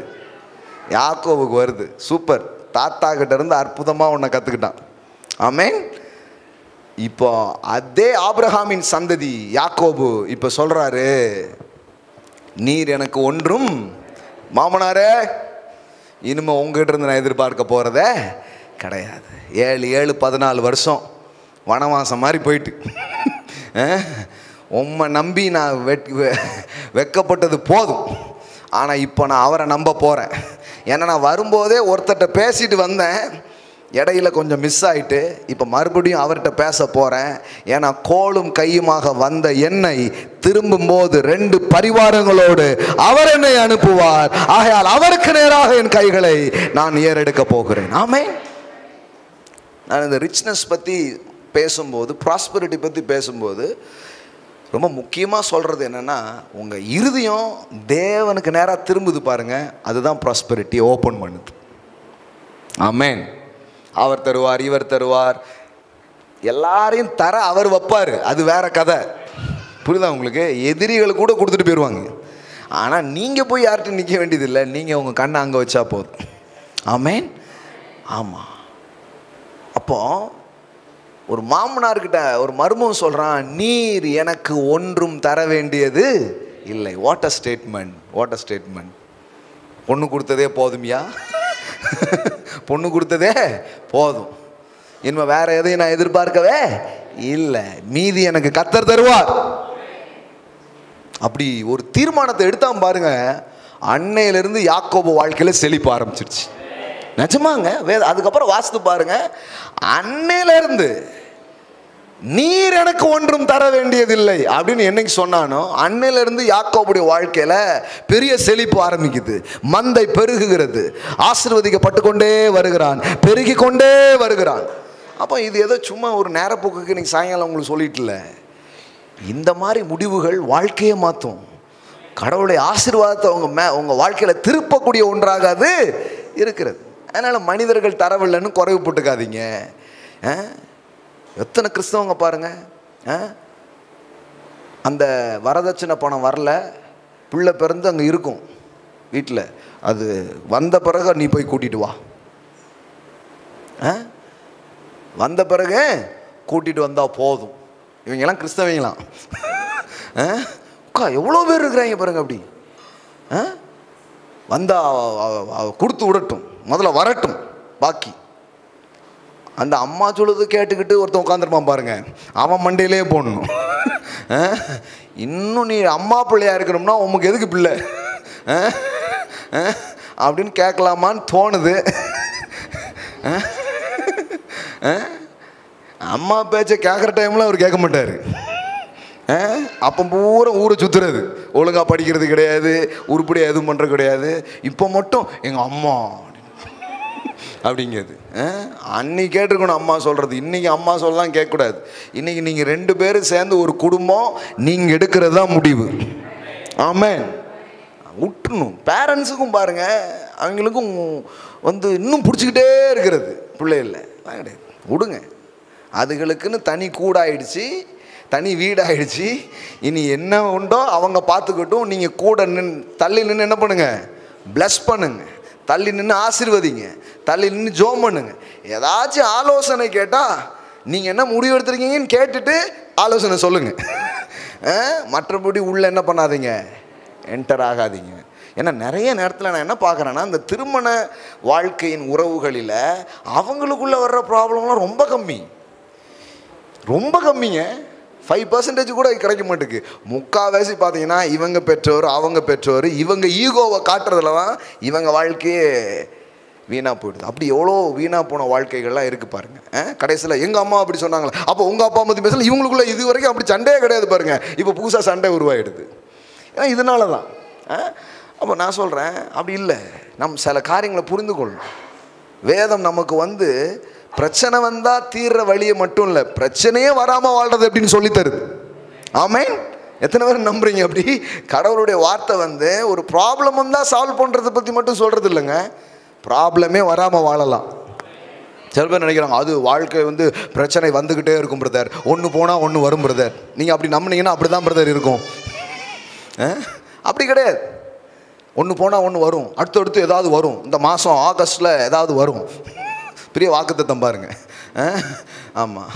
யாக்கோபுக்கு வருது. சூப்பர். தாத்தா கிட்ட இருந்து அற்புதமாக உன்னை கற்றுக்கிட்டான். ஆமென். இப்போ அதே ஆபிரகாமின் சந்ததி யாக்கோபு இப்போ சொல்கிறாரு, நீர் எனக்கு ஒன்றும் மாமனாரே, இனிமேல் உங்ககிட்ட இருந்து நான் எதிர்பார்க்க போகிறதே கிடையாது. 14 வருஷம் வனவாசம் மாதிரி போயிட்டு உம்மை நம்பி நான் வெட்கப்பட்டது போதும். ஆனால் இப்போ நான் அவரை நம்ப போகிறேன். ஏன்னா நான் வரும்போதே ஒருத்தர்கிட்ட பேசிட்டு வந்தேன், இடையில கொஞ்சம் மிஸ் ஆகிட்டு, இப்போ மறுபடியும் அவர்கிட்ட பேச போகிறேன். ஏன்னா கோலும் கையுமாக வந்த என்னை திரும்பும்போது 2 பரிவாரங்களோடு அவர் என்னை அனுப்புவார். ஆகையால் அவருக்கு நேராக என் கைகளை நான் ஏறெடுக்க போகிறேன். ஆமென். நான் இந்த ரிச்னஸ் பற்றி பேசும்போது, ப்ராஸ்பரிட்டி பற்றி பேசும்போது ரொம்ப முக்கியமாக சொல்கிறது என்னென்னா, உங்கள் இருதயம் தேவனுக்கு நேராக திரும்புது பாருங்கள், அதுதான் ப்ராஸ்பரிட்டி ஓப்பன் பண்ணுது. ஆமென். அவர் தருவார், இவர் தருவார், எல்லாரையும் தர அவர் வைப்பார், அது வேற கதை. புரியுதா உங்களுக்கு? எதிரிகள் கூட கொடுத்துட்டு போயிடுவாங்க. ஆனால் நீங்கள் போய் யார்கிட்ட நிற்க வேண்டியதில்லை, நீங்கள் உங்கள் கண்ணை அங்கே வச்சா போதும். ஆமென். ஆமாம். அப்போ ஒரு மாமனார்கிட்ட ஒரு மருமகன் சொல்கிறான், நீர் எனக்கு ஒன்றும் தர வேண்டியது இல்லை. What a statement, what a statement. பொண்ணு கொடுத்ததே போதுமியா? பொண்ணு கொடுத்ததே போதும், இனிமேல் வேற எதையும் நான் எதிர்பார்க்கவே இல்லை, மீதி எனக்கு கர்த்தர் தருவார். அப்படி ஒரு தீர்மானத்தை எடுத்தான் பாருங்க. அன்னையிலிருந்து யாக்கோபு வாழ்க்கையில் செழிப்பு ஆரம்பிச்சிருச்சு. நிஜமாங்க. அதுக்கப்புறம் வாசித்து பாருங்க. அன்னையிலிருந்து நீர் எனக்கு ஒன்றும் தர வேண்டியதில்லை அப்படின்னு என்னைக்கு சொன்னானோ அன்னையிலிருந்து யாக்கோபுடைய வாழ்க்கையில பெரிய செழிப்பு ஆரம்பிக்குது. மந்தை பெருகுகிறது, ஆசீர்வதிக்கப்பட்டு கொண்டே வருகிறான், பெருகி கொண்டே வருகிறான். அப்போ இது ஏதோ சும்மா ஒரு நேரப்போக்குக்கு இன்னைக்கு சாயங்காலம் உங்களுக்கு சொல்லிட்டுல, இந்த மாதிரி முடிவுகள் வாழ்க்கையை மாற்றும். கடவுளுடைய ஆசீர்வாதத்தை உங்கள் வாழ்க்கையில் திருப்பக்கூடிய ஒன்றாக அது இருக்கிறது. அதனால் மனிதர்கள் தரவில்லைன்னு குறைவு போட்டுக்காதீங்க. எத்தனை கிறிஸ்தவங்க பாருங்க, அந்த வரதட்சணை பணம் வரல, பிள்ளை பிறந்து அங்கே இருக்கும் வீட்டில், அது வந்த பிறகு நீ போய் கூட்டிட்டு வா, வந்த பிறகு கூட்டிட்டு வந்தால் போதும். இவங்கெல்லாம் கிறிஸ்தவங்களாம். எவ்வளோ பேர் இருக்கிறாங்க பாருங்க. அப்படி வந்தா கொடுத்து விடட்டும், முதல்ல வரட்டும், பாக்கி அந்த அம்மா சொல்லுது கேட்டுக்கிட்டு ஒருத்தன் உட்காந்துருப்பான் பாருங்க, அவன் மண்டையிலே போடணும். இன்னும் நீ அம்மா பிள்ளையா இருக்கணும்னா உமக்கு எதுக்கு பிள்ளை அப்படின்னு கேட்கலாமான்னு தோணுது. அம்மா பேச்சை கேட்குற டைமில் அவர் கேட்க மாட்டார். அப்போ பூரா ஊரை சுற்றுறது, ஒழுங்காக படிக்கிறது கிடையாது, உருப்படியாக எதுவும் பண்ணுறது கிடையாது. இப்போ மட்டும் எங்கள் அம்மா அப்படிங்கிறது. அன்னைக்கு கேட்டிருக்கணும் அம்மா சொல்கிறது, இன்றைக்கி அம்மா சொல்லலாம் கேட்கக்கூடாது. இன்றைக்கி நீங்கள் 2 பேரும் சேர்ந்து ஒரு குடும்பம், நீங்கள் எடுக்கிறது தான் முடிவு. ஆமென். விட்டுணும். பேரண்ட்ஸுக்கும் பாருங்கள், அவங்களுக்கும் இன்னும் பிடிச்சிக்கிட்டே இருக்கிறது பிள்ளைகள கிடையாது, விடுங்க. அதுகளுக்குன்னு தனி கூடாயிடுச்சு, தனி வீடாயிடுச்சு. இனி என்ன உண்டோ அவங்க பார்த்துக்கிட்டும். நீங்கள் கூட தள்ளி நின்று என்ன பண்ணுங்க, பிளஸ் பண்ணுங்க, தள்ளி நின்று ஆசீர்வதிங்க, தள்ளி நின்று ஜோம் பண்ணுங்க. ஏதாச்சும் ஆலோசனை கேட்டால் நீங்கள் என்ன முடிவு எடுத்துருக்கீங்கன்னு கேட்டுட்டு ஆலோசனை சொல்லுங்கள். மற்றபடி உள்ள என்ன பண்ணாதீங்க, என்டர் ஆகாதீங்க. ஏன்னா நிறைய நேரத்தில் நான் என்ன பார்க்குறேன்னா, இந்த திருமண வாழ்க்கையின் உறவுகளில் அவங்களுக்குள்ளே வர்ற ப்ராப்ளம்லாம் ரொம்ப கம்மி, ரொம்ப கம்மிங்க. 5% கூட கிடைக்க மாட்டேங்குது. முக்கால்வாசி பார்த்தீங்கன்னா இவங்க பெற்றோர், அவங்க பெற்றோர், இவங்க ஈகோவை காட்டுறதுல தான் இவங்க வாழ்க்கையே வீணாக போயிடுது. அப்படி எவ்வளோ வீணாக போன வாழ்க்கைகள்லாம் இருக்குது பாருங்கள். கடைசியில் எங்கள் அம்மா அப்படி சொன்னாங்களே, அப்போ உங்கள் அப்பா பற்றி பேசல, இவங்களுக்குள்ள இது வரைக்கும் அப்படி சண்டையே கிடையாது பாருங்கள். இப்போ புதுசாக சண்டை உருவாயிடுது. ஏன்னா இதனால தான். அப்போ நான் சொல்கிறேன், அப்படி இல்லை. நம் சில காரியங்களை புரிந்து கொள்ளணும். வேதம் நமக்கு பிரச்சனை வந்தால் தீர்ற வழியை மட்டும் இல்லை, பிரச்சனையே வராமல் வாழ்றது எப்படின்னு சொல்லித்தருது. ஆமென். எத்தனை பேர் நம்புறீங்க? அப்படி கடவுளுடைய வார்த்தை ஒரு ப்ராப்ளம் வந்தால் சால்வ் பண்ணுறதை பற்றி மட்டும் சொல்கிறது இல்லைங்க, ப்ராப்ளமே வராமல் வாழலாம். சில பேர் நினைக்கிறாங்க அது வாழ்க்கை பிரச்சனை வந்துக்கிட்டே இருக்கும் பிரதர், ஒன்று போனால் ஒன்று வரும் பிரதர். நீங்கள் அப்படி நம்பினீங்கன்னா அப்படி தான் பிரதர் இருக்கும். அப்படி கிடையாது. ஒன்று போனால் ஒன்று வரும், அடுத்தடுத்து ஏதாவது வரும். இந்த மாதம் ஆகஸ்ட்டில் ஏதாவது வரும். பெரிய வாக்குத்தத்தம் பாருங்க. ஆமாம்.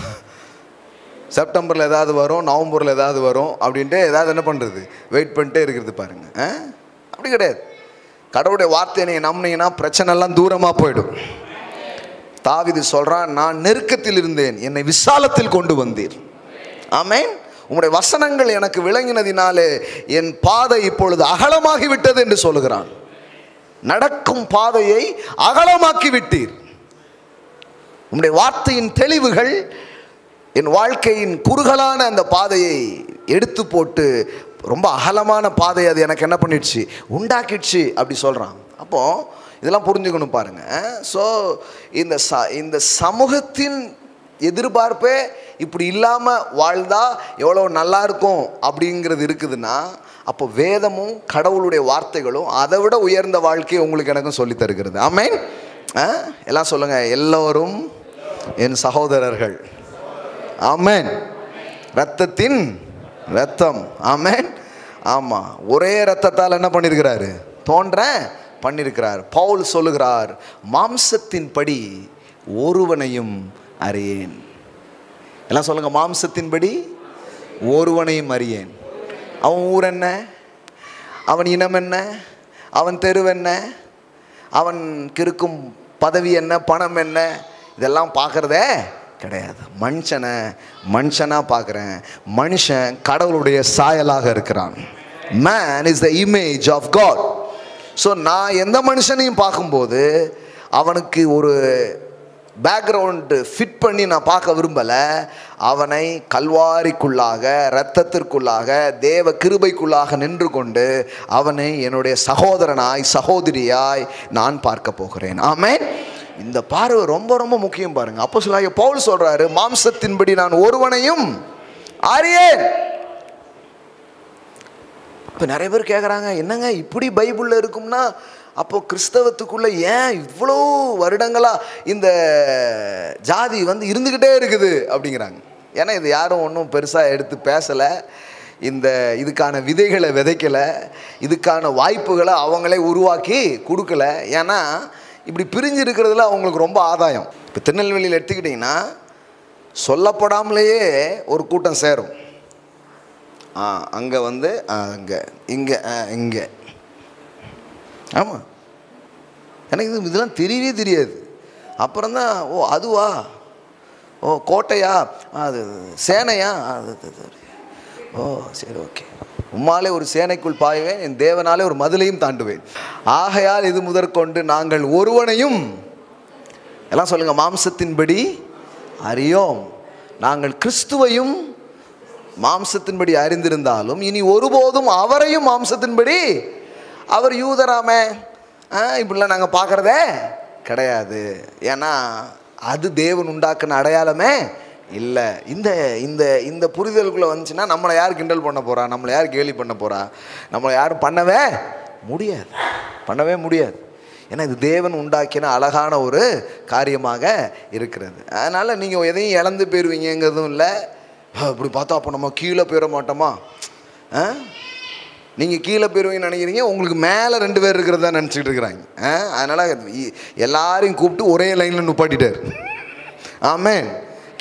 செப்டம்பரில் ஏதாவது வரும், நவம்பரில் ஏதாவது வரும் அப்படின்ட்டு ஏதாவது என்ன பண்ணுறது, வெயிட் பண்ணிட்டே இருக்கிறது பாருங்கள். அப்படி கிடையாது. கடவுளுடைய வார்த்தையை நீங்கள் நம்பினீங்கன்னா பிரச்சனைலாம் தூரமாக போயிடும். தாவீது சொல்கிறான், நான் நெருக்கத்தில் இருந்தேன், என்னை விசாலத்தில் கொண்டு வந்தீர். ஆமென். உம்முடைய வசனங்கள் எனக்கு விளங்கினதினாலே என் பாதை இப்பொழுது அகலமாகி விட்டது என்று சொல்லுகிறான். நடக்கும் பாதையை அகலமாக்கி விட்டீர். உம்முடைய வார்த்தையின் தெளிவுகள் என் வாழ்க்கையின் குறுகலான அந்த பாதையை எடுத்து போட்டு ரொம்ப அகலமான பாதை அது எனக்கு என்ன பண்ணிடுச்சு, உண்டாக்கிடுச்சு அப்படி சொல்கிறான். அப்போது இதெல்லாம் புரிஞ்சுக்கணும் பாருங்கள். ஸோ இந்த சமூகத்தின் எதிர்பார்ப்பே இப்படி இல்லாமல் வாழ்ந்தா எவ்வளோ நல்லா இருக்கும் அப்படிங்கிறது இருக்குதுன்னா, அப்போ வேதமும் கடவுளுடைய வார்த்தைகளும் அதை விட உயர்ந்த வாழ்க்கையை உங்களுக்கு எனக்கும் சொல்லி தருகிறது. ஆமென். எல்லாம் சொல்லுங்கள், எல்லோரும் என் சகோதரர்கள். ஆமென். இரத்தத்தின் இரத்தம். ஆமென். ஆமாம், ஒரே இரத்தத்தால் என்ன பண்ணியிருக்கிறாரு, தோன்ற பண்ணியிருக்கிறார். பவுல் சொல்லுகிறார், மாம்சத்தின்படி ஒருவனையும் அறியேன். எல்லாம் சொல்லுங்க, மாம்சத்தின்படி ஒருவனையும் அறியேன். அவன் ஊர் என்ன, அவன் இனம் என்ன, அவன் தெருவென்ன, அவனுக்கு இருக்கும் பதவி என்ன, பணம் என்ன, இதெல்லாம் பார்க்குறதே கிடையாது. மனுஷனை மனுஷனாக பார்க்குறேன். மனுஷன் கடவுளுடைய சாயலாக இருக்கிறான். Man is the image of God. So நான் எந்த மனுஷனையும் பார்க்கும்போது அவனுக்கு ஒரு பேக்ரவுண்டு ஃபிட் பண்ணி நான் பார்க்க விரும்பலை. அவனை கல்வாரிக்குள்ளாக, இரத்தத்திற்குள்ளாக, தேவ கிருபைக்குள்ளாக நின்று கொண்டு அவனை என்னுடைய சகோதரனாய் சகோதரியாய் நான் பார்க்க போகிறேன். ஆமென். இந்த பார்வை ரொம்ப ரொம்ப முக்கியம் பாருங்க. அப்போஸ்தலனாகிய பவுல் சொல்றாரு, மாம்சத்தின்படி நான் ஒருவனையும் அறியேன். இப்போ நிறைய பேர் கேட்குறாங்க, என்னங்க இப்படி பைபிளில் இருக்கும்னா அப்போ கிறிஸ்தவத்துக்குள்ளே ஏன் இவ்வளோ வருடங்களாக இந்த ஜாதி இருந்துக்கிட்டே இருக்குது அப்படிங்கிறாங்க. ஏன்னா இது யாரும் ஒன்றும் பெருசாக எடுத்து பேசலை, இதுக்கான விதைகளை விதைக்கலை, இதுக்கான வாய்ப்புகளை அவங்களே உருவாக்கி கொடுக்கல. ஏன்னா இப்படி பிரிஞ்சு இருக்கிறதுல அவங்களுக்கு ரொம்ப ஆதாயம். இப்போ திருநெல்வேலியில் எடுத்துக்கிட்டிங்கன்னா சொல்லப்படாமலேயே ஒரு கூட்டம் சேரும். அங்கே அங்கே இங்கே இங்கே. ஆமாம், எனக்கு இதெல்லாம் தெரியவே தெரியாது. அப்புறம் தான், ஓ அதுவா, ஓ கோட்டையா, அது சேனையா, அது ஓ சரி ஓகே, உம்மாலே ஒரு சேனைக்குள் பாய்வேன், என் தேவனாலே ஒரு மதிலையும் தாண்டுவேன். ஆகையால் இது முதற்கொண்டு நாங்கள் ஒருவனையும், எல்லாம் சொல்லுங்கள், மாம்சத்தின்படி அறியோம். நாங்கள் கிறிஸ்துவையும் மாம்சத்தின்படி அறிந்திருந்தாலும் இனி ஒருபோதும் அவரையும் மாம்சத்தின்படி, அவர் யூதராமே, இப்படிலாம் நாங்கள் பார்க்குறதே கிடையாது. ஏன்னா அது தேவன் உண்டாக்குன அடையாளமே இல்லை. இந்த புரிதலுக்குள்ளே வந்துச்சுன்னா நம்மளை யார் கிண்டல் பண்ண போகிறா, நம்மளை யார் கேலி பண்ண போகிறா, நம்மளை யாரும் பண்ணவே முடியாது. ஏன்னா இது தேவன் உண்டாக்கின அழகான ஒரு காரியமாக இருக்கிறது. அதனால் நீங்கள் எதையும் இழந்து போயிடுவீங்கிறதும் இல்லை. இப்படி பார்த்தா அப்போ நம்ம கீழே போயிட மாட்டோமா? நீங்கள் கீழே போயிடுவீங்கன்னு நினைக்கிறீங்க, உங்களுக்கு மேலே 2 பேர் இருக்கிறதா நினச்சிக்கிட்டு இருக்கிறாங்க. அதனால் எல்லாரையும் கூப்பிட்டு ஒரே லைனில் நுப்பாட்டிட்டார். ஆமென்.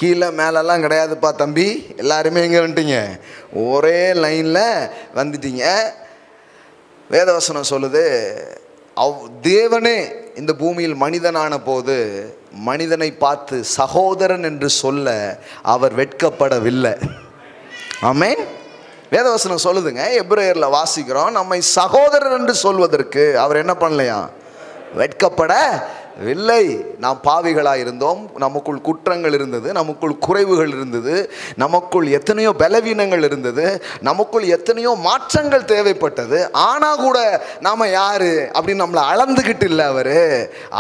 கீழே மேலெல்லாம் கிடையாதுப்பா தம்பி, எல்லாருமே எங்கே வந்துட்டீங்க, ஒரே லைனில் வந்துட்டீங்க. வேதவசனம் சொல்லுது, தேவனே இந்த பூமியில் மனிதனான போது மனிதனை பார்த்து சகோதரன் என்று சொல்ல அவர் வெட்கப்படவில்லை. ஆமென். வேதவசனம் சொல்லுதுங்க, எபிரேயரில் வாசிக்கிறோம், நம்மை சகோதரர் என்று சொல்வதற்கு அவர் என்ன பண்ணலையா, வெட்கப்படவில்லை. நாம் பாவிகளாக இருந்தோம், நமக்குள் குற்றங்கள் இருந்தது, நமக்குள் குறைவுகள் இருந்தது, நமக்குள் எத்தனையோ பலவீனங்கள் இருந்தது, நமக்குள் எத்தனையோ மாற்றங்கள் தேவைப்பட்டது. ஆனால் கூட நாம் யார் அப்படின்னு நம்மளை அளந்துக்கிட்டு இல்லை.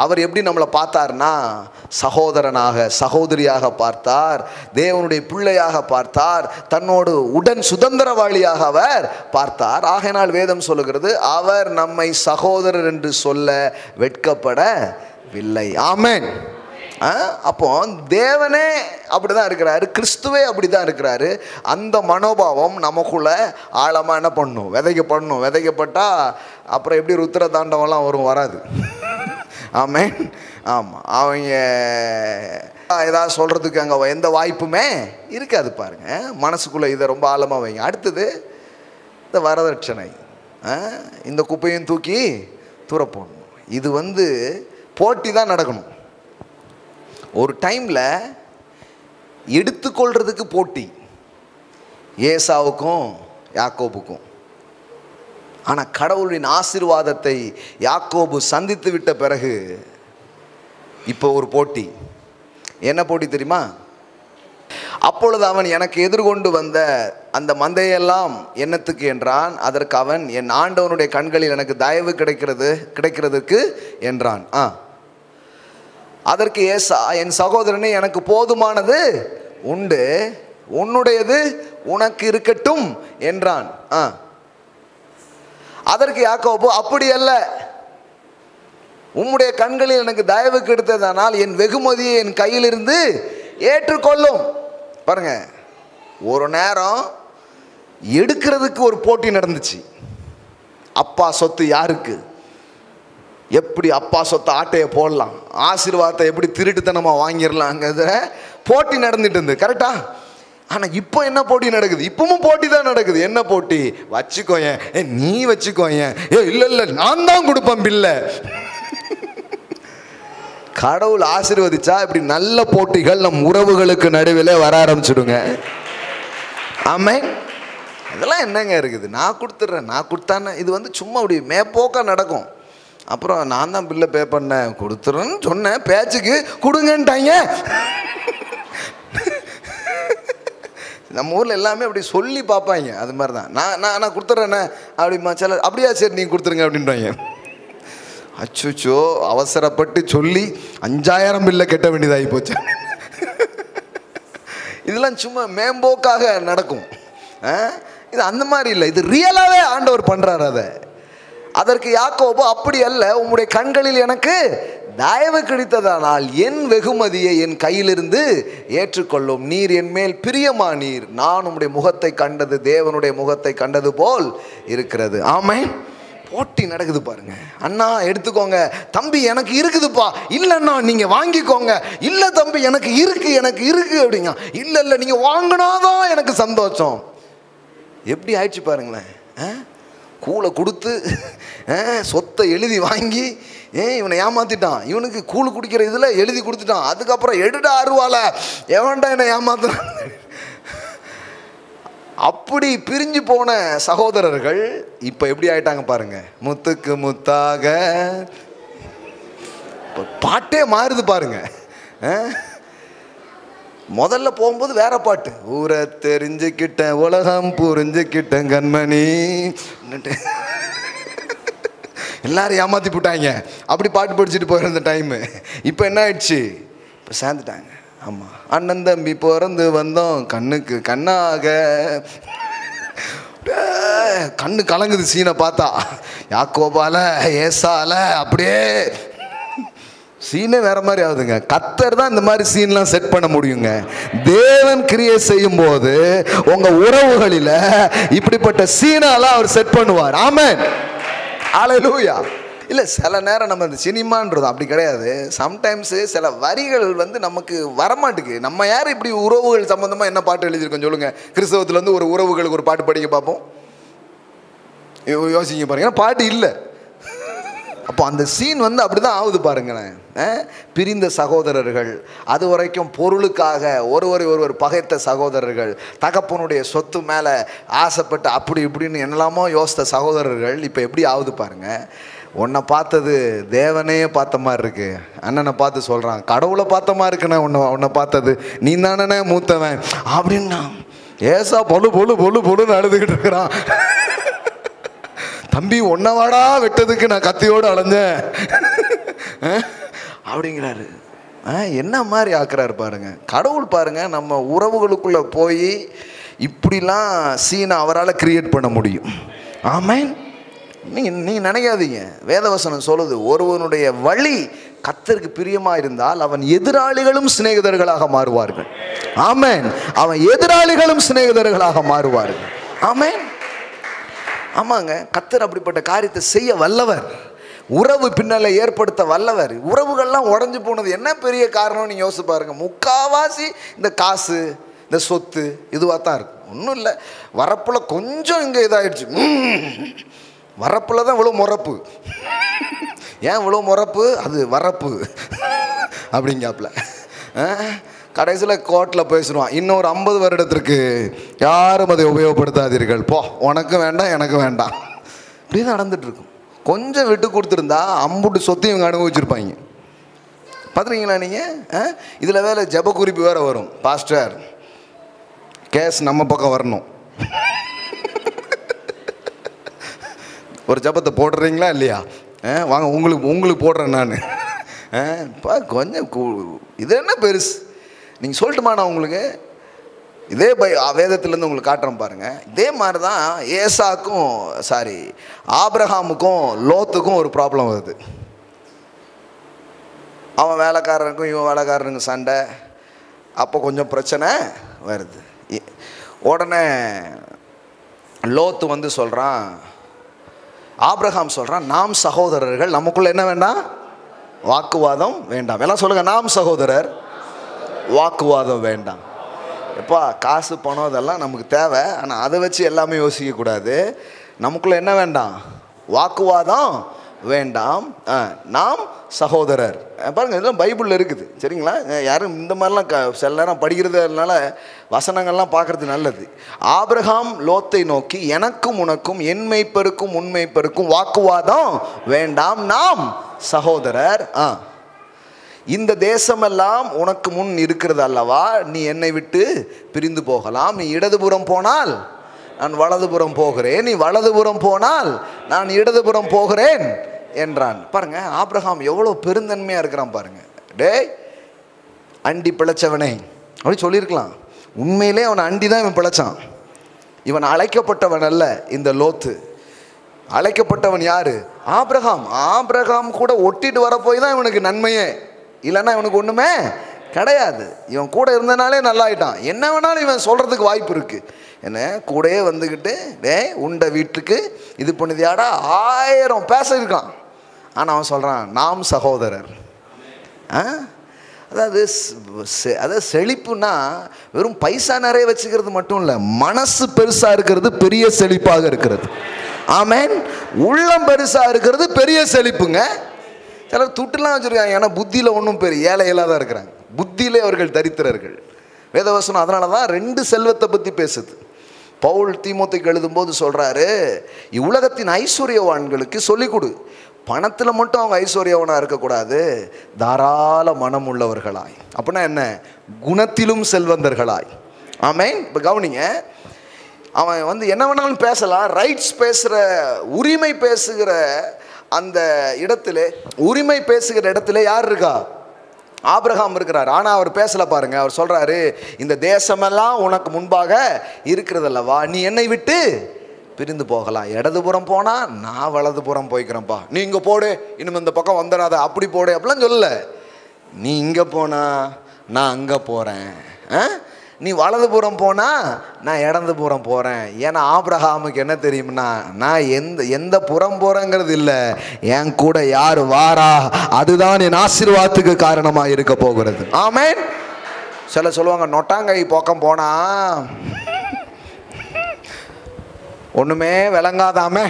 அவர் எப்படி நம்மளை பார்த்தார்னா, சகோதரனாக சகோதரியாக பார்த்தார், தேவனுடைய பிள்ளையாக பார்த்தார், தன்னோடு உடன் சுதந்திரவாளியாக அவர் பார்த்தார். ஆகையினால் வேதம் சொல்லுகிறது, அவர் நம்மை சகோதரர் என்று சொல்ல வெட்கப்படவில்லை. ஆமென். அப்போ தேவனே அப்படி தான் இருக்கிறாரு, கிறிஸ்துவே அப்படி தான் இருக்கிறாரு. அந்த மனோபாவம் நமக்குள்ள ஆழமாக என்ன பண்ணணும், விதைக்கப்படணும். விதைக்கப்பட்டால் அப்புறம் எப்படி ருத்திர தாண்டவம்லாம் வராது. ஆமென். ஆமாம், அவங்க ஏதாவது சொல்கிறதுக்கு அங்கே எந்த வாய்ப்புமே இருக்காது பாருங்க. மனசுக்குள்ளே இதை ரொம்ப ஆழமாக வைங்க. அடுத்தது இந்த வரதட்சணை, இந்த குப்பையும் தூக்கி தூர போடணும். இது போட்டி தான் நடக்கணும். ஒரு டைமில் எடுத்துக்கொள்றதுக்கு போட்டி ஏசாவுக்கும் யாக்கோபுக்கும். ஆனால் கடவுளின் ஆசீர்வாதத்தை யாக்கோபு சந்தித்து விட்ட பிறகு இப்போ ஒரு போட்டி. என்ன போட்டி தெரியுமா? அப்பொழுது அவன் எனக்கு எதிர்கொண்டு வந்த அந்த மந்தையெல்லாம் என்னத்துக்கு என்றான். அதற்கு அவன், என் ஆண்டவனுடைய கண்களில் எனக்கு தயவு கிடைக்கிறதுக்கு என்றான். அதற்கு ஏசா, என் சகோதரனே, எனக்கு போதுமானது உண்டு, உன்னுடையது உனக்கு இருக்கட்டும் என்றான். அதற்கு யாக்கோபு, அப்படி அல்ல, உம்முடைய கண்களில் எனக்கு தயவு கிடைத்ததானால் என் வெகுமதியை என் கையிலிருந்து ஏற்றுக்கொள்ளும். பாருங்க, ஒரு நேரம் எடுக்கிறதுக்கு ஒரு போட்டி நடந்துச்சு. அப்பா சொத்து யாருக்கு, எப்படி அப்பா சொத்தை ஆட்டையை போடலாம், ஆசீர்வாதத்தை எப்படி திருட்டுத்தனமாக வாங்கிடலாங்கிறத போட்டி நடந்துட்டு இருந்து. கரெக்டா? ஆனால் இப்போ என்ன போட்டி நடக்குது? இப்பவும் போட்டி தான் நடக்குது. என்ன போட்டி? வச்சுக்கோயேன், நீ வச்சுக்கோயேன், இல்லை நான் தான் கொடுப்பேன் பில்லை. கடவுள் ஆசீர்வதிச்சா இப்படி நல்ல போட்டிகள் நம் உறவுகளுக்கு நடுவில் வர ஆரம்பிச்சுடுங்க. ஆமென். இதெல்லாம் என்னங்க இருக்குது? நான் கொடுத்துட்றேன், நான் கொடுத்தானே. இது சும்மா அப்படி மேப்போக்கா நடக்கும். அப்புறம் நான் தான் பில்லை பே பண்ணேன், கொடுத்துறேன்னு சொன்னேன், பேச்சுக்கு கொடுங்கன்ட்டாங்க. நம்ம ஊரில் எல்லாமே அப்படி சொல்லி பார்ப்பாங்க. அது மாதிரி தான் நான் கொடுத்துட்றேண்ணே அப்படிமா. சில அப்படியா, சரி நீங்கள் கொடுத்துருங்க அப்படின்றாங்க. அச்சுச்சோ, அவசரப்பட்டு சொல்லி 5000 பில்லை கட்ட வேண்டியதாகி போச்சு. இதெல்லாம் சும்மா மேம்போக்காக நடக்கும். இது அந்த மாதிரி இல்லை, இது ரியலாகவே ஆண்டவர் பண்ணுறாரு. அதற்கு யாக்கோபு, அப்படி அல்ல, உம்முடைய கண்களில் எனக்கு தயவு கிடைத்ததானால் என் வெகுமதியை என் கையிலிருந்து ஏற்றுக்கொள்ளும். நீர் என் மேல் பிரியமானீர், நான் உம்முடைய முகத்தை கண்டது தேவனுடைய முகத்தை கண்டது போல் இருக்கிறது. ஆமென். போட்டி நடக்குது பாருங்க. அண்ணா எடுத்துக்கோங்க, தம்பி எனக்கு இருக்குதுப்பா, இல்லைண்ணா நீங்க வாங்கிக்கோங்க, இல்லை தம்பி எனக்கு இருக்கு அப்படிங்க, இல்லை நீங்க வாங்கினாதான் எனக்கு சந்தோஷம். எப்படி ஆயிடுச்சு பாருங்களேன். கூலை கொடுத்து சொத்தை எழுதி வாங்கி இவனை ஏமாத்திட்டான். இவனுக்கு கூழ் குடிக்கிற இதில் எழுதி கொடுத்துட்டான். அதுக்கப்புறம் எடுடா அருவால, எவன்டா என்னை ஏமாத்துறான். அப்படி பிரிஞ்சு போன சகோதரர்கள் இப்போ எப்படி ஆயிட்டாங்க பாருங்க. முத்துக்கு முத்தாக பாட்டே மாறுது பாருங்க. முதல்ல போகும்போது வேற பாட்டு, ஊரை தெரிஞ்சுக்கிட்டேன் உலகம் புரிஞ்சுக்கிட்டேன் கண்மணி, எல்லாரும் ஏமாத்தி போட்டாங்க. அப்படி பாட்டு படிச்சுட்டு போயிருந்த டைமு. இப்போ என்ன ஆயிடுச்சு? இப்போ சேர்ந்துட்டாங்க. ஆமாம், அண்ணன் தம்பி பிறந்து வந்தோம் கண்ணுக்கு கண்ணாக. கண்ணு கலங்குது சீனை பார்த்தா. யாக்கோபால ஏசால அப்படியே சீனே வேற மாதிரி ஆகுதுங்க. கர்த்தர் தான் இந்த மாதிரி சீன்லாம் செட் பண்ண முடியுங்க. தேவன் கிரியை செய்யும் போது உங்க உறவுகளில் இப்படிப்பட்ட சீனாலாம் அவர் செட் பண்ணுவார். ஆமென். ஹல்லேலூயா. இல்லை, சில நேரம் நம்ம இந்த சினிமான்றது அப்படி கிடையாது. சம்டைம்ஸு சில வரிகள் நமக்கு வரமாட்டுக்கு. நம்ம யார் இப்படி உறவுகள் சம்மந்தமாக என்ன பாட்டு எழுதியிருக்கோம் சொல்லுங்கள். கிறிஸ்தவத்துலேருந்து ஒரு உறவுகளுக்கு ஒரு பாட்டு படிக்க பார்ப்போம், யோசிங்க பாருங்க. ஏன்னா பாட்டு இல்லை. அப்போ அந்த சீன் அப்படி தான் ஆகுது பாருங்களேன். பிரிந்த சகோதரர்கள், அது வரைக்கும் பொருளுக்காக ஒருவர் பகைத்த சகோதரர்கள், தகப்பனுடைய சொத்து மேலே ஆசைப்பட்டு அப்படி இப்படின்னு என்னெல்லாமோ யோசித்த சகோதரர்கள் இப்போ எப்படி ஆகுது பாருங்க. உன்னை பார்த்தது தேவனையே பார்த்த மாதிரி இருக்கு. அண்ணனை பார்த்து சொல்கிறான், கடவுளை பார்த்த மாதிரி இருக்குண்ணே உன்னை பார்த்தது, நீ தானே மூத்தவன் அப்படின்னா. ஏசா பொழு பொழு பொழு பொழுன்னு அழுதுகிட்டு இருக்கிறான். தம்பி ஒன்னவாடா வெட்டதுக்கு நான் கத்தியோடு அலைஞ்சேன் அப்படிங்கிறாரு. என்ன மாதிரி ஆக்குறாரு பாருங்க கடவுள். பாருங்க, நம்ம உறவுகளுக்குள்ள போய் இப்படிலாம் சீனை அவரால் கிரியேட் பண்ண முடியும். ஆமென். நீங்கள் நினைக்காதீங்க, வேதவசனம் சொல்லுது, ஒருவனுடைய வழி கர்த்தருக்கு பிரியமா இருந்தால் அவன் எதிராளிகளும் சிநேகிதர்களாக மாறுவார்கள். ஆமென். அவன் எதிராளிகளும் சிநேகிதர்களாக மாறுவார்கள். ஆமென். ஆமாங்க, கர்த்தர் அப்படிப்பட்ட காரியத்தை செய்ய வல்லவர். உறவு பின்னலை ஏற்படுத்த வல்லவர். உறவுகள்லாம் உடஞ்சி போனது என்ன பெரிய காரணம் நீங்கள் யோசிச்சு பாருங்க. முக்காவாசி இந்த காசு, இந்த சொத்து இதுவாக தான் இருக்கும். ஒன்றும் இல்லை, வரப்பில் கொஞ்சம் இங்கே இதாகிடுச்சு, வரப்பில் தான் இவ்வளோ முறப்பு. ஏன் இவ்வளோ முறப்பு? அது வரப்பு அப்படிங்காப்புல. கடைசியில் கோர்ட்டில் பேசுவான், இன்னொரு 50 வருடத்திற்கு யாரும் அதை உபயோகப்படுத்தாதீர்கள், போ, உனக்கு வேண்டாம் எனக்கு வேண்டாம். இப்படி தான் நடந்துகிட்ருக்கும். கொஞ்சம் விட்டு கொடுத்துருந்தா அம்புட்டு சொத்தையும் இவங்க அனுபவிச்சிருப்பாங்க. பார்த்துருக்கீங்களா நீங்கள்? இதில் வேலை ஜப குறிப்பு வேறு வரும். பாஸ்டர், கேஸ் நம்ம பக்கம் வரணும், ஒரு ஜபத்தை போடுறீங்களா இல்லையா? வாங்க உங்களுக்கு போடுறேன் நான். கொஞ்சம் இது என்ன பெருசு நீங்கள் சொல்லட்டுமா? நான் உங்களுக்கு இதே வேதத்துலேருந்து உங்களுக்கு காட்டுறேன் பாருங்கள். இதே மாதிரி தான் ஆபிரகாமுக்கும் லோத்துக்கும் ஒரு ப்ராப்ளம் வருது. அவன் வேலைக்காரனுக்கும் இவன் வேலைக்காரனுக்கும் சண்டை. அப்போ கொஞ்சம் பிரச்சனை வருது. உடனே லோத்து வந்து சொல்கிறான், ஆபிரகாம் சொல்கிறான், நாம் சகோதரர்கள், நமக்குள்ள என்ன வேண்டாம்? வாக்குவாதம் வேண்டாம். எல்லாம் சொல்லுங்கள், நாம் சகோதரர், வாக்குவாதம் வேண்டாம். எப்பா, காசு பணம் இதெல்லாம் நமக்கு தேவை, ஆனால் அதை வச்சு எல்லாமே யோசிக்கக்கூடாது. நமக்குள்ளே என்ன வேண்டாம்? வாக்குவாதம் வேண்டாம், நாம் சகோதரர். பாருங்கள், இதெல்லாம் பைபிளில் இருக்குது, சரிங்களா? யாரும் இந்த மாதிரிலாம் சில நேரம் படிக்கிறதுனால வசனங்கள்லாம் பார்க்குறது நல்லது. ஆபிரகாம் லோத்தை நோக்கி, எனக்கும் உனக்கும் என் மேய்ப்பருக்கும் உன் மேய்ப்பருக்கும் வாக்குவாதம் வேண்டாம், நாம் சகோதரர். இந்த தேசமெல்லாம் உனக்கு முன் இருக்கிறது அல்லவா, நீ என்னை விட்டு பிரிந்து போகலாம். நீ இடதுபுறம் போனால் நான் வலதுபுறம் போகிறேன், நீ வலதுபுறம் போனால் நான் இடதுபுறம் போகிறேன் என்றான். பாருங்க, ஆபிரகாம் எவ்வளோ பெருந்தன்மையாக இருக்கிறான் பாருங்க. டேய் அண்டி பிழைச்சவனே அப்படி சொல்லியிருக்கலாம். உண்மையிலே அவன் அண்டி தான் இவன் பிழைச்சான். இவன் அழைக்கப்பட்டவன் அல்ல. இந்த லோத்து அழைக்கப்பட்டவன் யாரு? ஆபிரகாம். ஆபிரகாம் கூட ஒட்டிட்டு வர போய் தான் இவனுக்கு நன்மையே, இல்லைன்னா இவனுக்கு ஒன்றுமே கிடையாது. இவன் கூட இருந்தனாலே நல்லாயிட்டான். என்ன வேணாலும் இவன் சொல்கிறதுக்கு வாய்ப்பு இருக்குது. என்ன கூடயே வந்துக்கிட்டு, டேய் உண்ட வீட்டுக்கு இது பண்ணுதியாடா 1000 பேசியிருக்கான். ஆனால் அவன் சொல்கிறான், நாம் சகோதரர். அதாவது செழிப்புன்னா வெறும் பைசா நிறைய வச்சுக்கிறது மட்டும் இல்லை, மனசு பெருசாக இருக்கிறது பெரிய செழிப்பாக இருக்கிறது. ஆமேன். உள்ளம் பெருசாக இருக்கிறது பெரிய செழிப்புங்க. சிலர் துட்டுலாம் வச்சுருக்காங்க, ஏன்னா புத்தியில் ஒன்றும் பெரிய ஏழைகளாக தான் இருக்கிறாங்க. புத்தியிலே அவர்கள் தரித்திரர்கள். வேதவசனம் அதனால தான் 2 செல்வத்தை பற்றி பேசுது. பவுல் தீமோத்தேயுக்கு எழுதும்போது சொல்கிறாரு, இவ்வுலகத்தின் ஐஸ்வர்யவான்களுக்கு சொல்லிக் கொடு, பணத்தில் மட்டும் அவங்க ஐஸ்வர்யவனாக இருக்கக்கூடாது, தாராள மனம் உள்ளவர்களாய். அப்படின்னா என்ன? குணத்திலும் செல்வந்தர்களாய். ஆமேன். இப்போ கவனிங்க, அவன் வந்து என்ன வேணாலும் பேசலாம், ரைட்ஸ் பேசுகிற, உரிமை பேசுகிற அந்த இடத்துல, உரிமை பேசுகிற இடத்துல யார் இருக்கா? ஆபிரகாம் இருக்கிறார். ஆனால் அவர் பேசல பாருங்க. அவர் சொல்றாரு, இந்த தேசமெல்லாம் உனக்கு முன்பாக இருக்கிறதல்லவா, நீ என்னை விட்டு பிரிந்து போகலாம். இடதுபுறம் போனா நான் வலதுபுறம் போய்க்கிறேன்ப்பா, நீ இங்கே போடு, இன்னும் இந்த பக்கம் வந்துடாத, அப்படி போடு அப்படிலாம் சொல்லல. நீ இங்கே போனா நான் அங்கே போகிறேன், நீ வலதுபுறம் போனால் நான் இடதுபுறம் போகிறேன். ஏன்னா ஆபிரகாமுக்கு என்ன தெரியும்னா, நான் எந்த புறம் போகிறேங்கிறது இல்லை, என் கூட யார் வாரா அதுதான் என் ஆசீர்வாதத்துக்கு காரணமாக இருக்க போகிறது. ஆமேன். சில சொல்லுவாங்க, நொட்டாங்கை பக்கம் போனா ஒன்றுமே விளங்காதாமே.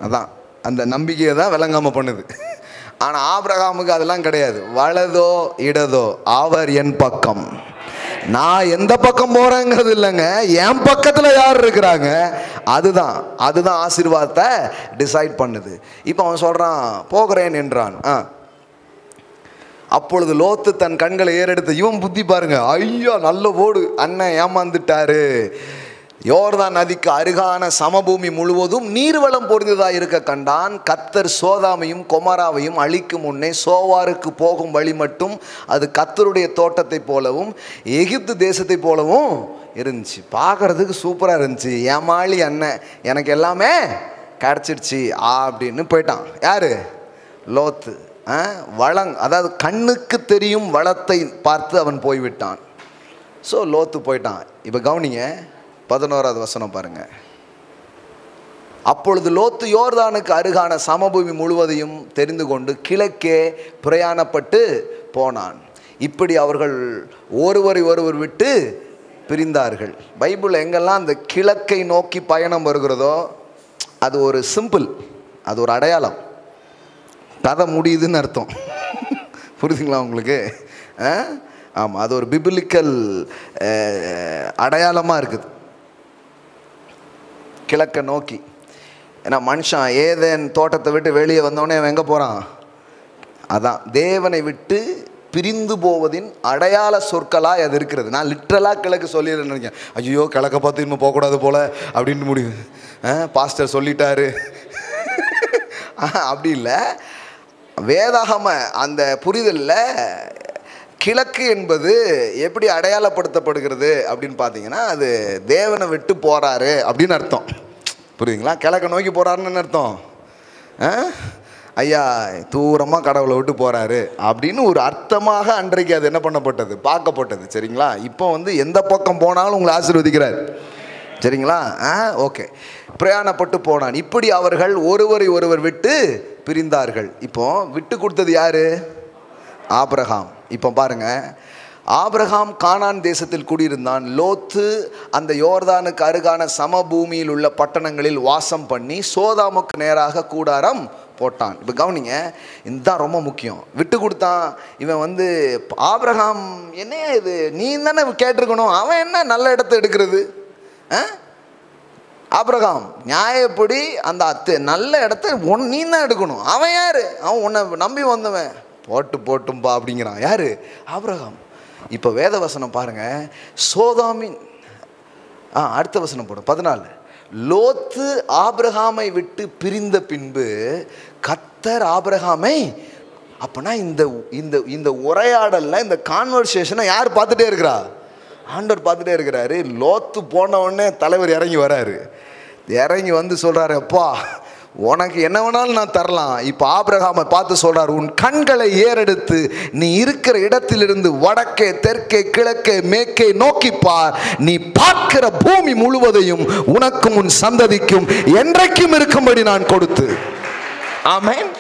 அதான் அந்த நம்பிக்கையை தான் விளங்காமல் பண்ணுது. ஆனால் ஆபிரகாமுக்கு அதெல்லாம் கிடையாது. வலதோ இடதோ அவர் என் பக்கம், நான் எந்த பக்கம் போறேங்கிறது இல்லைங்க, என் பக்கத்தில் யார் இருக்கிறாங்க அதுதான் ஆசீர்வாதத்தை டிசைட் பண்ணுது. இப்போ அவன் சொல்றான், போகிறேன் என்றான். அப்பொழுது லோத்து தன் கண்களை ஏறெடுத்து, இவன் புத்தி பாருங்க, ஐயோ நல்ல ஓடு, அண்ணன் ஏமாந்துட்டாரு. யோர்தான் நதிக்கு அருகான சமபூமி முழுவதும் நீர்வளம் பொருந்ததாக இருக்க கண்டான். கர்த்தர் சோதாமையும் கொமராவையும் அழிக்கும் முன்னே சோவாருக்கு போகும் வழி மட்டும் அது கர்த்தருடைய தோட்டத்தை போலவும் எகிப்து தேசத்தை போலவும் இருந்துச்சு. பார்க்கறதுக்கு சூப்பராக இருந்துச்சு. ஏமாளி அண்ணன், எனக்கு எல்லாமே கிடச்சிடுச்சு அப்படின்னு போயிட்டான். யாரு? லோத்து. அதாவது கண்ணுக்கு தெரியும் வளத்தை பார்த்து அவன் போய்விட்டான். ஸோ லோத்து போயிட்டான். இப்போ கவனிங்க, 11வது வசனம் பாருங்க. அப்பொழுது லோத்து யோர்தானுக்கு அருகான சமபூமி முழுவதையும் தெரிந்து கொண்டு கிழக்கே பிரயாணப்பட்டு போனான். இப்படி அவர்கள் ஒருவரை ஒருவர் விட்டு பிரிந்தார்கள். பைபிள் எங்கெல்லாம் அந்த கிழக்கை நோக்கி பயணம் வருகிறதோ அது ஒரு சிம்பிள், அது ஒரு அடையாளம், கதை முடியுதுன்னு அர்த்தம். புரியுதுங்களா உங்களுக்கு? ஆமாம், அது ஒரு பிபிலிக்கல் அடையாளமாக இருக்குது, கிழக்கை நோக்கி. ஏன்னா மனுஷன் ஏதேன் தோட்டத்தை விட்டு வெளியே வந்தோடனே அவன் எங்கே போகிறான்? அதான் தேவனை விட்டு பிரிந்து போவதின் அடையாள சொற்களாக அது இருக்கிறது. நான் லிட்ரலாக கிழக்கு சொல்லிடுறேன்னு நினைக்கிறேன். ஐயோ கிழக்க பார்த்து இன்னும் போகக்கூடாது போல் அப்படின்னு முடிவு, பாஸ்டர் சொல்லிட்டாரு அப்படி இல்லை. வேதாகம அந்த புரிதலில் கிழக்கு என்பது எப்படி அடையாளப்படுத்தப்படுகிறது அப்படின்னு பார்த்தீங்கன்னா, அது தேவனை விட்டு போகிறாரு அப்படின்னு அர்த்தம். புரியுதுங்களா? கிழக்க நோக்கி போகிறாருன்னு அர்த்தம். ஐயா தூரமாக கடவுளை விட்டு போகிறாரு அப்படின்னு ஒரு அர்த்தமாக அன்றைக்கு அது என்ன பண்ணப்பட்டது, பார்க்கப்பட்டது. சரிங்களா? இப்போ எந்த பக்கம் போனாலும் உங்களை ஆசீர்வதிக்கிறார். சரிங்களா? ஓகே. பிரயாணப்பட்டு போனான். இப்படி அவர்கள் ஒருவரை ஒருவர் விட்டு பிரிந்தார்கள். இப்போ விட்டு கொடுத்தது யாரு? ஆபிரகாம். இப்போ பாருங்க, ஆபிரகாம் கானான் தேசத்தில் குடியிருந்தான். லோத்து அந்த யோர்தானுக்கு அருகான சமபூமியில் உள்ள பட்டணங்களில் வாசம் பண்ணி சோதாமுக்கு நேராக கூடாரம் போட்டான். இப்போ கவனிங்க, இதுதான் ரொம்ப முக்கியம். விட்டு கொடுத்தான் இவன். ஆபிரகாம் என்னையா இது, நீ தானே கேட்டிருக்கணும், அவன் என்ன நல்ல இடத்த எடுக்கிறது? ஆபிரகாம் நியாயப்படி அந்த நல்ல இடத்த நீ தான் எடுக்கணும். அவன் யாரு? அவன் உன்னை நம்பி வந்தவன். போட்டும்பா அப்படிங்கிறான். யாரு? ஆபிரகாம். இப்போ வேத வசனம் பாருங்க, சோதாமின் அடுத்த வசனம் போடும் 14. லோத்து ஆபிரகாமை விட்டு பிரிந்த பின்பு கர்த்தர் ஆபிரகாமை, அப்பனா இந்த உரையாடல்ல இந்த கான்வர்சேஷனை யார் பார்த்துட்டே இருக்கிறா? ஆண்டவர் பார்த்துட்டே இருக்கிறாரு. லோத்து போன உடனே தலைவர் இறங்கி வராரு. இறங்கி சொல்றாரு, அப்பா உனக்கு என்ன வேணாலும் நான் தரலாம். இப்போ ஆபிரகாமை பார்த்து சொல்றாரு, உன் கண்களை ஏறெடுத்து நீ இருக்கிற இடத்திலிருந்து வடக்கே தெற்கே கிழக்கே மேற்கே நோக்கிப்பார். நீ பார்க்கிற பூமி முழுவதையும் உனக்கும் உன் சந்ததிக்கும் என்றைக்கும் இருக்கும்படி நான் கொடுத்து. ஆமென்.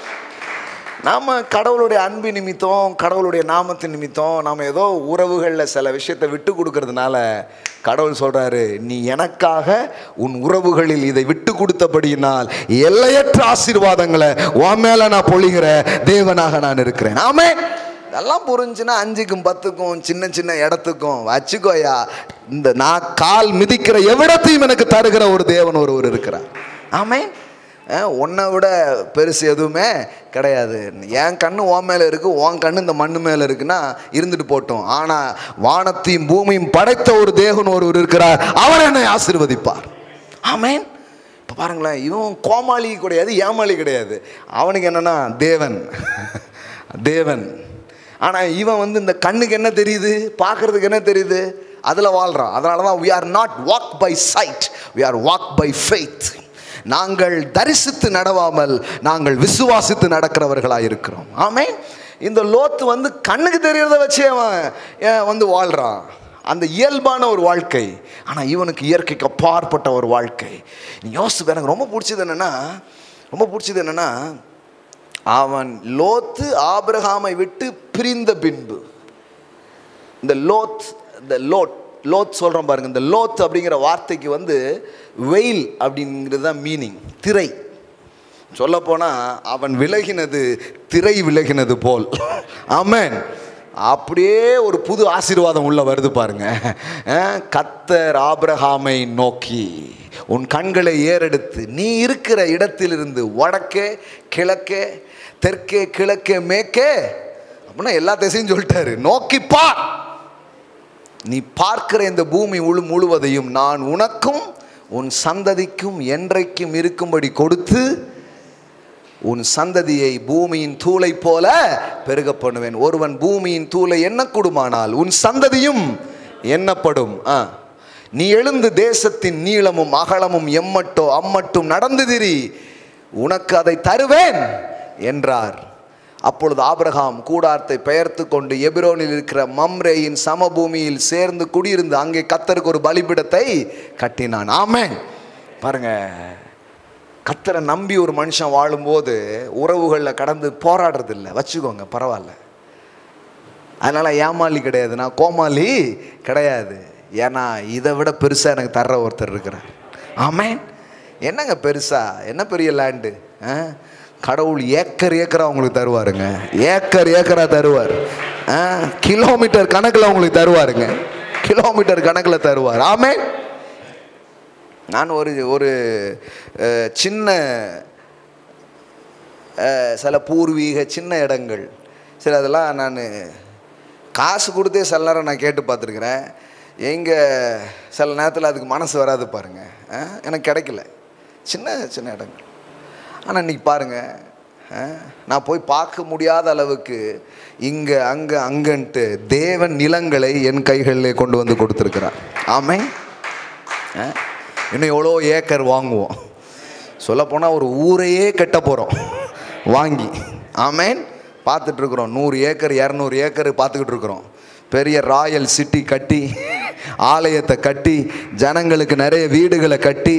நாம் கடவுளுடைய அன்பு நிமித்தம், கடவுளுடைய நாமத்தின் நிமித்தம் நாம் ஏதோ உறவுகளில் சில விஷயத்தை விட்டு கொடுக்கறதுனால கடவுள் சொல்கிறாரு, நீ எனக்காக உன் உறவுகளில் இதை விட்டு கொடுத்தபடியினால் எல்லையற்ற ஆசீர்வாதங்களை உன் மேலே நான் பொழிகிற தேவனாக நான் இருக்கிறேன். ஆமென். இதெல்லாம் புரிஞ்சுன்னா 5க்கும் 10க்கும் சின்ன சின்ன இடத்துக்கும் வச்சுக்கோயா, இந்த நான் கால் மிதிக்கிற எவ்விடத்தையும் எனக்கு தருகிற ஒரு தேவன் ஒருவர் இருக்கிறார். ஆமென். உன்னை விட பெருசு எதுவுமே கிடையாது. என் கண்ணு உன் மேலே இருக்குது, உன் கண்ணு இந்த மண்ணு மேலே இருக்குன்னா இருந்துட்டு போட்டோம். ஆனால் வானத்தையும் பூமியும் படைத்த ஒரு தேவன் ஒருவர் இருக்கிறார், அவர் என்னை ஆசீர்வதிப்பார். ஆமென். இப்போ பாருங்களேன், இவன் கோமாளி கிடையாது, ஏமாளி கிடையாது. அவனுக்கு என்னன்னா தேவன் தேவன். ஆனால் இவன் இந்த கண்ணுக்கு என்ன தெரியுது, பார்க்கறதுக்கு என்ன தெரியுது, அதில் வாழ்கிறான். அதனால தான் we are not walk by sight, we are walk by faith. நாங்கள் தரிசித்து நடவாமல் நாங்கள் விசுவாசித்து நடக்கிறவர்களாக இருக்கிறோம். ஆமென். இந்த லோத்து கண்ணுக்கு தெரியறத வச்சே அவன் வாழ்கிறான், அந்த இயல்பான ஒரு வாழ்க்கை. ஆனால் இவனுக்கு இயற்கைக்கு அப்பாற்பட்ட ஒரு வாழ்க்கை. நீ யோசிச்சு, எனக்கு ரொம்ப பிடிச்சது என்னன்னா அவன் லோத்து ஆபிரகாமை விட்டு பிரிந்த பின்பு, இந்த லோத் சொல்கிறோம் பாருங்க. இந்த லோத் அப்படிங்கிற வார்த்தைக்கு வெயில் அப்படிங்கிறது தான் மீனிங், திரை. சொல்லப்போனால் அவன் விலகினது திரை விலகினது போல். ஆமென். அப்படியே ஒரு புது ஆசீர்வாதம் உள்ள வருது பாருங்க. கர்த்தர் ஆபிரகாமை நோக்கி உன் கண்களை ஏறெடுத்து நீ இருக்கிற இடத்திலிருந்து வடக்கே கிழக்கே தெற்கே கிழக்கே மேற்கே அப்படின்னா எல்லா திசையும் சொல்லிட்டாரு, நோக்கிப்பா. நீ பார்க்கிற இந்த பூமி முழுவதையும் நான் உனக்கும் உன் சந்ததிக்கும் என்றைக்கும் இருக்கும்படி கொடுத்து உன் சந்ததியை பூமியின் தூளை போல பெருக பண்ணுவேன். ஒருவன் பூமியின் தூளை எண்ணக்கூடுமானால் உன் சந்ததியும் எண்ணப்படும். நீ எழுந்து தேசத்தின் நீளமும் அகலமும் அம்மட்டும் நடந்து திரி, உனக்கு அதை தருவேன் என்றார். அப்பொழுது ஆபிரகாம் கூடாரத்தை பெயர்த்து கொண்டு எபிரோனில் இருக்கிற மம்ரேயின் சமபூமியில் சேர்ந்து குடியிருந்து அங்கே கர்த்தருக்கு ஒரு பலிபீடத்தை கட்டினான். ஆமென். பாருங்க, கர்த்தரை நம்பி ஒரு மனுஷன் வாழும்போது உறவுகளில் கடந்து போராடுறது இல்லை, வச்சுக்கோங்க, பரவாயில்ல. அதனால் ஏமாளி கிடையாது, நான் கோமாளி கிடையாது. ஏன்னா இதை விட பெருசாக எனக்கு தர்ற ஒருத்தர் இருக்கிறார். ஆமென். என்னங்க பெருசா, என்ன பெரிய லேண்டு? கடவுள் ஏக்கர் ஏக்கரா உங்களுக்கு தருவாருங்க, ஏக்கர் ஏக்கரா தருவார். கிலோமீட்டர் கணக்கில் உங்களுக்கு தருவாருங்க, கிலோமீட்டர் கணக்கில் தருவார். ஆமென். நான் ஒரு சின்ன சில பூர்வீக சின்ன இடங்கள் சில அதெல்லாம் நான் காசு கொடுத்தே சில நேரம் நான் கேட்டு பார்த்துருக்குறேன். எங்கே சில நேரத்தில் அதுக்கு மனசு வராது பாருங்கள், எனக்கு கிடைக்கல சின்ன சின்ன இடங்கள். ஆனால் இன்றைக்கி பாருங்கள், நான் போய் பார்க்க முடியாத அளவுக்கு இங்கே அங்கே அங்கன்ட்டு தேவன் நிலங்களை என் கைகளிலே கொண்டு வந்து கொடுத்துருக்கிறார். ஆமென். இன்னும் எவ்வளோ ஏக்கர் வாங்குவோம், சொல்லப்போனால் ஒரு ஊரையே கட்ட போகிறோம் வாங்கி. ஆமென். பார்த்துட்ருக்குறோம், 100 ஏக்கர் 200 ஏக்கர் பார்த்துக்கிட்டு இருக்கிறோம். பெரிய ராயல் சிட்டி கட்டி, ஆலயத்தை கட்டி, ஜனங்களுக்கு நிறைய வீடுகளை கட்டி,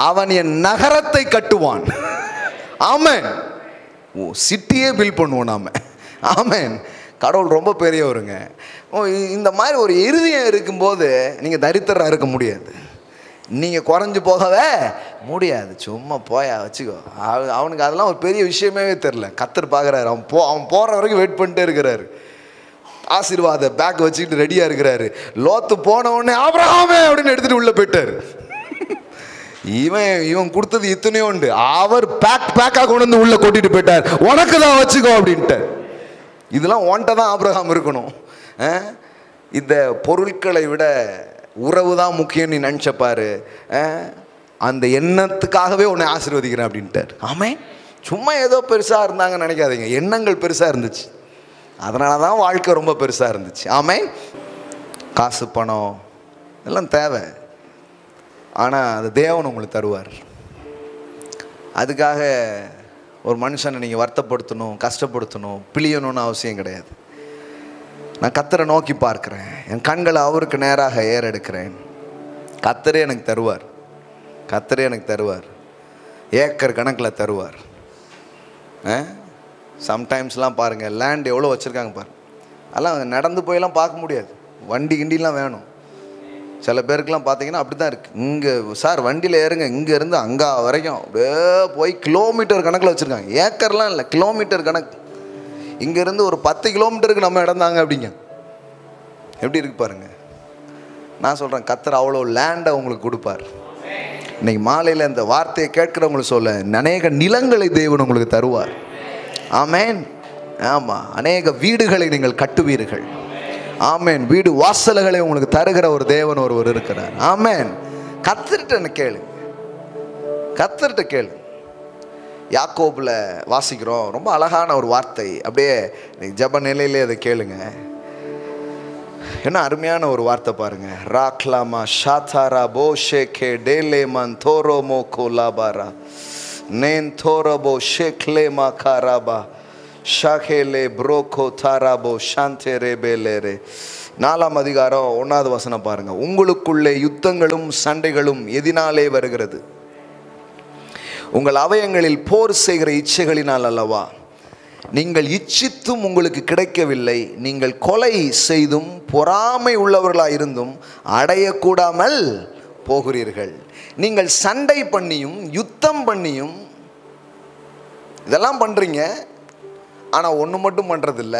அவன் என் நகரத்தை கட்டுவான். ஆமென். சிட்டியே பில்ட் பண்ணுவோம் நாம. ஆமென். கடவுள் ரொம்ப பெரியவருங்க. இந்த மாதிரி ஒரு இருதயம் இருக்கும்போது நீங்கள் தரித்திரம் இருக்க முடியாது, நீங்கள் குறைஞ்சி போகவே முடியாது. சும்மா போயா வச்சுக்கோ. அவனுக்கு அதெல்லாம் ஒரு பெரிய விஷயமே தெரில. கர்த்தர் பார்க்குறாரு, அவன் போகிற வரைக்கும் வெயிட் பண்ணிட்டே இருக்கிறாரு. ஆசீர்வாத பேக் வச்சுக்கிட்டு ரெடியாக இருக்கிறாரு. லோத்து போன உடனே ஆபிரகாமே அப்படின்னு எடுத்துகிட்டு உள்ளே போயிட்டார். இவன் கொடுத்தது இத்தனையோ உண்டு, அவர் பேக்காக கொண்டு வந்து உள்ளே கொட்டிட்டு போயிட்டார். உனக்கு தான் வச்சுக்கோ அப்படின்ட்டு. இதெல்லாம் ஒன்ட்ட தான் ஆபிரகாம் இருக்கணும். இந்த பொருட்களை விட உறவு தான் முக்கியம் நீ நினச்சப்பாரு, அந்த எண்ணத்துக்காகவே உன்னை ஆசீர்வதிக்கிறேன் அப்படின்ட்டார். ஆமே. சும்மா ஏதோ பெருசாக இருந்தாங்கன்னு நினைக்காதீங்க, எண்ணங்கள் பெருசாக இருந்துச்சு, அதனால தான் வாழ்க்கை ரொம்ப பெருசாக இருந்துச்சு. ஆமே. காசு பணம் எல்லாம் தேவை, ஆனால் அது தேவன் உங்களுக்கு தருவார். அதுக்காக ஒரு மனுஷனை நீங்கள் வருத்தப்படுத்தணும், கஷ்டப்படுத்தணும், பிழியணும்னு அவசியம் கிடையாது. நான் கர்த்தரை நோக்கி பார்க்குறேன், என் கண்களை அவருக்கு நேராக ஏறெடுக்கிறேன். கர்த்தரே எனக்கு தருவார், கர்த்தரே எனக்கு தருவார், ஏக்கர் கணக்கில் தருவார். சம்டைம்ஸ்லாம் பாருங்கள், லேண்ட் எவ்வளோ வச்சுருக்காங்க பாருங்கள், அதெல்லாம் நடந்து போயெல்லாம் பார்க்க முடியாது, வண்டி கிண்டிலாம் வேணும். சில பேருக்குலாம் பார்த்தீங்கன்னா அப்படி தான் இருக்குது. இங்கே சார் வண்டியில் ஏறுங்க, இங்கேருந்து அங்கே வரைக்கும் அப்படியே போய் கிலோமீட்டர் கணக்கில் வச்சுருக்காங்க. ஏக்கர்லாம் இல்லை, கிலோமீட்டர் கணக்கு. இங்கேருந்து ஒரு 10 கிலோமீட்டருக்கு நம்ம இடம் தாங்க அப்படிங்க. எப்படி இருக்கு பாருங்க. நான் சொல்கிறேன், கர்த்தர் அவ்வளோ லேண்டை உங்களுக்கு கொடுப்பார். இன்னைக்கு மாலையில் இந்த வார்த்தையை கேட்குறவங்களுக்கு சொல்ல, அநேக நிலங்களை தேவன் உங்களுக்கு தருவார். ஆமேன். ஆமாம், அநேக வீடுகளை நீங்கள் கட்டுவீர்கள். ஆமேன். வீடு வாசல்களை உங்களுக்கு தருகிற ஒரு தேவன் ஒருவர் இருக்கிறார். ஆமேன். கர்த்தர்கிட்ட கேளு, கர்த்தர்கிட்ட கேளு. யாக்கோபில் வாசிக்கிறோம், ரொம்ப அழகான ஒரு வார்த்தை. அப்படியே ஜப நிலையிலே அதை கேளுங்க. என்ன அருமையான ஒரு வார்த்தை பாருங்க. ராக்லாமா ஷாத்தாரா போஷே கே டேலே மன் தோரோ மோ கோலாபாரா நேன் தோரபோ ஷேக்லே மா காராபா ஷாகேலே ப்ரோகோ தாராபோ ஷாந்தே ரேபேலேரே. 4ஆம் அதிகாரம் 1வது வசனம் பாருங்க. உங்களுக்குள்ளே யுத்தங்களும் சண்டைகளும் எதினாலே வருகிறது? உங்கள் அவயங்களில் போர் செய்கிற இச்சைகளினால் அல்லவா? நீங்கள் இச்சித்தும் உங்களுக்கு கிடைக்கவில்லை, நீங்கள் கொலை செய்தும் பொறாமை உள்ளவர்களாயிருந்தும் அடையக்கூடாமல் போகிறீர்கள். நீங்கள் சண்டை பண்ணியும் யுத்தம் பண்ணியும் இதெல்லாம் பண்றீங்க, ஆனால் ஒன்று மட்டும் பண்றதில்ல,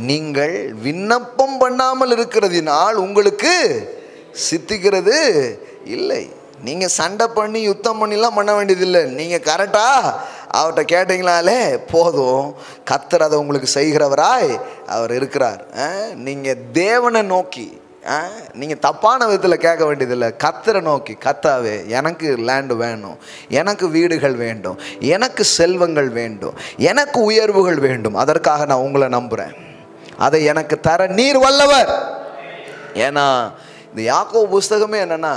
நீங்கள் விண்ணப்பம் பண்ணாமல் இருக்கிறதினால் உங்களுக்கு சித்திக்கிறது இல்லை. நீங்கள் சண்டை பண்ணி யுத்தம் பண்ணிலாம் பண்ண வேண்டியதில்லை. நீங்கள் கரெக்டாக அவர்கிட்ட கேட்டீங்களாலே போதும், கர்த்தர் அதை உங்களுக்கு செய்கிறவராய் அவர் இருக்கிறார். நீங்கள் தேவனை நோக்கி, நீங்கள் தப்பான விதத்தில் கேட்க வேண்டியதில்லை. கர்த்தரை நோக்கி, கர்த்தாவே எனக்கு லேண்டு வேணும், எனக்கு வீடுகள் வேண்டும், எனக்கு செல்வங்கள் வேண்டும், எனக்கு உயர்வுகள் வேண்டும், அதற்காக நான் உங்களை நம்புகிறேன், அதை எனக்கு தர நீர் வல்லவர். ஏன்னா இந்த யாக்கோபு புஸ்தகமே என்னென்னா,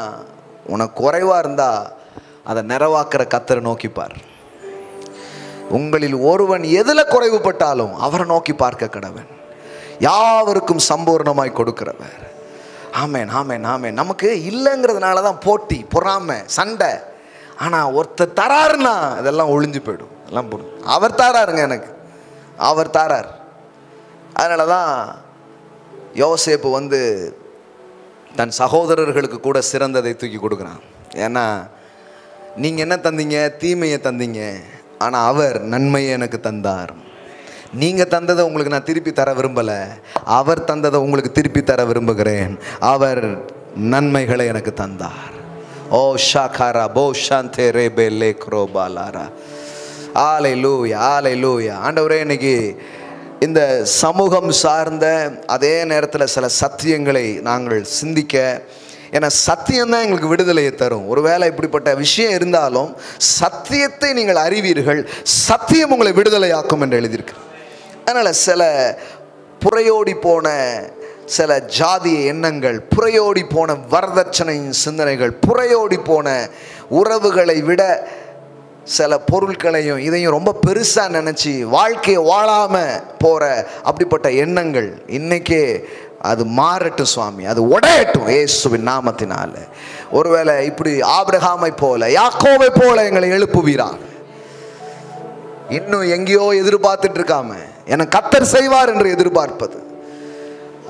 உனக்கு குறைவாக இருந்தால் அதை நிறைவாக்குற கர்த்தரை நோக்கிப்பார். உங்களில் ஒருவன் எதில் குறைவுபட்டாலும் அவரை நோக்கி பார்க்க கடவன், யாவருக்கும் சம்பூர்ணமாய் கொடுக்கிறவர். ஆமேன், ஆமேன், ஆமேன். நமக்கு இல்லைங்கிறதுனால தான் போட்டி, பொறாமை, சண்டை. ஆனால் ஒருத்தர் தராருன்னா அதெல்லாம் ஒழிஞ்சு போயிடும். எல்லாம் போடும். அவர் தாராருங்க, எனக்கு அவர் தாரார். அதனால தான் யோசேப்பு வந்து தன் சகோதரர்களுக்கு கூட சிறந்ததை தூக்கி கொடுக்குறான். ஏன்னா நீங்கள் என்ன தந்தீங்க? தீமையை தந்தீங்க. ஆனால் அவர் நன்மையை எனக்கு தந்தார். நீங்கள் தந்ததை உங்களுக்கு நான் திருப்பி தர விரும்பலை, அவர் தந்ததை உங்களுக்கு திருப்பி தர விரும்புகிறேன். அவர் நன்மைகளை எனக்கு தந்தார். ஓ ஷாகாரா போ ஷாந்தே ரேபே லே க்ரோபாலாரா. ஹல்லேலூயா, ஹல்லேலூயா. ஆண்டவரே, இன்னைக்கு இந்த சமூகம் சார்ந்த அதே நேரத்தில் சில சத்தியங்களை நாங்கள் சிந்திக்க, ஏன்னா சத்தியம்தான் எங்களுக்கு விடுதலையை தரும். ஒருவேளை இப்படிப்பட்ட விஷயம் இருந்தாலும் சத்தியத்தை நீங்கள் அறிவீர்கள், சத்தியம் உங்களை விடுதலையாக்கும் என்று எழுதியிருக்கு. அதனால் சில புறையோடி போன சில ஜாதிய எண்ணங்கள், புறையோடி போன வரதட்சணையின் சிந்தனைகள், புறையோடி போன உறவுகளை விட சில பொருட்களையும் இதையும் ரொம்ப பெருசாக நினச்சி வாழ்க்கையை வாழாமல் போகிற அப்படிப்பட்ட எண்ணங்கள் இன்னைக்கே அது மாறட்டும் சுவாமி, அது உடையட்டும் இயேசுவின் நாமத்தினால. ஒருவேளை இப்படி ஆபிரகாமை போல, யாக்கோபை போல எங்களை எழுப்புவீராக. இன்னும் எங்கேயோ எதிர்பார்த்துட்டு இருக்காம எனக்கு கர்த்தர் செய்வார் என்று எதிர்பார்ப்பது,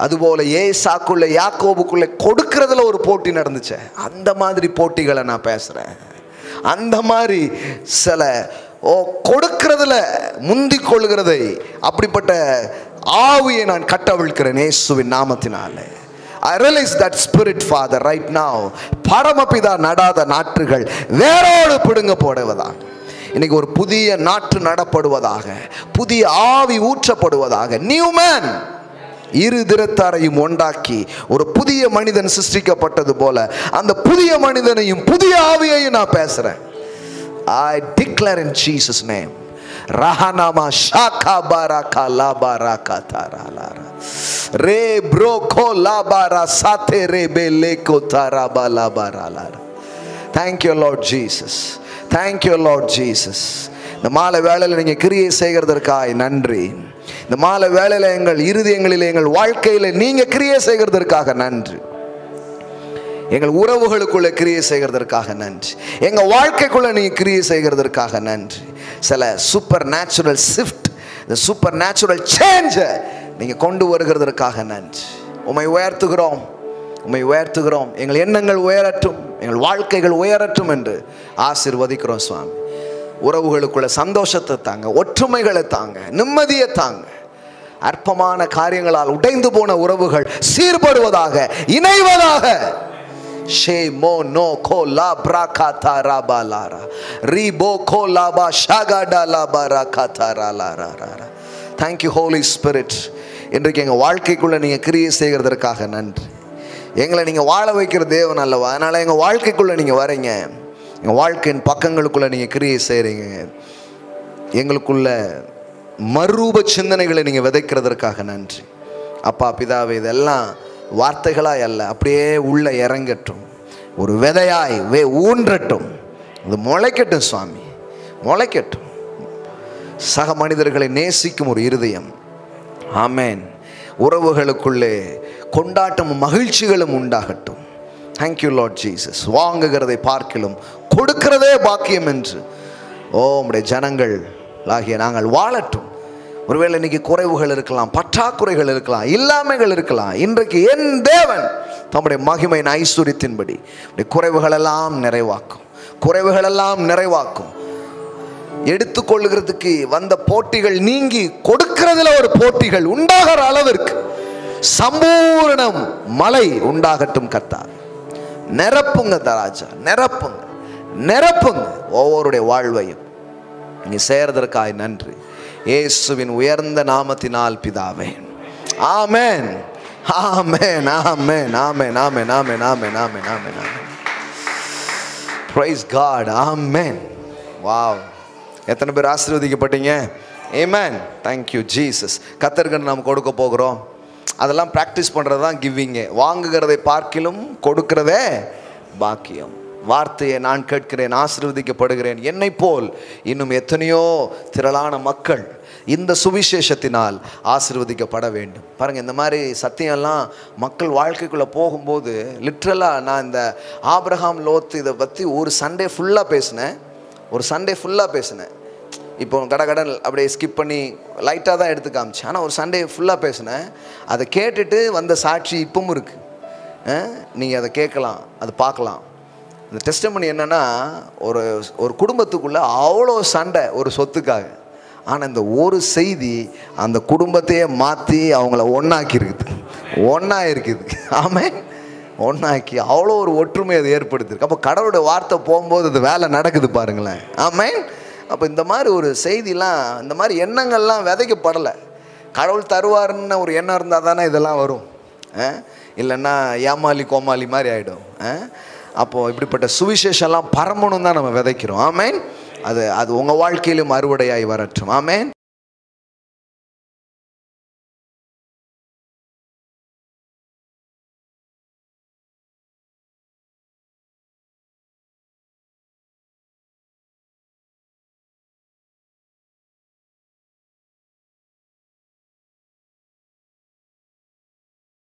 அதுபோல ஏசாக்குள்ள யாக்கோபுக்குள்ள கொடுக்கறதுல ஒரு போட்டி நடந்துச்சு. அந்த மாதிரி போட்டிகளை நான் பேசுறேன். அந்த மாதிரி சில கொடுக்கிறதுல முந்திக் கொள்கிறதை, அப்படிப்பட்ட ஆவியை நான் கட்டவிழ்க்கிறேன் இயேசுவின் நாமத்தினாலே. I realize that spirit, Father, right now. பரமபிதா நடாத நாற்றுகள் வேரோடு பிடுங்க போடுவதாக இன்னைக்கு ஒரு புதிய நாற்று நடப்படுவதாக, புதிய ஆவி ஊற்றப்படுவதாக. நியூ மேன், இரு திறத்தாரையும் ஒன்றாக்கி ஒரு புதிய மனிதன் சிருஷ்டிக்கப்பட்டது போல அந்த புதிய மனிதனையும் புதிய ஆவியையும் நான் பேசுறேன். I declare in Jesus name. Rahanama shaka baraka la baraka taralara re broko la bara sate re beleko tarabala baralara. Thank you Lord Jesus. Thank you Lord Jesus. இந்த மாலை வேளையில் நீங்க கிரியை செய்கிறதற்காக நன்றி. இந்த மாலை வேளையில் எங்கள் இருதயங்களில், எங்கள் வாழ்க்கையில் நீங்க கிரியை செய்கிறதற்காக நன்றி. எங்கள் உறவுகளுக்குள்ள கிரியை செய்கிறதற்காக நன்றி. எங்க வாழ்க்கைக்குள்ள நீங்க கிரியை செய்கிறதற்காக நன்றி. சில சூப்பர் நேச்சுரல் ஷிஃப்ட், இந்த சூப்பர் நேச்சுரல் சேஞ்ச் நீங்க கொண்டு வருகிறதற்காக நன்றி. உம்மை உயர்த்துகிறோம், உம்மை உயர்த்துகிறோம். எங்கள் எண்ணங்கள் உயரட்டும், எங்கள் வாழ்க்கைகள் உயரட்டும் என்று ஆசீர்வதிக்கிறோம் சுவாமி. உறவுகளுக்குள்ள சந்தோஷத்தை தாங்க, ஒற்றுமைகளை தாங்க, நிம்மதியை தாங்க. அற்பமான காரியங்களால் உடைந்து போன உறவுகள் சீர்படுவதாக, இணைவதாக. ஷேமோ நோ கோ லா பிரகாதா ராபாலாரா ரிபோ கோ லாபா ஷாகாடா லாபா ராகாதா ராலாரா. Thank you Holy Spirit. இன்றைக்கு எங்கள் வாழ்க்கைக்குள்ளே நீங்கள் கிரியை செய்கிறதற்காக நன்றி. எங்களை நீங்கள் வாழ வைக்கிற தேவன் அல்லவா, அதனால் எங்கள் வாழ்க்கைக்குள்ளே நீங்கள் வரீங்க, எங்கள் வாழ்க்கையின் பக்கங்களுக்குள்ளே நீங்கள் கிரியை செய்கிறீங்க. எங்களுக்குள்ள மறுரூப சிந்தனைகளை நீங்கள் விதைக்கிறதற்காக நன்றி. அப்பா பிதாவே, இதெல்லாம் வார்த்தைகளாய் அல்ல, அப்படியே உள்ள இறங்கட்டும், ஒரு விதையாய் ஊன்றட்டும், அது முளைக்கட்டும் சுவாமி, முளைக்கட்டும். சக மனிதர்களை நேசிக்கும் ஒரு இருதயம். ஆமேன். உறவுகளுக்குள்ளே கொண்டாட்டமும் மகிழ்ச்சிகளும் உண்டாகட்டும். Thank you Lord Jesus. வாங்குகிறதை பார்க்கிலும் கொடுக்கிறதே பாக்கியம் என்று உம்முடைய ஜனங்கள் ஆகிய நாங்கள் வாழட்டும். ஒருவேளை இன்னைக்கு குறைவுகள் இருக்கலாம், பற்றாக்குறைகள் இருக்கலாம், இல்லாமைகள் இருக்கலாம். இன்றைக்கு என் தேவன் தம்முடைய மகிமையின் ஐஸ்வர்யத்தின்படி குறைவுகளெல்லாம் நிறைவாக்கும், குறைவுகளெல்லாம் நிறைவாக்கும். எடுத்துக்கொள்ளுகிறதுக்கு வந்த போட்டிகள் நீங்கி கொடுக்கிறதுல ஒரு போட்டிகள் உண்டாகிற அளவிற்கு சம்பூர்ணம் மழை உண்டாகட்டும். கர்த்தாவே, நிரப்புங்க ராஜா, நிரப்புங்க, நிரப்புங்க ஒவ்வொருடைய வாழ்வையும். நீ செய்யறதற்காக நன்றி. இயேசுவின் உயர்ந்த நாமத்தினால் பிதாவே, ஆமென், ஆமென், ஆமென், ஆமென், ஆமென், ஆமென், ஆமென், ஆமென், ஆமென், ஆமென். Praise God. ஆமென். வாவ், எத்தனை பேர் ஆசீர்வதிக்கப்பட்டீங்க? ஆமென். Thank you Jesus. கர்த்தருக்கு நாம் கொடுக்க போகிறோம். அதெல்லாம் ப்ராக்டிஸ் பண்ணுறது தான் கிவிங்க. வாங்குகிறதை பார்க்கிலும் கொடுக்கிறதே பாக்கியம். வார்த்தையை நான் கேட்கிறேன், ஆசீர்வதிக்கப்படுகிறேன். என்னை போல் இன்னும் எத்தனையோ திரளான மக்கள் இந்த சுவிசேஷத்தினால் ஆசீர்வதிக்கப்பட வேண்டும். பாருங்கள், இந்த மாதிரி சத்தியம்லாம் மக்கள் வாழ்க்கைக்குள்ளே போகும்போது லிட்ரலாக நான் இந்த ஆபிரகாம் லோத்து இதை பற்றி ஒரு சண்டே ஃபுல்லாக பேசினேன். இப்போ கடன் அப்படியே ஸ்கிப் பண்ணி லைட்டாக தான் எடுத்து காமிச்சேன். ஆனால் ஒரு சண்டே ஃபுல்லாக பேசினேன். அதை கேட்டுட்டு வந்த சாட்சி இப்பவும் இருக்குது. நீங்கள் அதை கேட்கலாம், அதை பார்க்கலாம். இந்த டெஸ்டிமனி என்னென்னா, ஒரு குடும்பத்துக்குள்ளே அவ்வளோ சண்டை ஒரு சொத்துக்காக. ஆனால் இந்த ஒரு செய்தி அந்த குடும்பத்தையே மாற்றி அவங்கள ஒன்றா இருக்குது. ஆமென். ஒன்றாக்கி அவ்வளோ ஒரு ஒற்றுமை அது ஏற்படுத்திருக்கு. அப்போ கடவுளுடைய வார்த்தை போகும்போது அது வேலை நடக்குது பாருங்களேன். ஆமென். அப்போ இந்த மாதிரி ஒரு செய்திலாம், இந்த மாதிரி எண்ணங்கள்லாம் விதைக்கப்படலை. கடவுள் தருவாருன்னு ஒரு எண்ணம் இருந்தால் தானே இதெல்லாம் வரும். இல்லைன்னா ஏமாலி கோமாளி மாதிரி ஆகிடும். அப்போது இப்படிப்பட்ட சுவிசேஷம்லாம் பரம்பணும் தான் நம்ம விதைக்கிறோம். ஆமென். அது உங்கள் வாழ்க்கையிலும் அறுவடையாய் வரட்டும். ஆமென்.